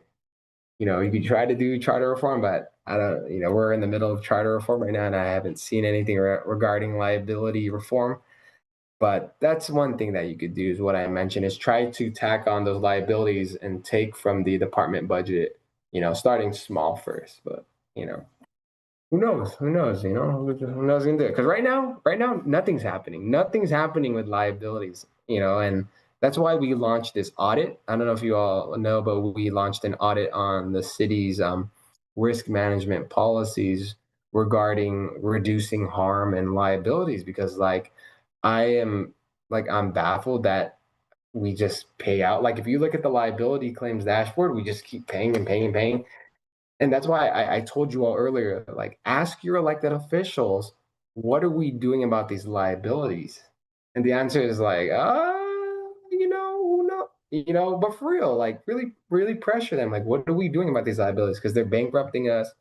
you could try to do charter reform, but I don't. We're in the middle of charter reform right now, and I haven't seen anything regarding liability reform. But that's one thing that you could do, is what I mentioned, is try to tack on those liabilities and take from the department budget, starting small first. But, you know, who knows? Who knows? Who knows gonna do it? Because right now, nothing's happening. Nothing's happening with liabilities. And that's why we launched this audit. I don't know if you all know, but we launched an audit on the city's risk management policies regarding reducing harm and liabilities. Because, like, I'm baffled that we just pay out. Like, if you look at the liability claims dashboard, we just keep paying and paying and paying. And that's why I told you all earlier, like, ask your elected officials, what are we doing about these liabilities? And the answer is like, no, but for real, like, really, really pressure them. Like, what are we doing about these liabilities? Because they're bankrupting us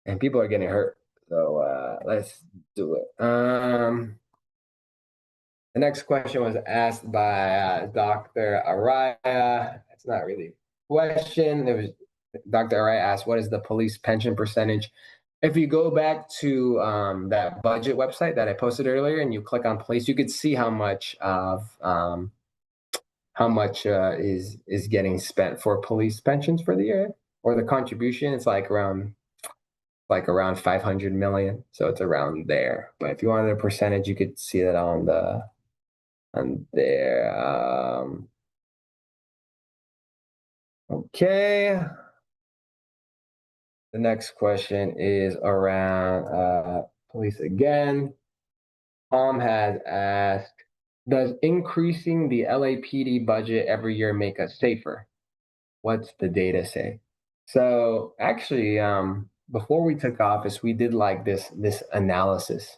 and people are getting hurt. So let's do it. The next question was asked by Dr. Araya. It's not really. question. It was Dr. Wright asked, "What is the police pension percentage?" If you go back to that budget website that I posted earlier, and you click on police, you could see how much is getting spent for police pensions for the year, or the contribution. It's like around 500 million, so it's around there. But if you wanted a percentage, you could see that on there. Okay. The next question is around police again. Tom has asked, does increasing the LAPD budget every year make us safer? What's the data say? So actually, before we took office, we did like this analysis,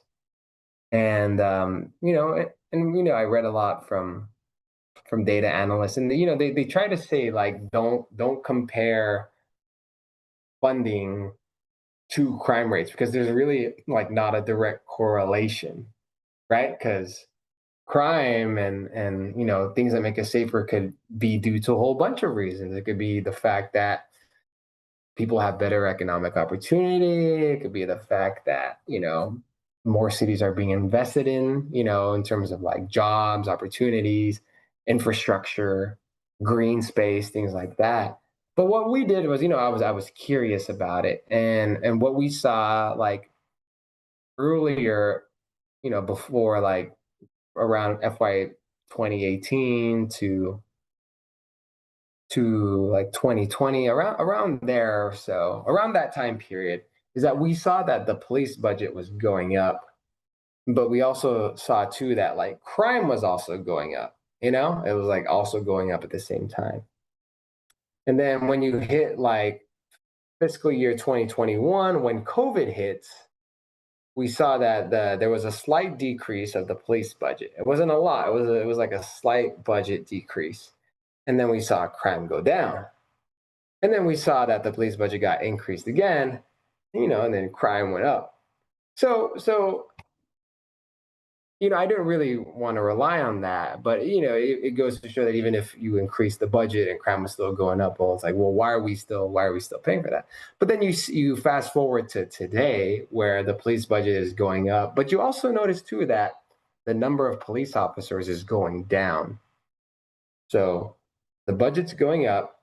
and I read a lot from data analysts, and they try to say like don't compare funding to crime rates because there's really like not a direct correlation, right? Because crime and things that make us safer could be due to a whole bunch of reasons. It could be the fact that people have better economic opportunity. It could be the fact that more cities are being invested in terms of like jobs, opportunities, infrastructure, green space, things like that. But what we did was, I was curious about it, and what we saw like earlier, before like around FY 2018 to like 2020, around there or so, around that time period, is that we saw that the police budget was going up, but we also saw too that like crime was also going up. It was like also going up at the same time. And then when you hit like fiscal year 2021, when COVID hits, we saw that there was a slight decrease of the police budget. It wasn't a lot. It was like a slight budget decrease. And then we saw crime go down. And then we saw that the police budget got increased again, and then crime went up. So I don't really want to rely on that, but it goes to show that even if you increase the budget and crime is still going up, well, it's like, well, why are we still paying for that? But then you fast forward to today, where the police budget is going up, but you also notice too that the number of police officers is going down. So the budget's going up,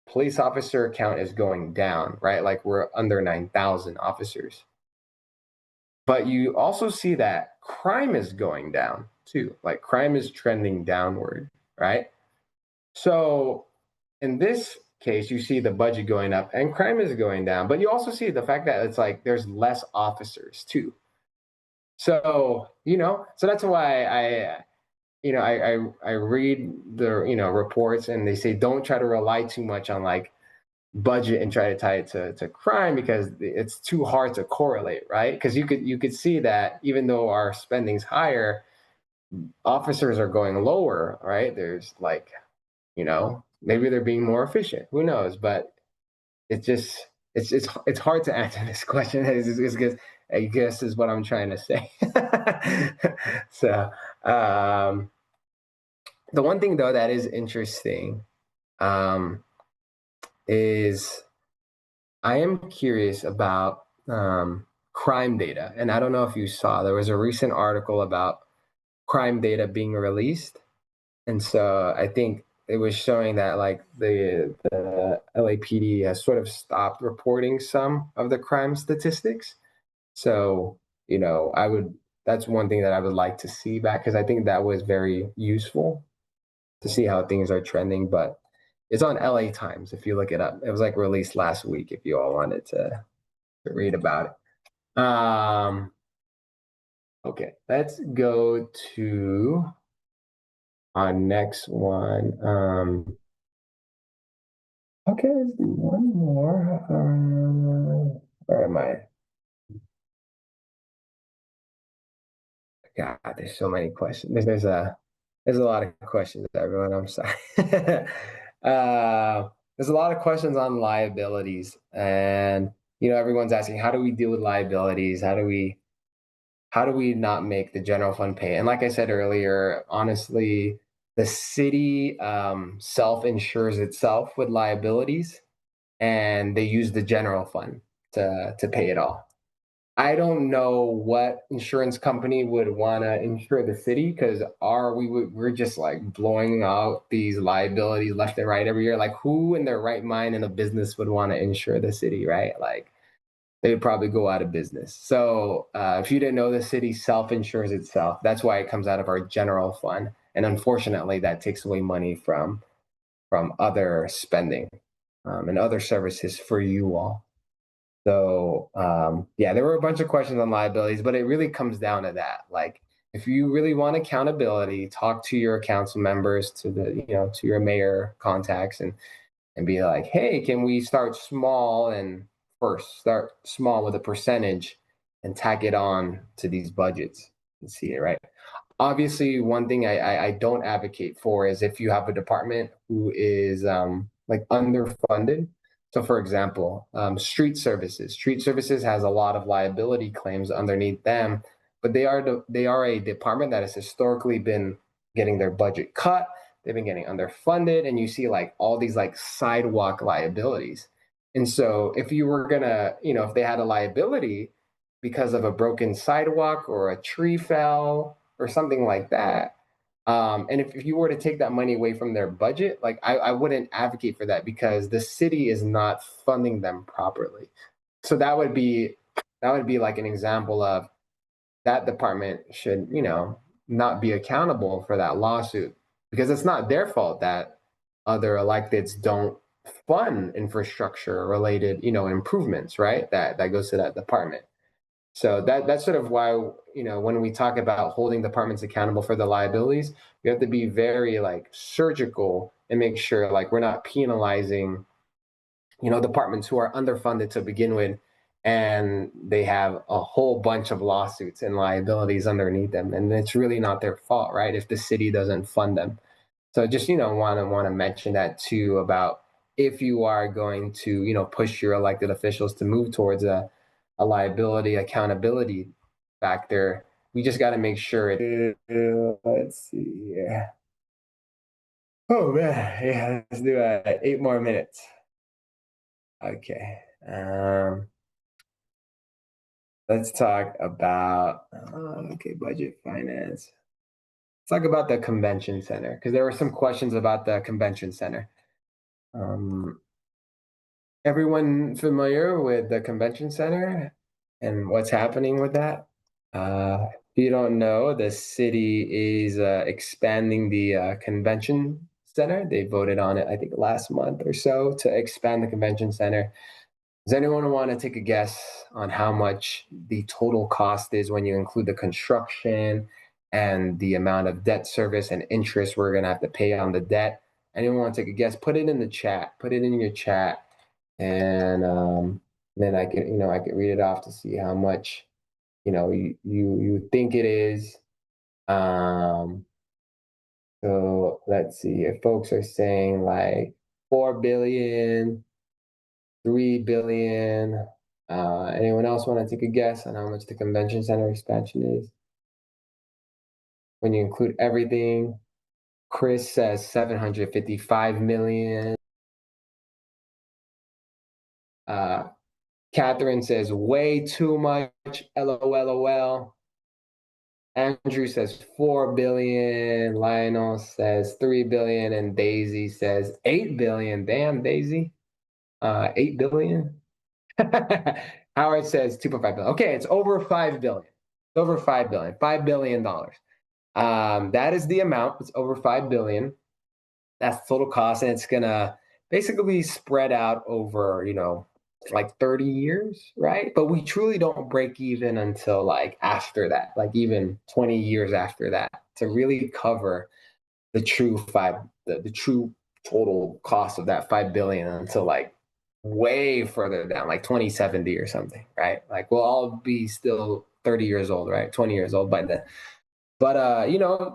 police officer count is going down, right? Like we're under 9,000 officers. But you also see that crime is going down too. Like crime is trending downward, right? So in this case, you see the budget going up and crime is going down, but you also see the fact that it's like there's less officers too. So that's why I read the reports, and they say don't try to rely too much on like budget and try to tie it to crime, because it's too hard to correlate, right? Because you could see that even though our spending's higher, officers are going lower, right? There's like, maybe they're being more efficient. Who knows? But it's just it's hard to answer this question. It's because I guess is what I'm trying to say. So the one thing though that is interesting um, is I am curious about crime data. And I don't know if you saw, there was a recent article about crime data being released. And so I think it was showing that like the LAPD has sort of stopped reporting some of the crime statistics. So, that's one thing that I would like to see back, because I think that was very useful to see how things are trending. But it's on LA Times if you look it up. It was like released last week if you all wanted to read about it. Okay, let's go to our next one. Okay, let's do one more. Where am I? God, there's so many questions. There's a lot of questions, everyone. I'm sorry. There's a lot of questions on liabilities, and everyone's asking, how do we deal with liabilities? How do we not make the general fund pay? And like I said earlier, honestly, the city self-insures itself with liabilities, and they use the general fund to pay it all. I don't know what insurance company would want to insure the city because we're just like blowing out these liabilities left and right every year. Like, who in their right mind in a business would want to insure the city, right? Like, they would probably go out of business. So if you didn't know, the city self-insures itself. That's why it comes out of our general fund, and unfortunately, that takes away money from other spending and other services for you all. So yeah, there were a bunch of questions on liabilities, but it really comes down to that. Like, if you really want accountability, talk to your council members, to to your mayor contacts, and be like, hey, can we start small and first start small with a percentage and tack it on to these budgets and see it, right? Obviously, one thing I don't advocate for is if you have a department who is like underfunded. So, for example, street services. Street services has a lot of liability claims underneath them, but they are a department that has historically been getting their budget cut. They've been getting underfunded, and you see like all these like sidewalk liabilities. And so, if you were gonna, if they had a liability because of a broken sidewalk or a tree fell or something like that. And if you were to take that money away from their budget, like I wouldn't advocate for that because the city is not funding them properly. So that would be like an example of that department should, not be accountable for that lawsuit because it's not their fault that other electeds don't fund infrastructure related, improvements, right? That goes to that department. So that's sort of why, when we talk about holding departments accountable for the liabilities, we have to be very like surgical and make sure like we're not penalizing, departments who are underfunded to begin with, and they have a whole bunch of lawsuits and liabilities underneath them, and it's really not their fault, right? If the city doesn't fund them. So just want to mention that too about if you are going to push your elected officials to move towards a liability accountability factor, we just got to make sure it. Let's see here. Oh man, yeah, let's do 8 more minutes. Okay. Let's talk about okay, budget finance. Let's talk about the convention center because there were some questions about the convention center. Um, Everyone familiar with the convention center and what's happening with that? If you don't know, the city is expanding the convention center. They voted on it, I think, last month or so to expand the convention center. Does anyone want to take a guess on how much the total cost is when you include the construction and the amount of debt service and interest we're going to have to pay on the debt? Anyone want to take a guess? Put it in the chat. Put it in your chat, and then I can read it off to see how much you think it is. Um, so let's see if folks are saying like 4 billion, 3 billion. Anyone else want to take a guess on how much the convention center expansion is when you include everything? Chris says 755 million. Uh, Catherine says way too much. LOL. Andrew says 4 billion. Lionel says 3 billion. And Daisy says 8 billion. Damn, Daisy. 8 billion. Howard says 2.5 billion. Okay, it's over 5 billion. It's over 5 billion. $5 billion. That is the amount. It's over 5 billion. That's the total cost, and it's gonna basically be spread out over, like 30 years, right? But we truly don't break even until like after that, like even 20 years after that, to really cover the true total cost of that 5 billion until like way further down, like 2070 or something, right? Like we'll all be still 30 years old, right? 20 years old by then. But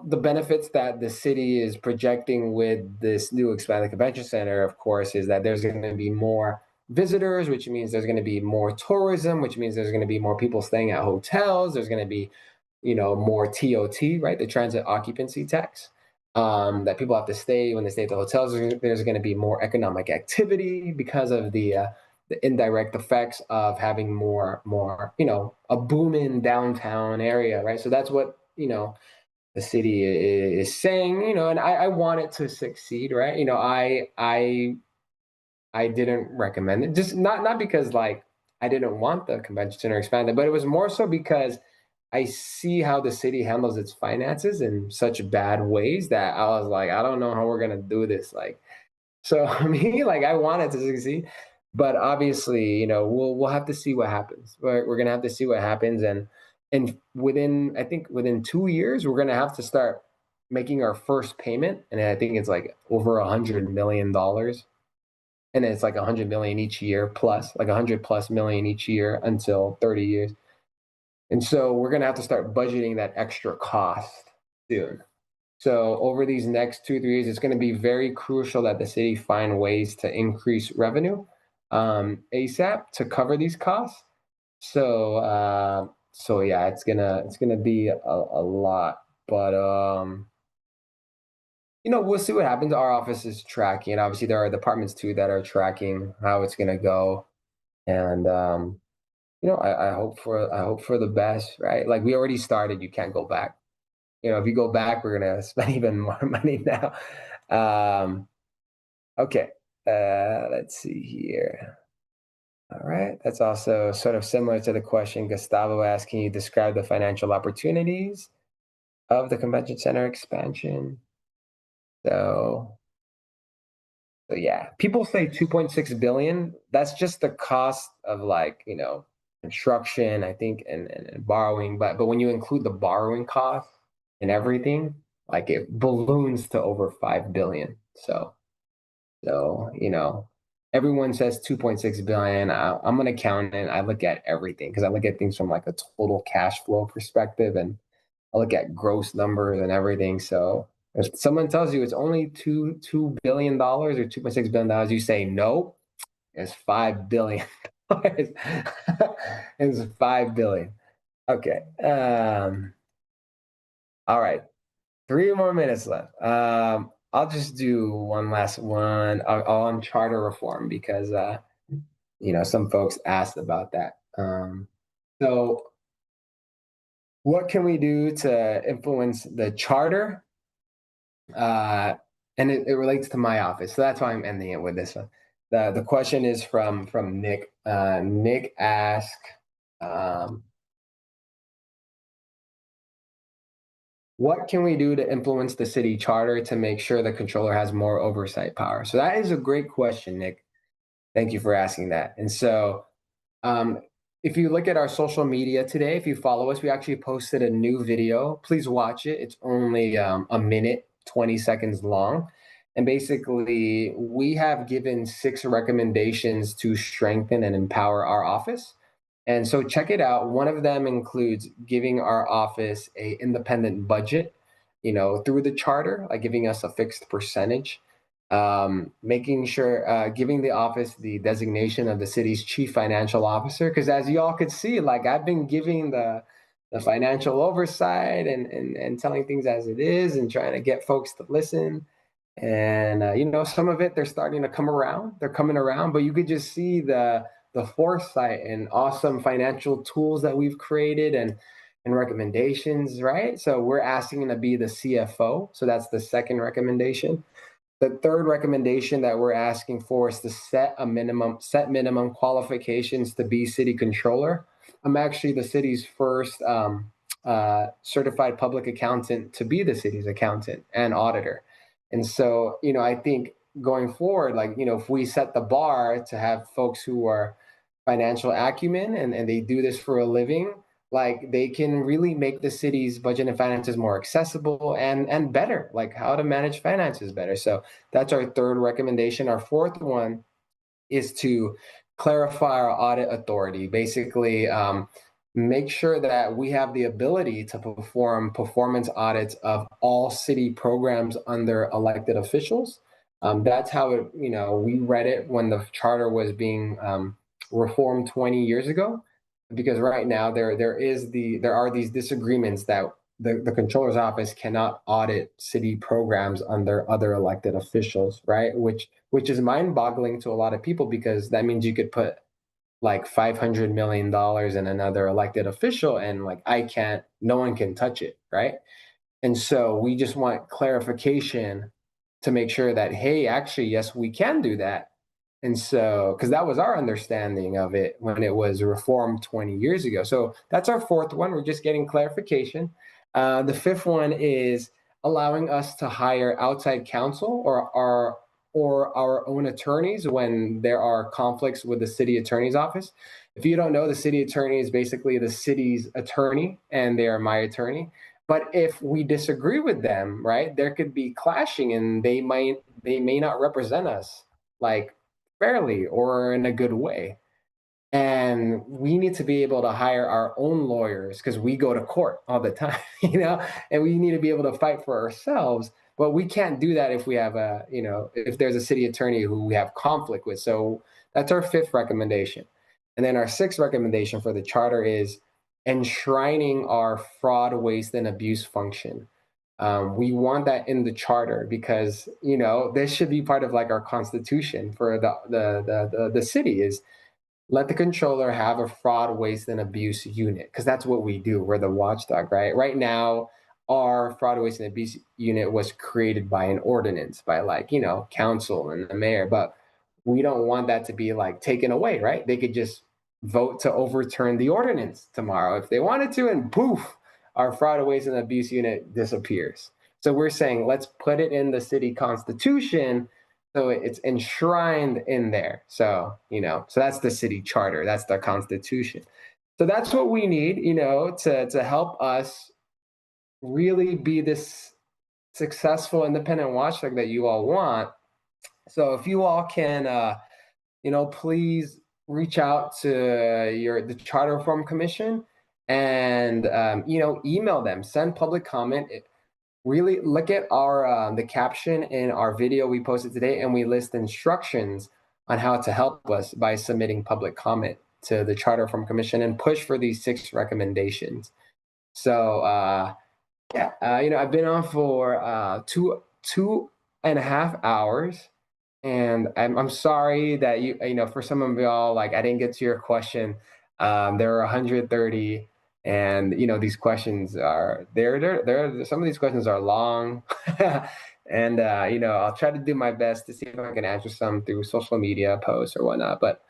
the benefits that the city is projecting with this new expanded convention center, of course, is that there's going to be more visitors, which means there's going to be more tourism, which means there's going to be more people staying at hotels. There's going to be, more TOT, right? The transit occupancy tax. that people have to stay when they stay at the hotels. There's going to be more economic activity because of the indirect effects of having more a booming downtown area, right? So that's what the city is saying, and I want it to succeed, right? I didn't recommend it, just not because like I didn't want the convention center expanded, but it was more so because I see how the city handles its finances in such bad ways that I was like, I don't know how we're gonna do this. Like, so I mean, like I wanted to succeed, but obviously, we'll have to see what happens. We're gonna have to see what happens, and within I think within 2 years, we're gonna have to start making our first payment, and I think it's like over $100 million, and it's like 100 million each year plus, like 100+ million each year until 30 years. And so we're going to have to start budgeting that extra cost soon. So over these next 2 3 years, it's going to be very crucial that the city find ways to increase revenue ASAP to cover these costs. So yeah, it's gonna be a lot, but we'll see what happens. Our office is tracking. Obviously, there are departments too that are tracking how it's gonna go, and I hope for the best, right? Like we already started. You can't go back. If you go back, we're gonna spend even more money now. Um, okay, let's see here. All right, that's also sort of similar to the question Gustavo asked. Can you describe the financial opportunities of the convention center expansion? So So yeah, people say 2.6 billion. That's just the cost of like, construction, I think, and borrowing. But when you include the borrowing cost and everything, like it balloons to over 5 billion. So everyone says 2.6 billion. I'm an accountant. I look at everything because I look at things from like a total cash flow perspective, and I look at gross numbers and everything. So if someone tells you it's only $2 billion or $2.6 billion, you say no, it's 5 billion. It's 5 billion. Okay. All right. 3 more minutes left. I'll just do one last one on charter reform because some folks asked about that. So what can we do to influence the charter? uh, and it relates to my office, so that's why I'm ending it with this one. The question is from Nick. Nick asked, um, "What can we do to influence the city charter to make sure the controller has more oversight power?" So that is a great question, Nick. Thank you for asking that. And so Um, if you look at our social media today, if you follow us, we actually posted a new video. Please watch it. It's only a minute, 20 seconds long. And basically, we have given 6 recommendations to strengthen and empower our office. And so check it out. One of them includes giving our office a independent budget, through the charter, like giving us a fixed percentage, making sure giving the office the designation of the city's chief financial officer. Because as you all could see, like I've been giving the financial oversight and telling things as it is and trying to get folks to listen. And some of it they're starting to come around. They're coming around, but you could just see the foresight and awesome financial tools that we've created and recommendations, right? So we're asking to be the CFO. So that's the second recommendation. The third recommendation that we're asking for is to set minimum qualifications to be city controller. I'm actually the city's first certified public accountant to be the city's accountant and auditor. And so, I think going forward, like, if we set the bar to have folks who are financial acumen and they do this for a living, like they can really make the city's budget and finances more accessible and better, like how to manage finances better. So that's our third recommendation. Our fourth one is to clarify our audit authority. Basically, make sure that we have the ability to perform performance audits of all city programs under elected officials. That's how we read it when the charter was being reformed 20 years ago. Because right now there are these disagreements that the controller's office cannot audit city programs under other elected officials, right? Which is mind-boggling to a lot of people because that means you could put like $500 million in another elected official and like I can't, no one can touch it, right? And so we just want clarification to make sure that, hey, actually, yes, we can do that. And so, because that was our understanding of it when it was reformed 20 years ago. So that's our fourth one. We're just getting clarification. The fifth one is allowing us to hire outside counsel or our own attorneys when there are conflicts with the city attorney's office. If you don't know, the city attorney is basically the city's attorney, and they are my attorney. But if we disagree with them, right, there could be clashing, and they may not represent us like fairly or in a good way. And we need to be able to hire our own lawyers because we go to court all the time, and we need to be able to fight for ourselves. But we can't do that if we have if there's a city attorney who we have conflict with. So that's our fifth recommendation. And then our sixth recommendation for the charter is enshrining our fraud, waste, and abuse function. We want that in the charter because this should be part of like our constitution for the city is let the controller have a fraud, waste, and abuse unit because that's what we do. We're the watchdog, right? Right now, our fraud, waste, and abuse unit was created by an ordinance by council and the mayor, but we don't want that to be like taken away, right? They could just vote to overturn the ordinance tomorrow if they wanted to, and poof, our fraud, waste, and abuse unit disappears. So we're saying let's put it in the city constitution so it's enshrined in there. So, so that's the city charter, that's the constitution. So that's what we need, to help us really be this successful independent watchdog that you all want. So if you all can, please reach out to the Charter Reform Commission and, email them, send public comment. Really look at our the caption in our video we posted today, and we list instructions on how to help us by submitting public comment to the Charter Reform Commission and push for these 6 recommendations. So I've been on for two and a half hours, and I'm sorry that for some of y'all, like I didn't get to your question. There were 130. And these questions are they're some of these questions are long, and I'll try to do my best to see if I can answer some through social media posts or whatnot. But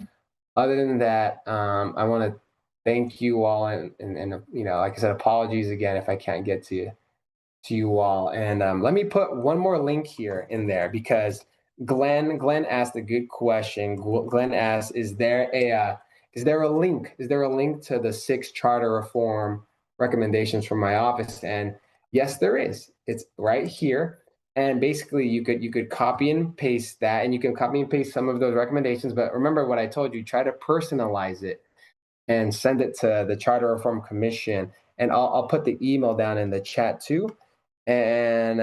other than that, I want to thank you all, and like I said, apologies again if I can't get to you all. And let me put one more link here in there because Glenn asked a good question. Glenn asked, is there a link? Is there a link to the 6 charter reform recommendations from my office? And yes, there is. It's right here. And basically you could copy and paste that, and you can copy and paste some of those recommendations. But remember what I told you, try to personalize it and send it to the Charter Reform Commission. And I'll put the email down in the chat too. And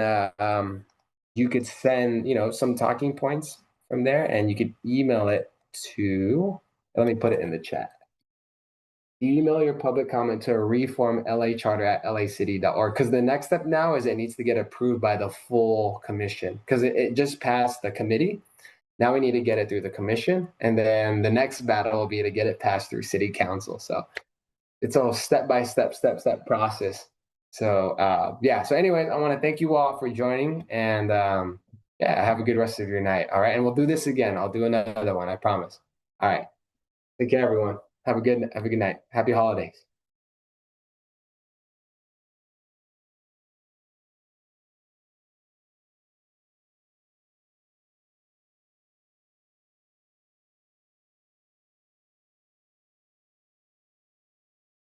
you could send some talking points from there, and you could email it to, let me put it in the chat. Email your public comment to reformlacharter@lacity.org, because the next step now is it needs to get approved by the full commission, because it just passed the committee. Now we need to get it through the commission, and then the next battle will be to get it passed through city council. So it's a step-by-step process. So so anyways, I want to thank you all for joining, and have a good rest of your night. All right, and we'll do this again. I'll do another one, I promise. All right, take care, everyone. Have a good night. Happy holidays.